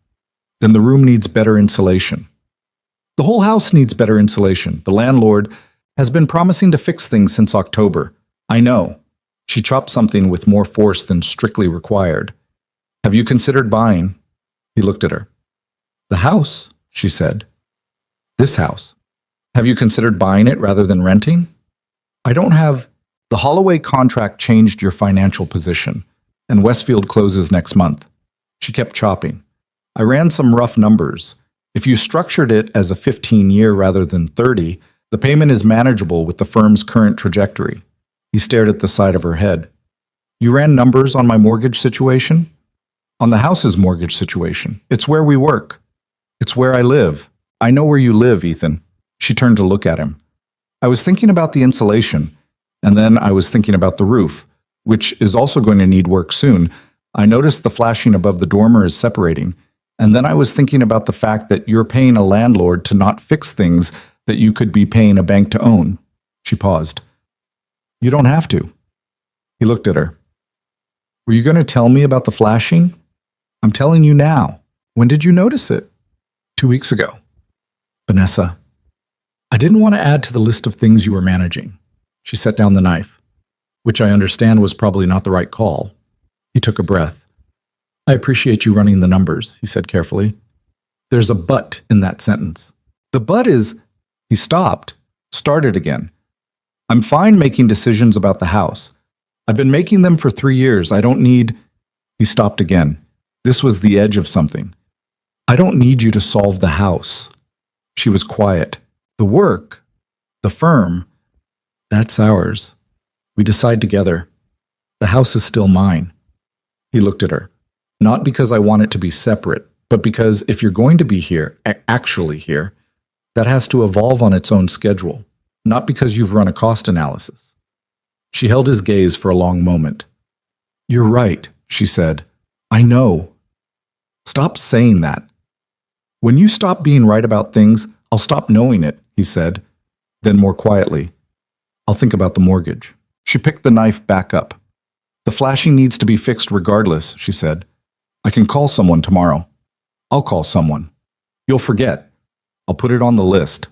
A: "Then the room needs better insulation." "The whole house needs better insulation. The landlord has been promising to fix things since October." "I know." She chopped something with more force than strictly required. "Have you considered buying?" He looked at her. "The house," she said. "This house. Have you considered buying it rather than renting?" "I don't have—" "The Holloway contract changed your financial position, and Westfield closes next month." She kept chopping. "I ran some rough numbers. If you structured it as a 15-year rather than 30, the payment is manageable with the firm's current trajectory." He stared at the side of her head. "You ran numbers on my mortgage situation?" "On the house's mortgage situation. It's where we work. It's where I live. I know where you live, Ethan." She turned to look at him. "I was thinking about the insulation, and then I was thinking about the roof, which is also going to need work soon. I noticed the flashing above the dormer is separating. And then I was thinking about the fact that you're paying a landlord to not fix things that you could be paying a bank to own." She paused. "You don't have to." He looked at her. "Were you going to tell me about the flashing?" "I'm telling you now." "When did you notice it?" 2 weeks ago." "Vanessa, I didn't want to add to the list of things you were managing." She set down the knife, which I understand was probably not the right call. He took a breath. "I appreciate you running the numbers," he said carefully. "There's a but in that sentence." "The but is—" He stopped, started again. "I'm fine making decisions about the house. I've been making them for 3 years. I don't need—" He stopped again. This was the edge of something. "I don't need you to solve the house." She was quiet. "The work, the firm, that's ours. We decide together. The house is still mine." He looked at her. "Not because I want it to be separate, but because if you're going to be here, actually here, that has to evolve on its own schedule, not because you've run a cost analysis." She held his gaze for a long moment. "You're right," she said. "I know." "Stop saying that." "When you stop being right about things, I'll stop knowing it," he said. Then more quietly, "I'll think about the mortgage." She picked the knife back up. "The flashing needs to be fixed regardless," she said. "I can call someone tomorrow." "I'll call someone." "You'll forget." "I'll put it on the list."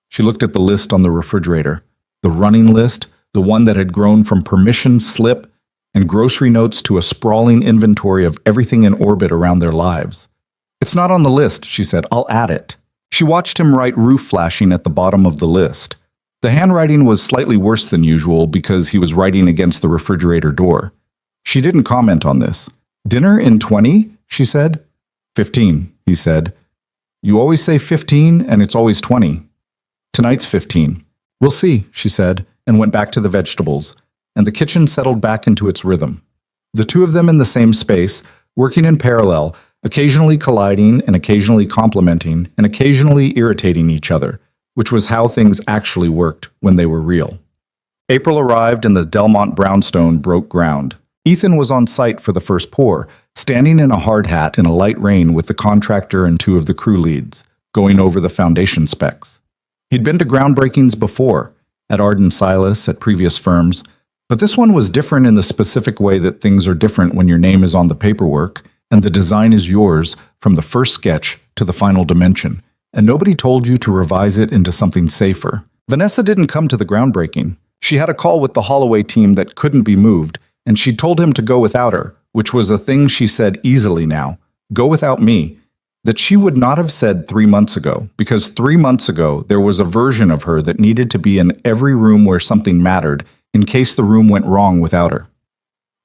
A: She looked at the list on the refrigerator. The running list, the one that had grown from permission slip and grocery notes to a sprawling inventory of everything in orbit around their lives. "It's not on the list," she said. "I'll add it." She watched him write roof flashing at the bottom of the list. The handwriting was slightly worse than usual because he was writing against the refrigerator door. She didn't comment on this. "Dinner in 20?" she said. 15, he said. "You always say 15 and it's always 20. Tonight's 15. "We'll see," she said, and went back to the vegetables, and the kitchen settled back into its rhythm. The two of them in the same space, working in parallel, occasionally colliding and occasionally complementing and occasionally irritating each other, which was how things actually worked when they were real. April arrived and the Delmont brownstone broke ground. Ethan was on site for the first pour, standing in a hard hat in a light rain with the contractor and two of the crew leads, going over the foundation specs. He'd been to groundbreakings before, at Arden Silas, at previous firms, but this one was different in the specific way that things are different when your name is on the paperwork and the design is yours from the first sketch to the final dimension, and nobody told you to revise it into something safer. Vanessa didn't come to the groundbreaking. She had a call with the Holloway team that couldn't be moved, and she told him to go without her, which was a thing she said easily now. Go without me. That she would not have said 3 months ago, because 3 months ago there was a version of her that needed to be in every room where something mattered in case the room went wrong without her.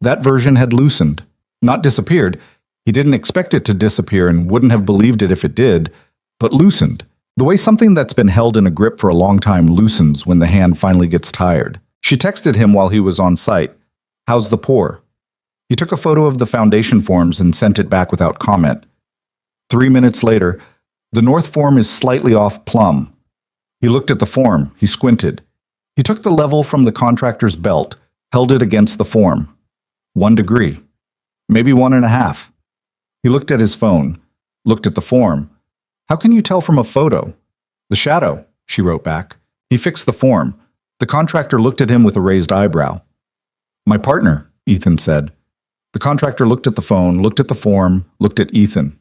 A: That version had loosened, not disappeared. He didn't expect it to disappear and wouldn't have believed it if it did, but loosened. The way something that's been held in a grip for a long time loosens when the hand finally gets tired. She texted him while he was on site. How's the pour? He took a photo of the foundation forms and sent it back without comment. 3 minutes later, the north form is slightly off plumb. He looked at the form. He squinted. He took the level from the contractor's belt, held it against the form. 1 degree. Maybe 1.5. He looked at his phone, looked at the form. How can you tell from a photo? The shadow, she wrote back. He fixed the form. The contractor looked at him with a raised eyebrow. My partner, Ethan said. The contractor looked at the phone, looked at the form, looked at Ethan.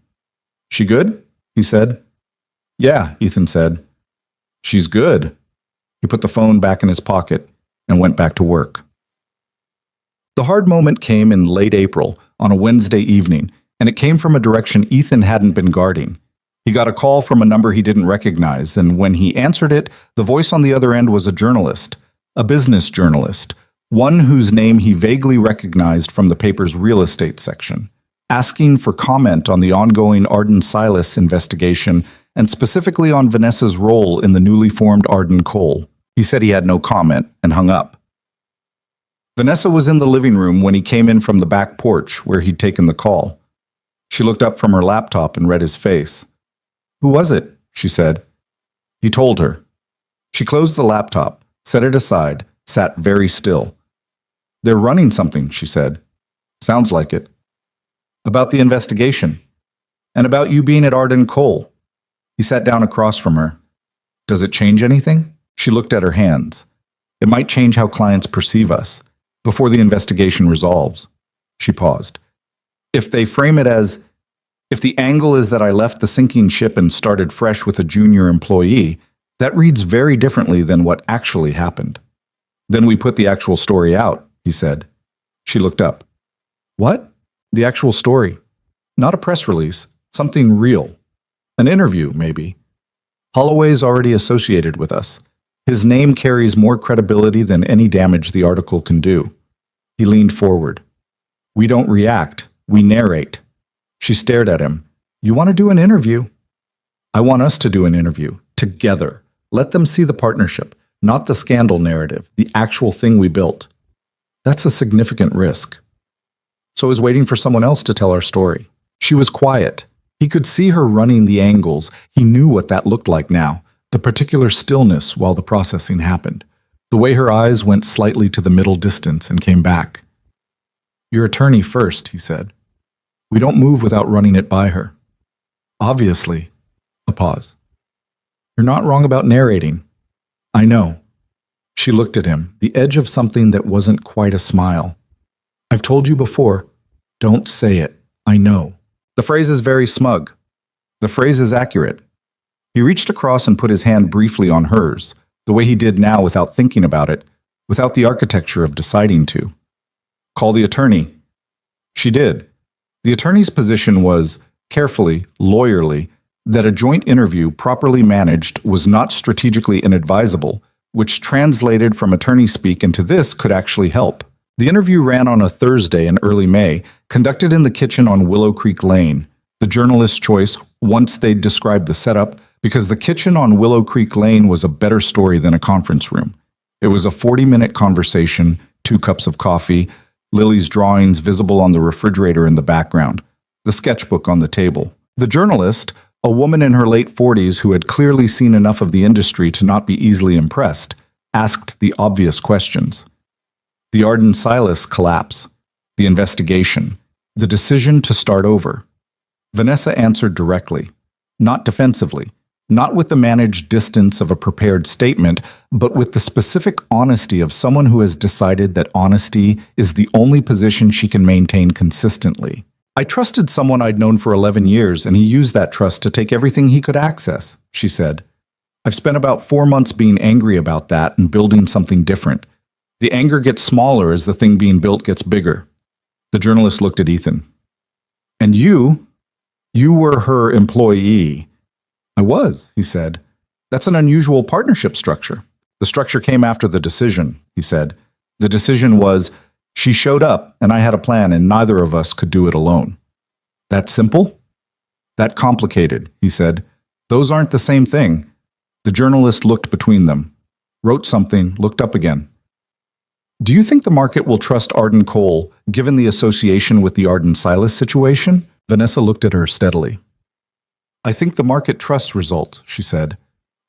A: She good? He said. Yeah, Ethan said. She's good. He put the phone back in his pocket and went back to work. The hard moment came in late April on a Wednesday evening, and it came from a direction Ethan hadn't been guarding. He got a call from a number he didn't recognize, and when he answered it, the voice on the other end was a journalist, a business journalist, one whose name he vaguely recognized from the paper's real estate section, asking for comment on the ongoing Arden Silas investigation and specifically on Vanessa's role in the newly formed Arden Coal. He said he had no comment and hung up. Vanessa was in the living room when he came in from the back porch where he'd taken the call. She looked up from her laptop and read his face. Who was it? She said. He told her. She closed the laptop, set it aside, sat very still. They're running something, she said. Sounds like it. About the investigation. And about you being at Arden Coal. He sat down across from her. Does it change anything? She looked at her hands. It might change how clients perceive us, before the investigation resolves. She paused. If they frame it as, if the angle is that I left the sinking ship and started fresh with a junior employee, that reads very differently than what actually happened. Then we put the actual story out, he said. She looked up. What? The actual story. Not a press release. Something real. An interview, maybe. Holloway's already associated with us. His name carries more credibility than any damage the article can do. He leaned forward. We don't react. We narrate. She stared at him. You want to do an interview? I want us to do an interview. Together. Let them see the partnership, not the scandal narrative, the actual thing we built. That's a significant risk. So I was waiting for someone else to tell our story. She was quiet. He could see her running the angles. He knew what that looked like now, the particular stillness while the processing happened, the way her eyes went slightly to the middle distance and came back. Your attorney first, he said. We don't move without running it by her. Obviously. A pause. You're not wrong about narrating. I know. She looked at him, the edge of something that wasn't quite a smile. I've told you before, don't say it. I know. The phrase is very smug. The phrase is accurate. He reached across and put his hand briefly on hers, the way he did now without thinking about it, without the architecture of deciding to. Call the attorney. She did. The attorney's position was, carefully, lawyerly, that a joint interview properly managed was not strategically inadvisable, which translated from attorney speak into this could actually help. The interview ran on a Thursday in early May, conducted in the kitchen on Willow Creek Lane, the journalist's choice once they'd described the setup, because the kitchen on Willow Creek Lane was a better story than a conference room. It was a 40-minute conversation, 2 cups of coffee, Lily's drawings visible on the refrigerator in the background, the sketchbook on the table. The journalist, a woman in her late 40s who had clearly seen enough of the industry to not be easily impressed, asked the obvious questions. The Arden Silas collapse. the investigation, the decision to start over. Vanessa answered directly, not defensively, not with the managed distance of a prepared statement, but with the specific honesty of someone who has decided that honesty is the only position she can maintain consistently. I trusted someone I'd known for 11 years, and he used that trust to take everything he could access, she said. I've spent about 4 months being angry about that and building something different. The anger gets smaller as the thing being built gets bigger. The journalist looked at Ethan. And you were her employee. I was, he said. That's an unusual partnership structure. The structure came after the decision, he said. The decision was, she showed up and I had a plan and neither of us could do it alone. That simple? That complicated, he said. Those aren't the same thing. The journalist looked between them, wrote something, looked up again. Do you think the market will trust Arden Cole, given the association with the Arden Silas situation? Vanessa looked at her steadily. I think the market trusts results, she said.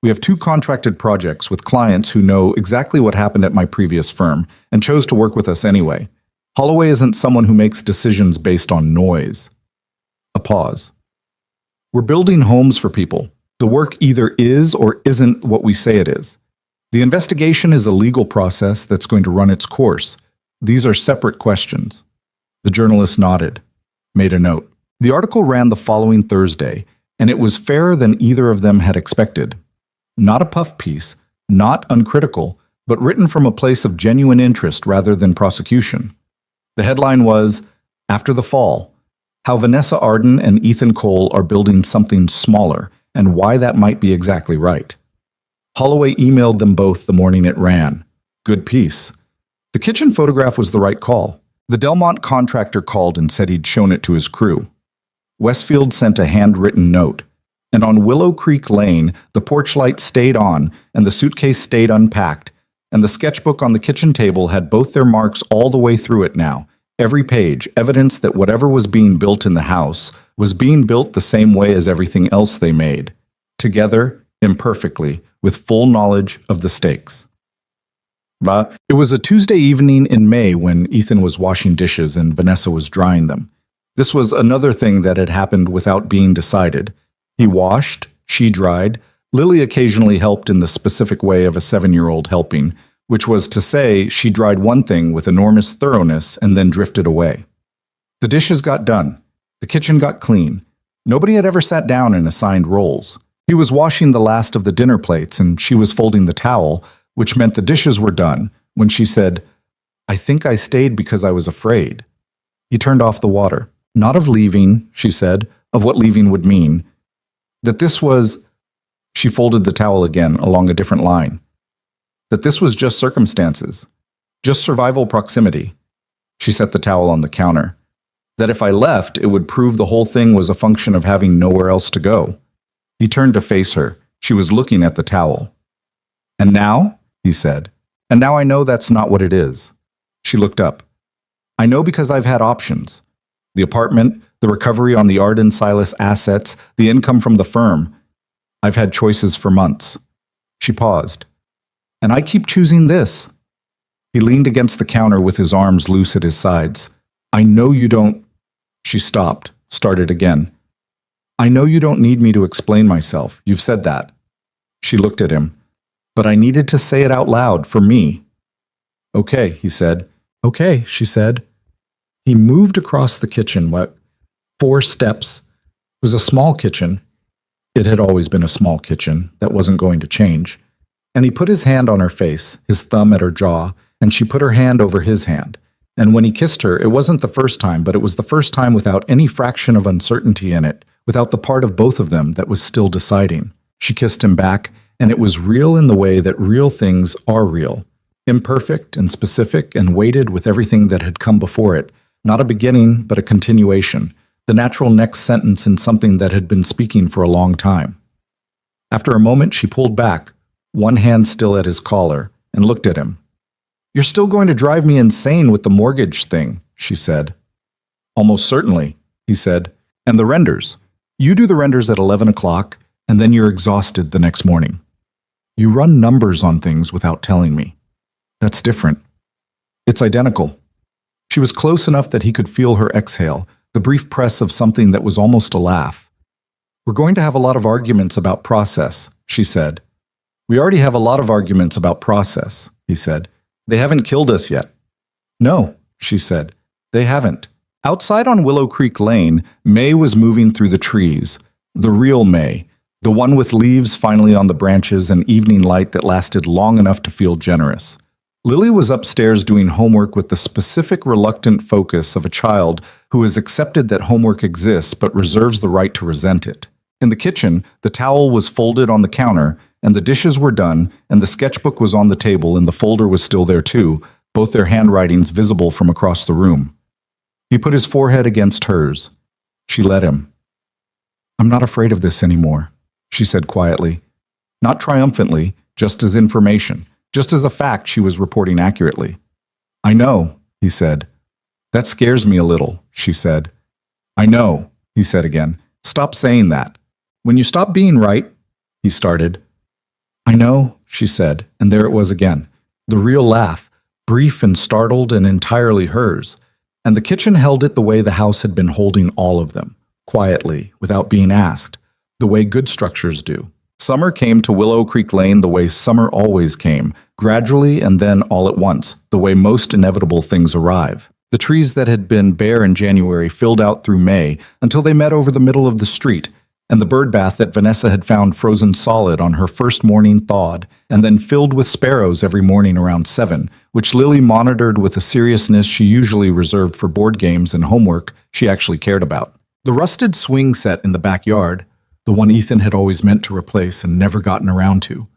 A: We have 2 contracted projects with clients who know exactly what happened at my previous firm and chose to work with us anyway. Holloway isn't someone who makes decisions based on noise. A pause. We're building homes for people. The work either is or isn't what we say it is. The investigation is a legal process that's going to run its course. These are separate questions. The journalist nodded, made a note. The article ran the following Thursday, and it was fairer than either of them had expected. Not a puff piece, not uncritical, but written from a place of genuine interest rather than prosecution. The headline was, After the Fall, How Vanessa Arden and Ethan Cole Are Building Something Smaller, and Why That Might Be Exactly Right. Holloway emailed them both the morning it ran. Good piece. The kitchen photograph was the right call. The Delmont contractor called and said he'd shown it to his crew. Westfield sent a handwritten note, and on Willow Creek Lane, the porch light stayed on, and the suitcase stayed unpacked, and the sketchbook on the kitchen table had both their marks all the way through it now, every page, evidence that whatever was being built in the house was being built the same way as everything else they made, together, imperfectly, with full knowledge of the stakes. It was a Tuesday evening in May when Ethan was washing dishes and Vanessa was drying them. This was another thing that had happened without being decided. He washed, she dried, Lily occasionally helped in the specific way of a 7-year-old helping, which was to say she dried one thing with enormous thoroughness and then drifted away. The dishes got done. The kitchen got clean. Nobody had ever sat down and assigned roles. He was washing the last of the dinner plates and she was folding the towel, which meant the dishes were done, when she said, I think I stayed because I was afraid. He turned off the water. Not of leaving, she said, of what leaving would mean. That this was, she folded the towel again along a different line. That this was just circumstances, just survival proximity. She set the towel on the counter. That if I left, it would prove the whole thing was a function of having nowhere else to go. He turned to face her. She was looking at the towel. And now, he said, and now I know that's not what it is. She looked up. I know because I've had options. The apartment, the recovery on the Arden Silas assets, the income from the firm. I've had choices for months. She paused. And I keep choosing this. He leaned against the counter with his arms loose at his sides. I know you don't... She stopped, started again. I know you don't need me to explain myself. You've said that. She looked at him. But I needed to say it out loud for me. Okay, he said. Okay, she said. He moved across the kitchen, 4 steps. It was a small kitchen. It had always been a small kitchen. That wasn't going to change. And he put his hand on her face, his thumb at her jaw, and she put her hand over his hand. And when he kissed her, it wasn't the first time, but it was the first time without any fraction of uncertainty in it, without the part of both of them that was still deciding. She kissed him back, and it was real in the way that real things are real, imperfect and specific and weighted with everything that had come before it, not a beginning, but a continuation, the natural next sentence in something that had been speaking for a long time. After a moment, she pulled back, one hand still at his collar, and looked at him. You're still going to drive me insane with the mortgage thing, she said. Almost certainly, he said. And the renders. You do the renders at 11 o'clock, and then you're exhausted the next morning. You run numbers on things without telling me. That's different. It's identical. She was close enough that he could feel her exhale, the brief press of something that was almost a laugh. "We're going to have a lot of arguments about process," she said. "We already have a lot of arguments about process," he said. "They haven't killed us yet." "No," she said. "They haven't." Outside on Willow Creek Lane, May was moving through the trees. The real May, the one with leaves finally on the branches and evening light that lasted long enough to feel generous. Lily was upstairs doing homework with the specific reluctant focus of a child who has accepted that homework exists but reserves the right to resent it. In the kitchen, the towel was folded on the counter, and the dishes were done, and the sketchbook was on the table, and the folder was still there too, both their handwritings visible from across the room. He put his forehead against hers. She let him. "I'm not afraid of this anymore," she said quietly. Not triumphantly, just as information, just as a fact she was reporting accurately. "I know," he said. "That scares me a little," she said. "I know," he said again. "Stop saying that." "When you stop being right," he started. "I know," she said, and there it was again. The real laugh, brief and startled and entirely hers. And the kitchen held it the way the house had been holding all of them, quietly, without being asked, the way good structures do. Summer came to Willow Creek Lane the way summer always came, gradually and then all at once, the way most inevitable things arrive. The trees that had been bare in January filled out through May until they met over the middle of the street, and the bird bath that Vanessa had found frozen solid on her first morning thawed, and then filled with sparrows every morning around 7, which Lily monitored with a seriousness she usually reserved for board games and homework she actually cared about. The rusted swing set in the backyard, the one Ethan had always meant to replace and never gotten around to,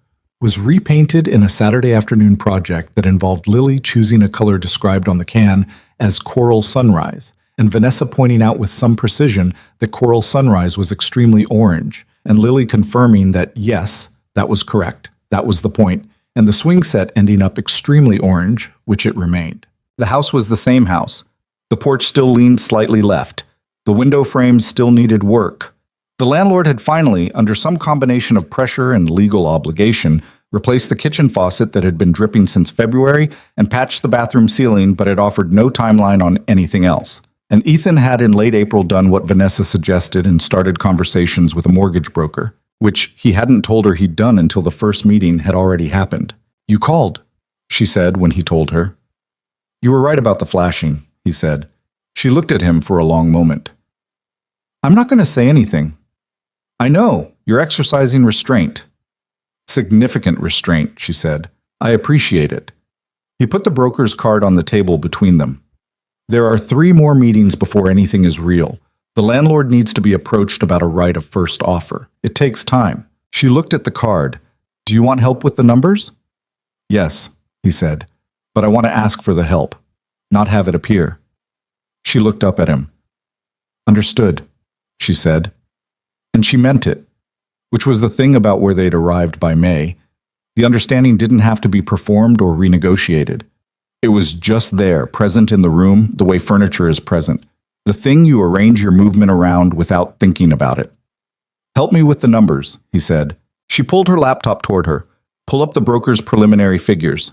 A: was repainted in a Saturday afternoon project that involved Lily choosing a color described on the can as Coral Sunrise, and Vanessa pointing out with some precision that Coral Sunrise was extremely orange, and Lily confirming that yes, that was correct, that was the point, and the swing set ending up extremely orange, which it remained. The house was the same house. The porch still leaned slightly left. The window frames still needed work. The landlord had finally, under some combination of pressure and legal obligation, replaced the kitchen faucet that had been dripping since February and patched the bathroom ceiling, but had offered no timeline on anything else. And Ethan had in late April done what Vanessa suggested and started conversations with a mortgage broker, which he hadn't told her he'd done until the first meeting had already happened. "You called," she said when he told her. "You were right about the flashing," he said. She looked at him for a long moment. "I'm not going to say anything." "I know, you're exercising restraint." "Significant restraint," she said. "I appreciate it." He put the broker's card on the table between them. "There are 3 more meetings before anything is real. The landlord needs to be approached about a right of first offer. It takes time." She looked at the card. "Do you want help with the numbers?" "Yes," he said, "but I want to ask for the help, not have it appear." She looked up at him. "Understood," she said. And she meant it, which was the thing about where they'd arrived by May. The understanding didn't have to be performed or renegotiated. It was just there, present in the room, the way furniture is present. The thing you arrange your movement around without thinking about it. "Help me with the numbers," he said. She pulled her laptop toward her. "Pull up the broker's preliminary figures."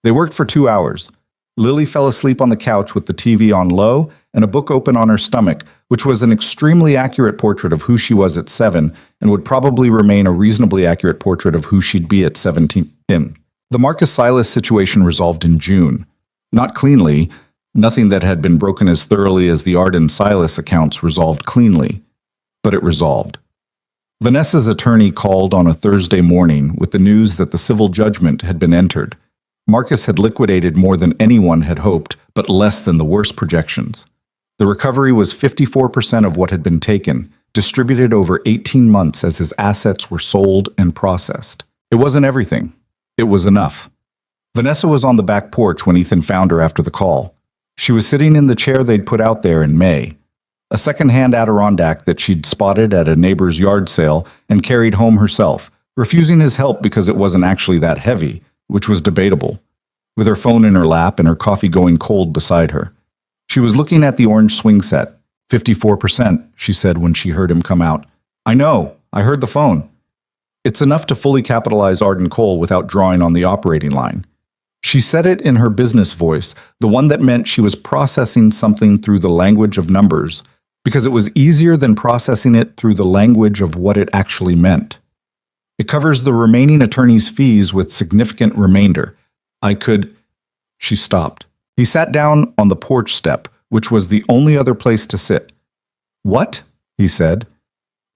A: They worked for 2 hours. Lily fell asleep on the couch with the TV on low and a book open on her stomach, which was an extremely accurate portrait of who she was at 7 and would probably remain a reasonably accurate portrait of who she'd be at 17. The Marcus Silas situation resolved in June. Not cleanly, nothing that had been broken as thoroughly as the Arden Silas accounts resolved cleanly, but it resolved. Vanessa's attorney called on a Thursday morning with the news that the civil judgment had been entered. Marcus had liquidated more than anyone had hoped, but less than the worst projections. The recovery was 54% of what had been taken, distributed over 18 months as his assets were sold and processed. It wasn't everything. It was enough. Vanessa was on the back porch when Ethan found her after the call. She was sitting in the chair they'd put out there in May, a second-hand Adirondack that she'd spotted at a neighbor's yard sale and carried home herself, refusing his help because it wasn't actually that heavy, which was debatable, with her phone in her lap and her coffee going cold beside her. She was looking at the orange swing set. 54%, she said when she heard him come out. "I know, I heard the phone. It's enough to fully capitalize Arden Coal without drawing on the operating line. She said it in her business voice, the one that meant she was processing something through the language of numbers, because it was easier than processing it through the language of what it actually meant. It covers the remaining attorney's fees with significant remainder. I could... She stopped. He sat down on the porch step, which was the only other place to sit. What? He said.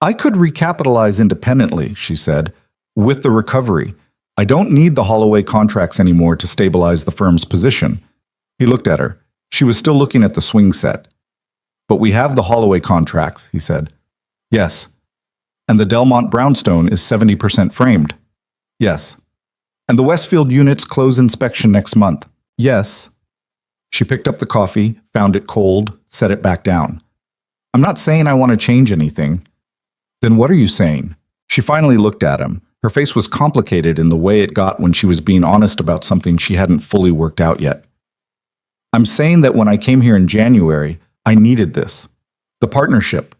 A: I could recapitalize independently, she said, with the recovery. I don't need the Holloway contracts anymore to stabilize the firm's position. He looked at her. She was still looking at the swing set. But we have the Holloway contracts, he said. Yes. And the Delmont brownstone is 70% framed. Yes. And the Westfield units close inspection next month. Yes. She picked up the coffee, found it cold, set it back down. I'm not saying I want to change anything. Then what are you saying? She finally looked at him. Her face was complicated in the way it got when she was being honest about something she hadn't fully worked out yet. I'm saying that when I came here in January, I needed this. The partnership.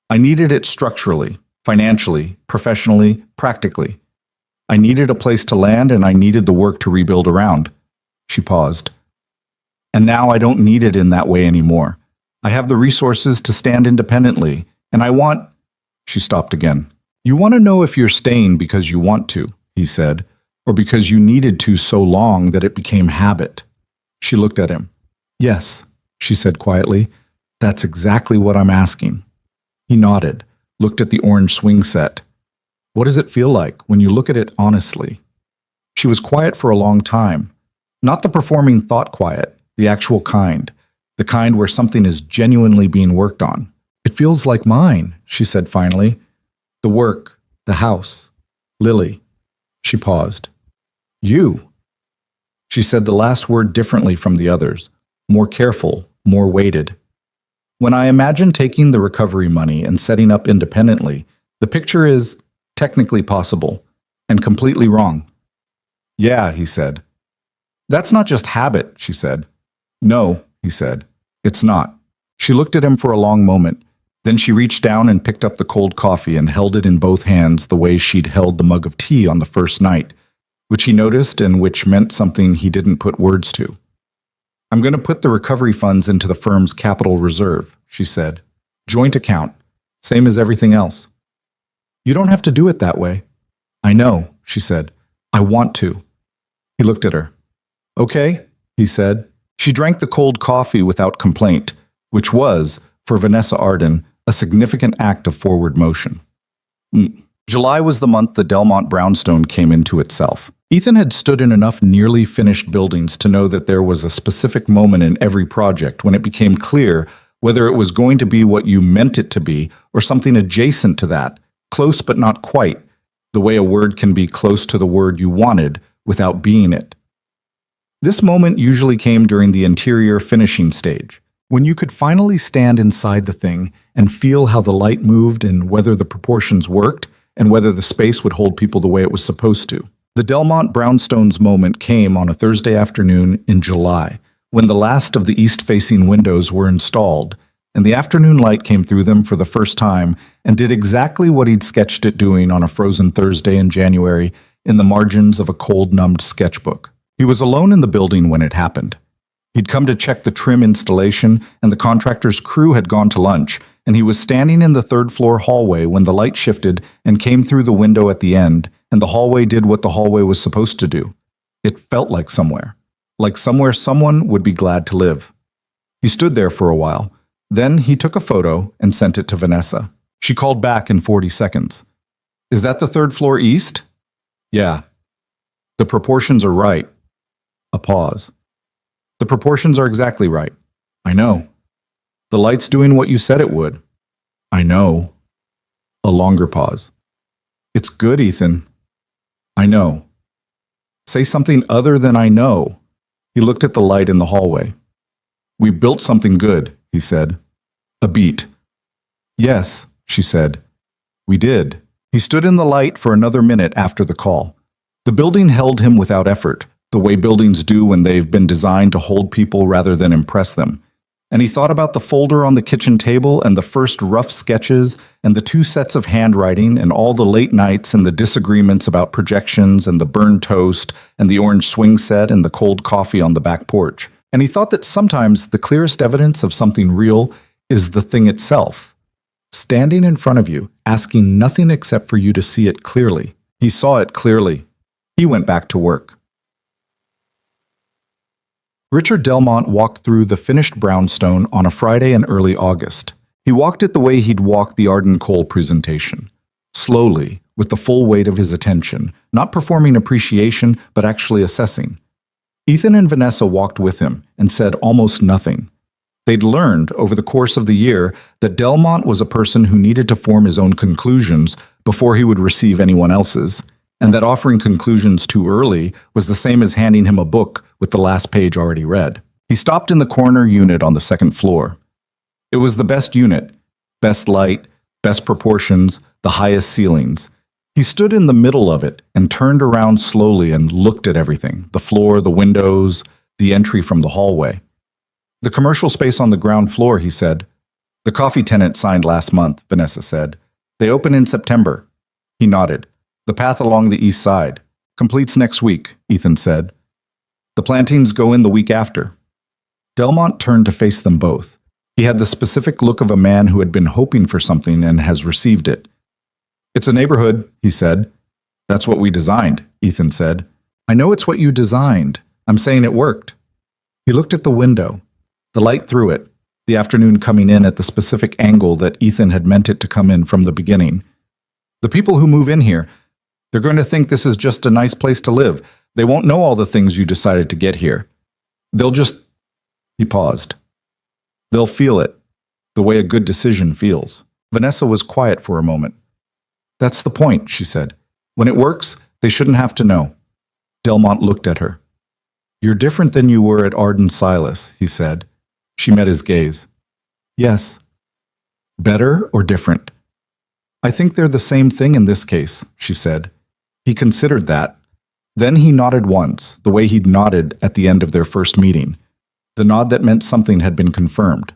A: I needed it structurally, financially, professionally, practically. I needed a place to land and I needed the work to rebuild around. She paused. And now I don't need it in that way anymore. I have the resources to stand independently, and I want... She stopped again. You want to know if you're staying because you want to, he said, or because you needed to so long that it became habit. She looked at him. Yes, she said quietly. That's exactly what I'm asking. He nodded, looked at the orange swing set. What does it feel like when you look at it honestly? She was quiet for a long time. Not the performing thought quiet, the actual kind. The kind where something is genuinely being worked on. It feels like mine, she said finally. The work, the house, Lily. She paused. You. She said the last word differently from the others, more careful, more weighted. When I imagine taking the recovery money and setting up independently, the picture is technically possible and completely wrong. Yeah, he said. That's not just habit, she said. No, he said. It's not. She looked at him for a long moment. Then she reached down and picked up the cold coffee and held it in both hands the way she'd held the mug of tea on the first night, which he noticed and which meant something he didn't put words to. I'm going to put the recovery funds into the firm's capital reserve, she said. Joint account, same as everything else. You don't have to do it that way. I know, she said. I want to. He looked at her. Okay, he said. She drank the cold coffee without complaint, which was, for Vanessa Arden, a significant act of forward motion. July was the month the Delmont brownstone came into itself. Ethan had stood in enough nearly finished buildings to know that there was a specific moment in every project when it became clear whether it was going to be what you meant it to be or something adjacent to that, close but not quite, the way a word can be close to the word you wanted without being it. This moment usually came during the interior finishing stage, when you could finally stand inside the thing and feel how the light moved and whether the proportions worked and whether the space would hold people the way it was supposed to. The Delmont brownstones moment came on a Thursday afternoon in July, when the last of the east-facing windows were installed, and the afternoon light came through them for the first time and did exactly what he'd sketched it doing on a frozen Thursday in January in the margins of a cold-numbed sketchbook. He was alone in the building when it happened. He'd come to check the trim installation, and the contractor's crew had gone to lunch, and he was standing in the third-floor hallway when the light shifted and came through the window at the end, and the hallway did what the hallway was supposed to do. It felt like somewhere someone would be glad to live. He stood there for a while. Then he took a photo and sent it to Vanessa. She called back in 40 seconds. Is that the third floor east? Yeah. The proportions are right. A pause. The proportions are exactly right. I know. The light's doing what you said it would. I know. A longer pause. It's good, Ethan. I know. Say something other than I know. He looked at the light in the hallway. We built something good, he said. A beat. Yes, she said. We did. He stood in the light for another minute after the call. The building held him without effort, the way buildings do when they've been designed to hold people rather than impress them. And he thought about the folder on the kitchen table and the first rough sketches and the 2 sets of handwriting and all the late nights and the disagreements about projections and the burned toast and the orange swing set and the cold coffee on the back porch. And he thought that sometimes the clearest evidence of something real is the thing itself, standing in front of you, asking nothing except for you to see it clearly. He saw it clearly. He went back to work. Richard Delmont walked through the finished brownstone on a Friday in early August. He walked it the way he'd walked the Arden Cole presentation. Slowly, with the full weight of his attention, not performing appreciation, but actually assessing. Ethan and Vanessa walked with him and said almost nothing. They'd learned, over the course of the year, that Delmont was a person who needed to form his own conclusions before he would receive anyone else's, and that offering conclusions too early was the same as handing him a book with the last page already read. He stopped in the corner unit on the second floor. It was the best unit, best light, best proportions, the highest ceilings. He stood in the middle of it and turned around slowly and looked at everything, the floor, the windows, the entry from the hallway. The commercial space on the ground floor, he said. The coffee tenant signed last month, Vanessa said. They open in September. He nodded. The path along the east side. Completes next week, Ethan said. The plantings go in the week after. Delmont turned to face them both. He had the specific look of a man who had been hoping for something and has received it. It's a neighborhood, he said. That's what we designed, Ethan said. I know it's what you designed. I'm saying it worked. He looked at the window, the light through it, the afternoon coming in at the specific angle that Ethan had meant it to come in from the beginning. The people who move in here, they're going to think this is just a nice place to live. They won't know all the things you decided to get here. They'll just... He paused. They'll feel it, the way a good decision feels. Vanessa was quiet for a moment. That's the point, she said. When it works, they shouldn't have to know. Delmont looked at her. You're different than you were at Arden Silas, he said. She met his gaze. Yes. Better or different? I think they're the same thing in this case, she said. He considered that. Then he nodded once, the way he'd nodded at the end of their first meeting. The nod that meant something had been confirmed.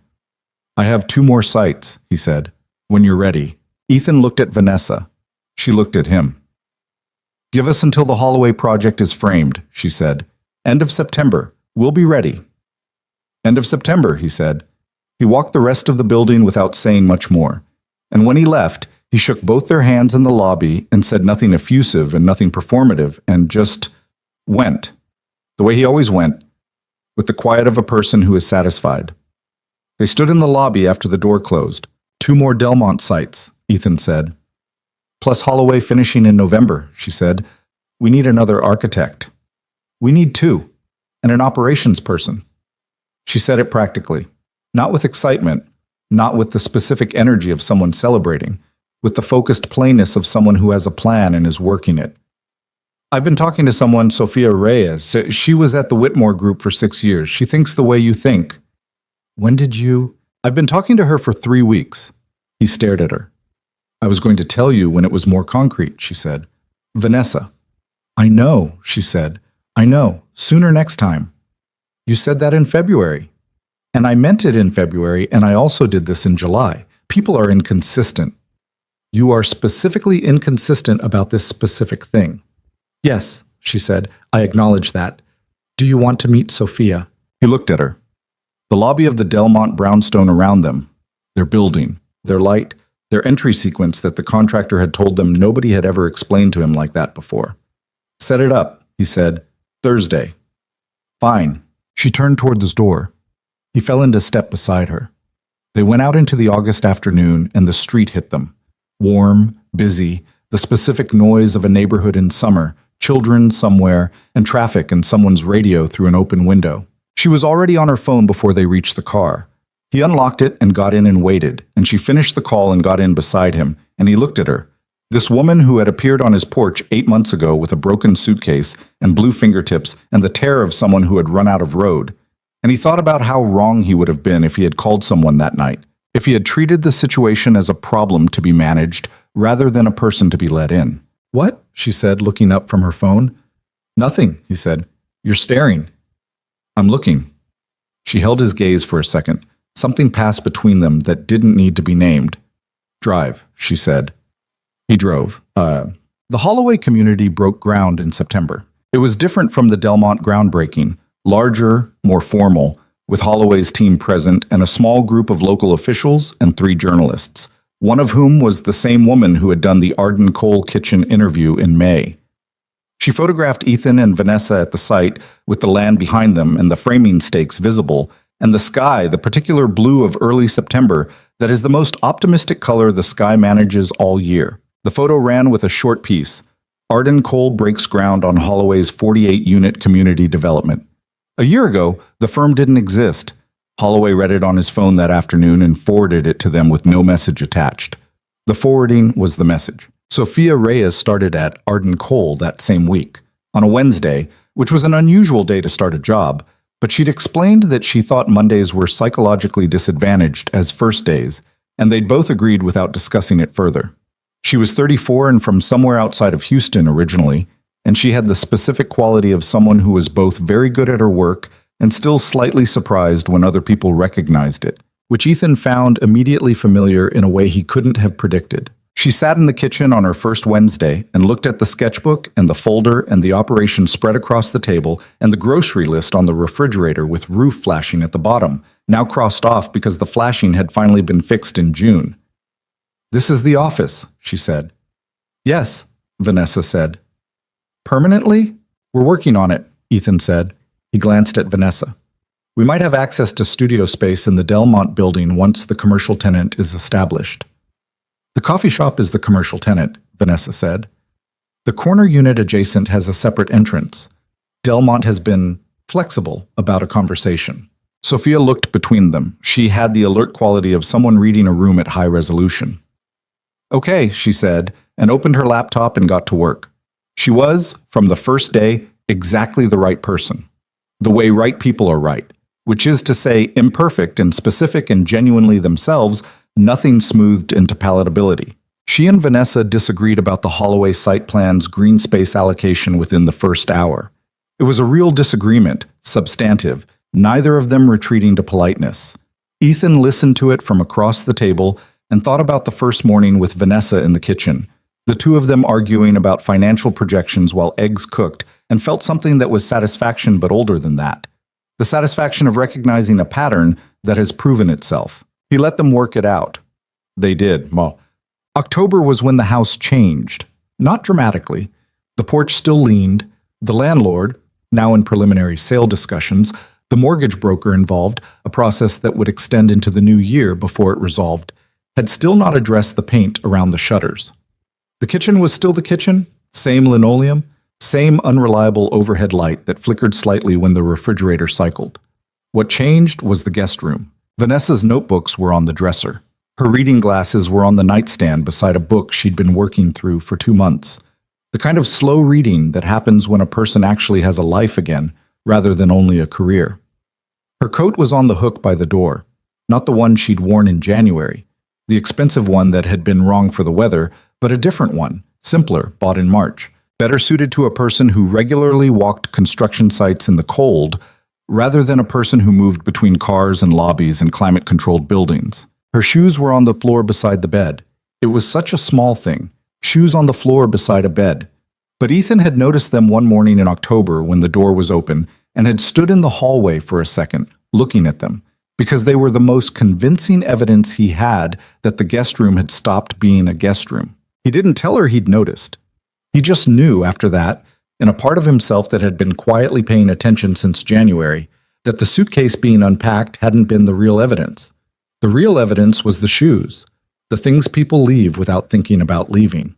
A: I have 2 more sites, he said. When you're ready. Ethan looked at Vanessa. She looked at him. Give us until the Holloway project is framed, she said. End of September. We'll be ready. End of September, he said. He walked the rest of the building without saying much more. And when he left, he shook both their hands in the lobby and said nothing effusive and nothing performative and just went. The way he always went, with the quiet of a person who is satisfied. They stood in the lobby after the door closed. 2 more Delmont sites, Ethan said. Plus Holloway finishing in November, she said. We need another architect. We need 2, and an operations person. She said it practically, not with excitement, not with the specific energy of someone celebrating, with the focused plainness of someone who has a plan and is working it. I've been talking to someone, Sophia Reyes. She was at the Whitmore Group for 6 years. She thinks the way you think. When did you? I've been talking to her for 3 weeks. He stared at her. I was going to tell you when it was more concrete, she said. Vanessa. I know, she said. I know. Sooner next time. You said that in February. And I meant it in February, and I also did this in July. People are inconsistent. You are specifically inconsistent about this specific thing. Yes, she said. I acknowledge that. Do you want to meet Sophia? He looked at her. The lobby of the Delmont brownstone around them, their building, their light, their entry sequence that the contractor had told them nobody had ever explained to him like that before. Set it up, he said. Thursday. Fine. She turned toward the door. He fell into step beside her. They went out into the August afternoon, and the street hit them. Warm, busy, the specific noise of a neighborhood in summer, children somewhere, and traffic and someone's radio through an open window. She was already on her phone before they reached the car. He unlocked it and got in and waited, and she finished the call and got in beside him, and he looked at her. This woman who had appeared on his porch 8 months ago with a broken suitcase and blue fingertips and the terror of someone who had run out of road. And he thought about how wrong he would have been if he had called someone that night, if he had treated the situation as a problem to be managed rather than a person to be let in. What? She said, looking up from her phone. Nothing, he said. You're staring. I'm looking. She held his gaze for a second. Something passed between them that didn't need to be named. "Drive," she said. He drove. The Holloway community broke ground in September. It was different from the Delmont groundbreaking, larger, more formal, with Holloway's team present and a small group of local officials and 3 journalists, one of whom was the same woman who had done the Arden Cole Kitchen interview in May. She photographed Ethan and Vanessa at the site with the land behind them and the framing stakes visible, and the sky, the particular blue of early September that is the most optimistic color the sky manages all year. The photo ran with a short piece. Arden Cole breaks ground on Holloway's 48-unit community development. A year ago, the firm didn't exist. Holloway read it on his phone that afternoon and forwarded it to them with no message attached. The forwarding was the message. Sophia Reyes started at Arden Cole that same week, on a Wednesday, which was an unusual day to start a job, but she'd explained that she thought Mondays were psychologically disadvantaged as first days, and they'd both agreed without discussing it further. She was 34 and from somewhere outside of Houston originally, and she had the specific quality of someone who was both very good at her work and still slightly surprised when other people recognized it, which Ethan found immediately familiar in a way he couldn't have predicted. She sat in the kitchen on her first Wednesday and looked at the sketchbook and the folder and the operation spread across the table and the grocery list on the refrigerator with roof flashing at the bottom, now crossed off because the flashing had finally been fixed in June. "This is the office," she said. "Yes," Vanessa said. "Permanently? We're working on it," Ethan said. He glanced at Vanessa. "We might have access to studio space in the Delmont building once the commercial tenant is established." "The coffee shop is the commercial tenant," Vanessa said. "The corner unit adjacent has a separate entrance. Delmont has been flexible about a conversation." Sophia looked between them. She had the alert quality of someone reading a room at high resolution. "Okay," she said, and opened her laptop and got to work. She was, from the first day, exactly the right person. The way right people are right, which is to say imperfect and specific and genuinely themselves, nothing smoothed into palatability. She and Vanessa disagreed about the Holloway site plan's green space allocation within the first hour. It was a real disagreement, substantive, neither of them retreating to politeness. Ethan listened to it from across the table and thought about the first morning with Vanessa in the kitchen, the two of them arguing about financial projections while eggs cooked, and felt something that was satisfaction but older than that. The satisfaction of recognizing a pattern that has proven itself. He let them work it out. They did. Well, October was when the house changed. Not dramatically. The porch still leaned. The landlord, now in preliminary sale discussions, the mortgage broker involved, a process that would extend into the new year before it resolved, had still not addressed the paint around the shutters. The kitchen was still the kitchen, same linoleum, same unreliable overhead light that flickered slightly when the refrigerator cycled. What changed was the guest room. Vanessa's notebooks were on the dresser. Her reading glasses were on the nightstand beside a book she'd been working through for 2 months. The kind of slow reading that happens when a person actually has a life again, rather than only a career. Her coat was on the hook by the door, not the one she'd worn in January, the expensive one that had been wrong for the weather, but a different one, simpler, bought in March, better suited to a person who regularly walked construction sites in the cold, rather than a person who moved between cars and lobbies and climate-controlled buildings. Her shoes were on the floor beside the bed. It was such a small thing, shoes on the floor beside a bed. But Ethan had noticed them one morning in October when the door was open and had stood in the hallway for a second, looking at them, because they were the most convincing evidence he had that the guest room had stopped being a guest room. He didn't tell her he'd noticed. He just knew after that, in a part of himself that had been quietly paying attention since January, that the suitcase being unpacked hadn't been the real evidence. The real evidence was the shoes, the things people leave without thinking about leaving.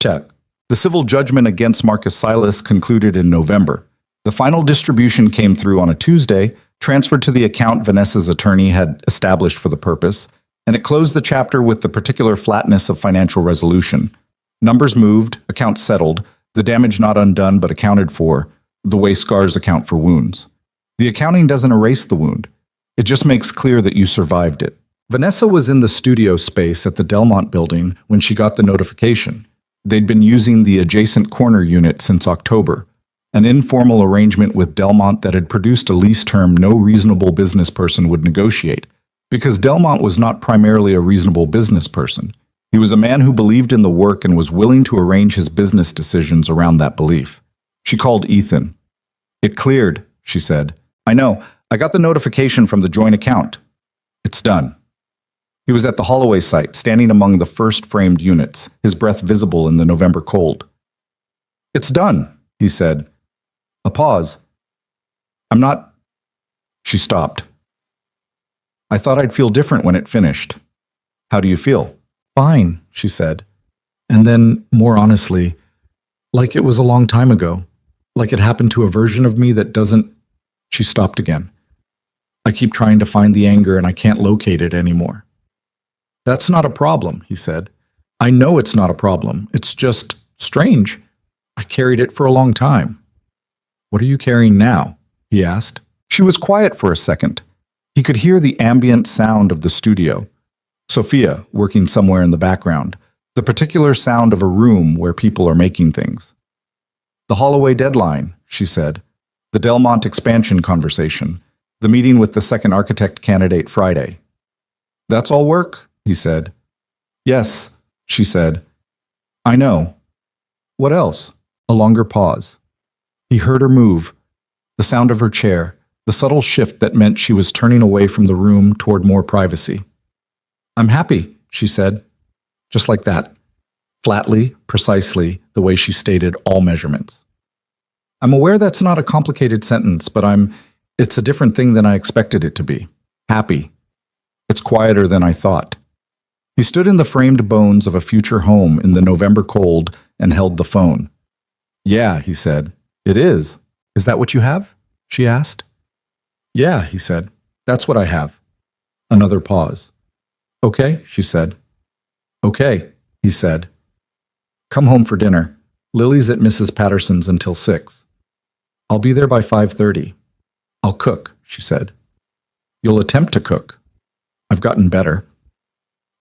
A: Check. The civil judgment against Marcus Silas concluded in November. The final distribution came through on a Tuesday, transferred to the account Vanessa's attorney had established for the purpose, and it closed the chapter with the particular flatness of financial resolution. Numbers moved, accounts settled, the damage not undone but accounted for, the way scars account for wounds. The accounting doesn't erase the wound. It just makes clear that you survived it. Vanessa was in the studio space at the Delmont building when she got the notification. They'd been using the adjacent corner unit since October, an informal arrangement with Delmont that had produced a lease term no reasonable business person would negotiate, Because Delmont was not primarily a reasonable business person. He was a man who believed in the work and was willing to arrange his business decisions around that belief. She called Ethan. "It cleared," she said. "I know. I got the notification from the joint account. It's done." He was at the Holloway site, standing among the first framed units, his breath visible in the November cold. "It's done," he said. A pause. "I'm not—" She stopped. "I thought I'd feel different when it finished. How do you feel?" "Fine," she said. And then, more honestly, like it was a long time ago. Like it happened to a version of me that doesn't... She stopped again. "I keep trying to find the anger and I can't locate it anymore." "That's not a problem," he said. "I know it's not a problem. It's just strange. I carried it for a long time." "What are you carrying now?" he asked. She was quiet for a second. He could hear the ambient sound of the studio. Sophia, working somewhere in the background. The particular sound of a room where people are making things. "The Holloway deadline," she said. "The Delmont expansion conversation. The meeting with the second architect candidate Friday." "That's all work?" he said. "Yes," she said. "I know. What else?" A longer pause. He heard her move, the sound of her chair, the subtle shift that meant she was turning away from the room toward more privacy. "I'm happy," she said. Just like that. Flatly, precisely, the way she stated all measurements. "I'm aware that's not a complicated sentence, but it's a different thing than I expected it to be. Happy. It's quieter than I thought." He stood in the framed bones of a future home in the November cold and held the phone. "Yeah," he said. "It is. Is that what you have?" she asked. "Yeah," he said. "That's what I have." Another pause. "Okay," she said. "Okay," he said. "Come home for dinner. Lily's at Mrs. Patterson's until 6. I'll be there by 5:30. I'll cook," she said. "You'll attempt to cook." "I've gotten better."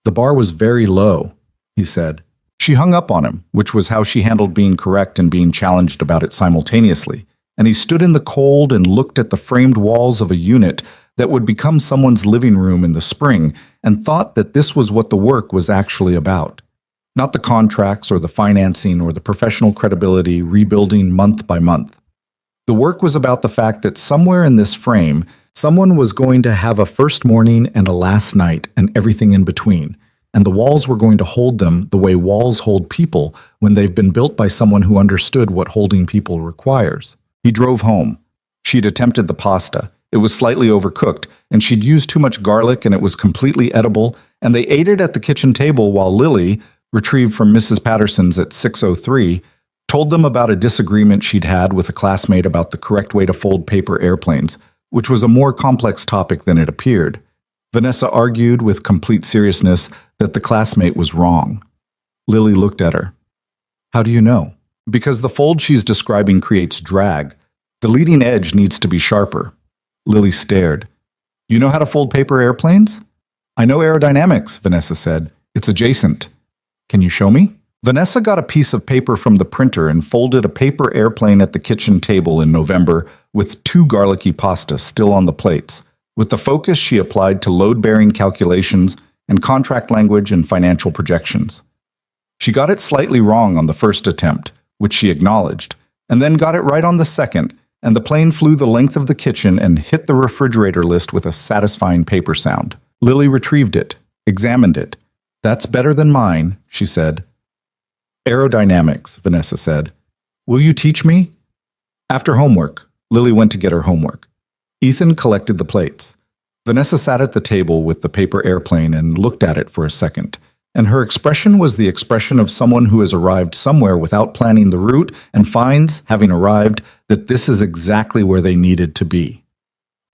A: "The bar was very low," he said. She hung up on him, which was how she handled being correct and being challenged about it simultaneously, and he stood in the cold and looked at the framed walls of a unit that would become someone's living room in the spring and thought that this was what the work was actually about. Not the contracts or the financing or the professional credibility rebuilding month by month. The work was about the fact that somewhere in this frame, someone was going to have a first morning and a last night and everything in between, and the walls were going to hold them the way walls hold people when they've been built by someone who understood what holding people requires. He drove home. She'd attempted the pasta. It was slightly overcooked, and she'd used too much garlic and it was completely edible, and they ate it at the kitchen table while Lily, retrieved from Mrs. Patterson's at 6:03, told them about a disagreement she'd had with a classmate about the correct way to fold paper airplanes, which was a more complex topic than it appeared. Vanessa argued with complete seriousness that the classmate was wrong. Lily looked at her. "How do you know?" "Because the fold she's describing creates drag. The leading edge needs to be sharper." Lily stared. "You know how to fold paper airplanes?" "I know aerodynamics," Vanessa said. "It's adjacent." "Can you show me?" Vanessa got a piece of paper from the printer and folded a paper airplane at the kitchen table in November with 2 garlicky pastas still on the plates, with the focus she applied to load-bearing calculations and contract language and financial projections. She got it slightly wrong on the first attempt, which she acknowledged, and then got it right on the second, and the plane flew the length of the kitchen and hit the refrigerator list with a satisfying paper sound. Lily retrieved it, examined it. "That's better than mine," she said. "Aerodynamics," Vanessa said. "Will you teach me?" After homework, Lily went to get her homework. Ethan collected the plates. Vanessa sat at the table with the paper airplane and looked at it for a second, and her expression was the expression of someone who has arrived somewhere without planning the route and finds, having arrived, that this is exactly where they needed to be.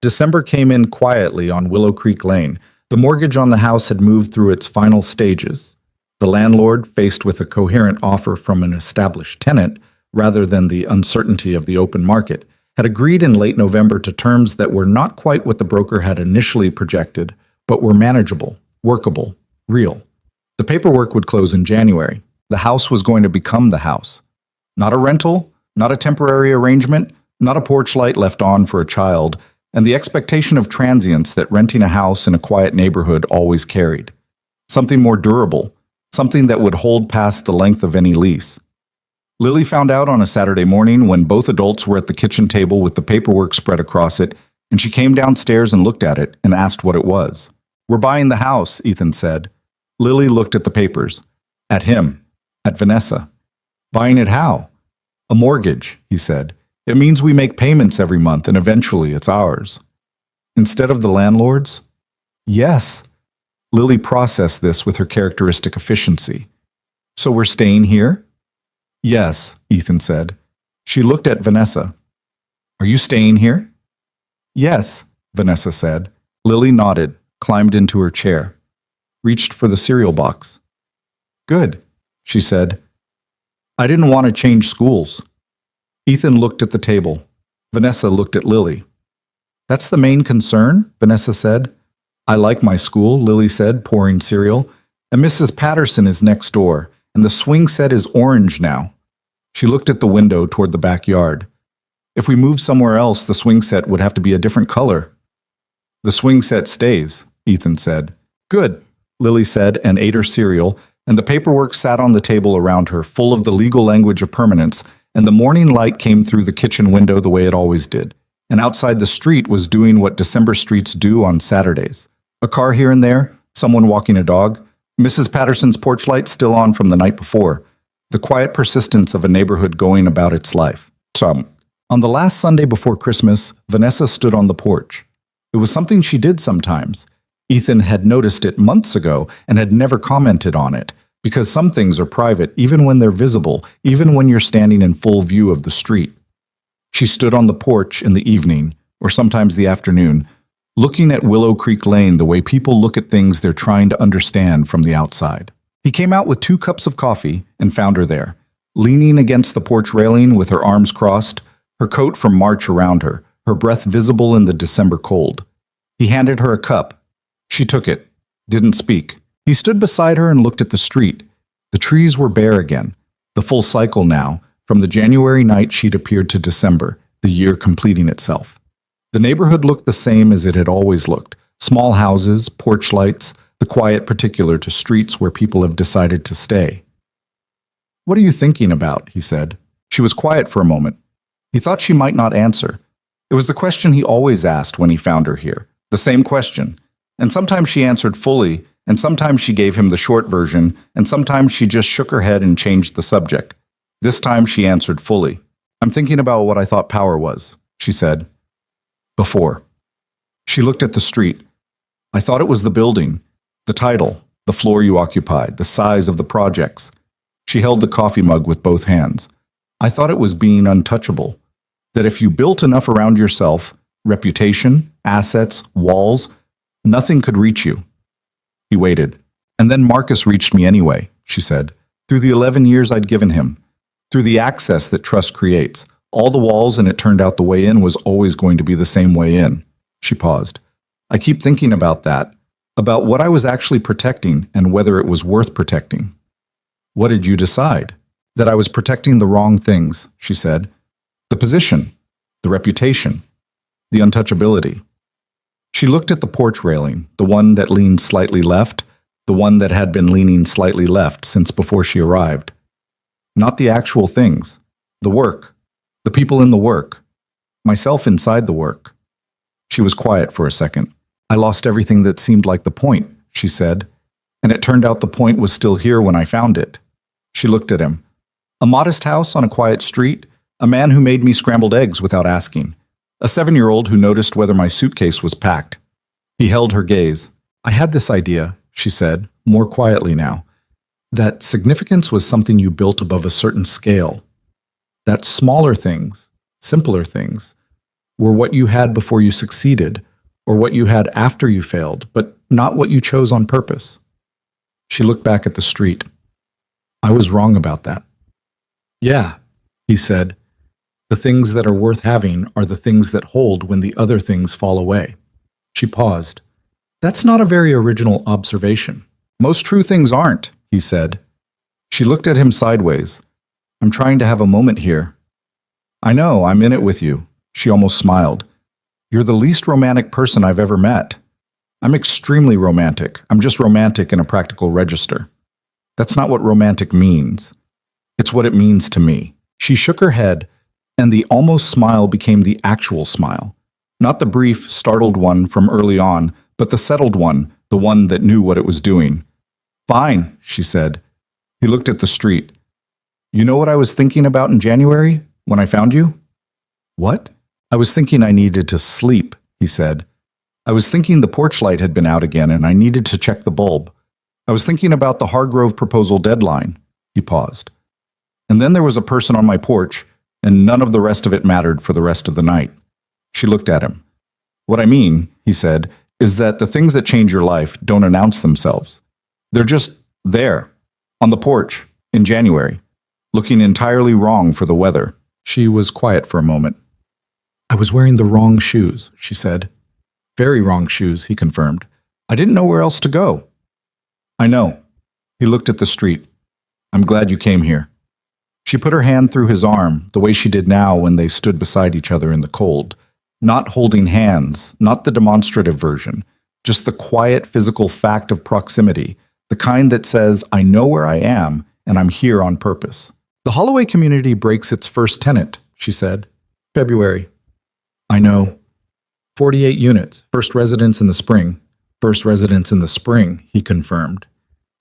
A: December came in quietly on Willow Creek Lane. The mortgage on the house had moved through its final stages. The landlord, faced with a coherent offer from an established tenant, rather than the uncertainty of the open market, had agreed in late November to terms that were not quite what the broker had initially projected, but were manageable, workable, real. The paperwork would close in January. The house was going to become the house. Not a rental, not a temporary arrangement, not a porch light left on for a child. and the expectation of transience that renting a house in a quiet neighborhood always carried. Something more durable, something that would hold past the length of any lease. Lily found out on a Saturday morning when both adults were at the kitchen table with the paperwork spread across it, and she came downstairs and looked at it and asked what it was. "We're buying the house," Ethan said. Lily looked at the papers. At him. At Vanessa. "Buying it how?" "A mortgage," he said. "It means we make payments every month and eventually it's ours." "Instead of the landlord's?" "Yes." Lily processed this with her characteristic efficiency. "So we're staying here?" "Yes," Ethan said. She looked at Vanessa. "Are you staying here?" "Yes," Vanessa said. Lily nodded, climbed into her chair, reached for the cereal box. "Good," she said. "I didn't want to change schools." Ethan looked at the table. Vanessa looked at Lily. "That's the main concern?" Vanessa said. "I like my school," Lily said, pouring cereal. "And Mrs. Patterson is next door, and the swing set is orange now." She looked at the window toward the backyard. "If we moved somewhere else, the swing set would have to be a different color." "The swing set stays," Ethan said. "Good," Lily said, and ate her cereal, and the paperwork sat on the table around her, full of the legal language of permanence, and the morning light came through the kitchen window the way it always did. And outside the street was doing what December streets do on Saturdays. A car here and there, someone walking a dog, Mrs. Patterson's porch light still on from the night before, the quiet persistence of a neighborhood going about its life. On the last Sunday before Christmas, Vanessa stood on the porch. It was something she did sometimes. Ethan had noticed it months ago and had never commented on it, because some things are private even when they're visible, even when you're standing in full view of the street. She stood on the porch in the evening, or sometimes the afternoon, looking at Willow Creek Lane the way people look at things they're trying to understand from the outside. He came out with 2 cups of coffee and found her there, leaning against the porch railing with her arms crossed, her coat from March around her, her breath visible in the December cold. He handed her a cup. She took it, didn't speak. He stood beside her and looked at the street. The trees were bare again, the full cycle now, from the January night she'd appeared to December, the year completing itself. The neighborhood looked the same as it had always looked. Small houses, porch lights, the quiet particular to streets where people have decided to stay. "What are you thinking about?" he said. She was quiet for a moment. He thought she might not answer. It was the question he always asked when he found her here, the same question. And sometimes she answered fully, and sometimes she gave him the short version, and sometimes she just shook her head and changed the subject. This time she answered fully. "I'm thinking about what I thought power was," she said. "Before." She looked at the street. "I thought it was the building, the title, the floor you occupied, the size of the projects." She held the coffee mug with both hands. "I thought it was being untouchable. That if you built enough around yourself, reputation, assets, walls, nothing could reach you." He waited. "And then Marcus reached me anyway," she said, "through the 11 years I'd given him, through the access that trust creates. All the walls, and it turned out the way in was always going to be the same way in." She paused. "I keep thinking about that, about what I was actually protecting and whether it was worth protecting." "What did you decide?" "That I was protecting the wrong things," she said. "The position, the reputation, the untouchability." She looked at the porch railing, the one that leaned slightly left, the one that had been leaning slightly left since before she arrived. Not the actual things, the work, the people in the work, myself inside the work. She was quiet for a second. "I lost everything that seemed like the point," she said, "and it turned out the point was still here when I found it." She looked at him. "A modest house on a quiet street, a man who made me scrambled eggs without asking, a 7-year-old who noticed whether my suitcase was packed." He held her gaze. "I had this idea," she said, more quietly now, "that significance was something you built above a certain scale. That smaller things, simpler things, were what you had before you succeeded, or what you had after you failed, but not what you chose on purpose." She looked back at the street. "I was wrong about that." "Yeah," he said. "The things that are worth having are the things that hold when the other things fall away." She paused. "That's not a very original observation." "Most true things aren't," he said. She looked at him sideways. "I'm trying to have a moment here." "I know, I'm in it with you." She almost smiled. You're the least romantic person I've ever met. I'm extremely romantic. I'm just romantic in a practical register. That's not what romantic means. It's what it means to me. She shook her head, and the almost smile became the actual smile. Not the brief, startled one from early on, but the settled one, the one that knew what it was doing. Fine, she said. He looked at the street. You know what I was thinking about in January, when I found you? What? I was thinking I needed to sleep, he said. I was thinking the porch light had been out again and I needed to check the bulb. I was thinking about the Hargrove proposal deadline. He paused. And then there was a person on my porch, and none of the rest of it mattered for the rest of the night. She looked at him. What I mean, he said, is that the things that change your life don't announce themselves. They're just there, on the porch, in January, looking entirely wrong for the weather. She was quiet for a moment. I was wearing the wrong shoes, she said. Very wrong shoes, he confirmed. I didn't know where else to go. I know. He looked at the street. I'm glad you came here. She put her hand through his arm, the way she did now when they stood beside each other in the cold. Not holding hands, not the demonstrative version, just the quiet physical fact of proximity, the kind that says, I know where I am, and I'm here on purpose. The Holloway community breaks its first tenant, she said. February. I know. 48 units, first residence in the spring. First residence in the spring, he confirmed.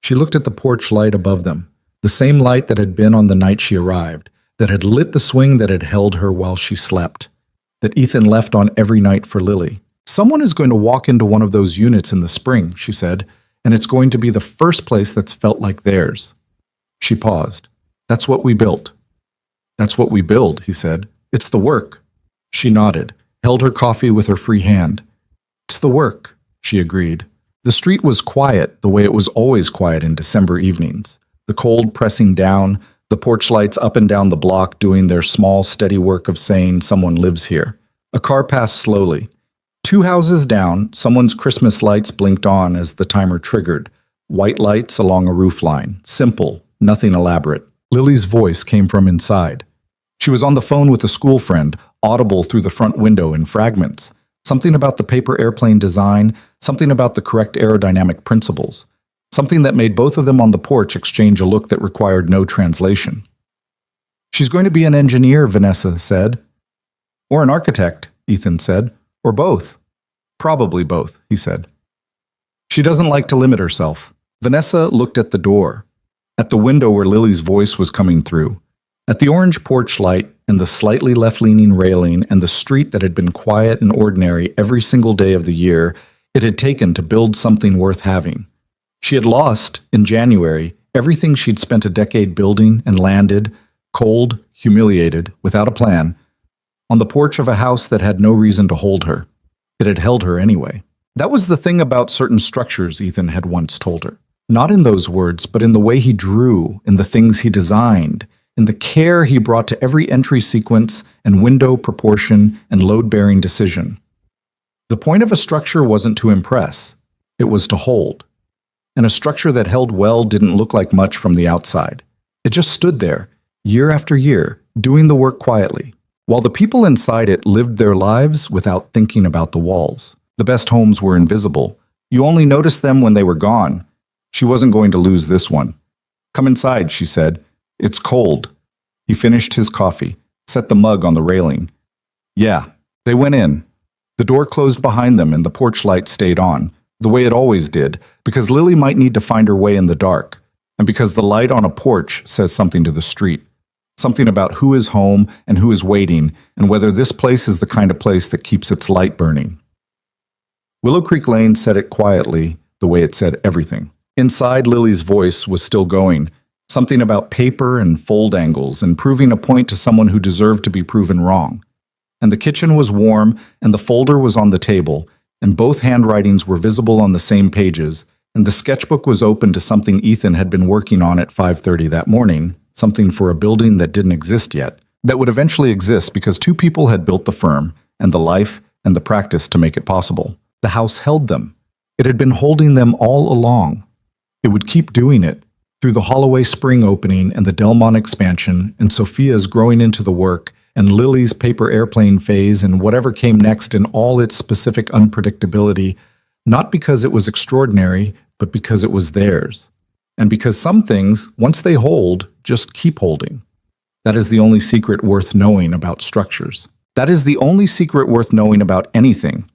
A: She looked at the porch light above them, the same light that had been on the night she arrived, that had lit the swing that had held her while she slept, that Ethan left on every night for Lily. Someone is going to walk into one of those units in the spring, she said, and it's going to be the first place that's felt like theirs. She paused. That's what we built. That's what we build, he said. It's the work. She nodded, held her coffee with her free hand. It's the work, she agreed. The street was quiet the way it was always quiet in December evenings. The cold pressing down, the porch lights up and down the block doing their small, steady work of saying someone lives here. A car passed slowly. 2 houses down, someone's Christmas lights blinked on as the timer triggered. White lights along a roof line. Simple, nothing elaborate. Lily's voice came from inside. She was on the phone with a school friend, audible through the front window in fragments. Something about the paper airplane design, something about the correct aerodynamic principles. Something that made both of them on the porch exchange a look that required no translation. She's going to be an engineer, Vanessa said. Or an architect, Ethan said. Or both. Probably both, he said. She doesn't like to limit herself. Vanessa looked at the door, at the window where Lily's voice was coming through, at the orange porch light and the slightly left-leaning railing and the street that had been quiet and ordinary every single day of the year it had taken to build something worth having. She had lost, in January, everything she'd spent a decade building and landed, cold, humiliated, without a plan, on the porch of a house that had no reason to hold her. It had held her anyway. That was the thing about certain structures, Ethan had once told her. Not in those words, but in the way he drew, in the things he designed, in the care he brought to every entry sequence and window proportion and load-bearing decision. The point of a structure wasn't to impress. It was to hold. And a structure that held well didn't look like much from the outside. It just stood there, year after year, doing the work quietly, while the people inside it lived their lives without thinking about the walls. The best homes were invisible. You only noticed them when they were gone. She wasn't going to lose this one. Come inside, she said. It's cold. He finished his coffee, set the mug on the railing. Yeah, they went in. The door closed behind them and the porch light stayed on, the way it always did, because Lily might need to find her way in the dark, and because the light on a porch says something to the street. Something about who is home and who is waiting, and whether this place is the kind of place that keeps its light burning. Willow Creek Lane said it quietly, the way it said everything. Inside, Lily's voice was still going, something about paper and fold angles and proving a point to someone who deserved to be proven wrong. And the kitchen was warm, and the folder was on the table, and both handwritings were visible on the same pages, and the sketchbook was open to something Ethan had been working on at 5:30 that morning, something for a building that didn't exist yet, that would eventually exist because 2 people had built the firm, and the life and the practice to make it possible. The house held them. It had been holding them all along. It would keep doing it, through the Holloway spring opening and the Delmont expansion and Sophia's growing into the work and Lily's paper airplane phase and whatever came next in all its specific unpredictability, not because it was extraordinary, but because it was theirs. And because some things, once they hold, just keep holding. That is the only secret worth knowing about structures. That is the only secret worth knowing about anything,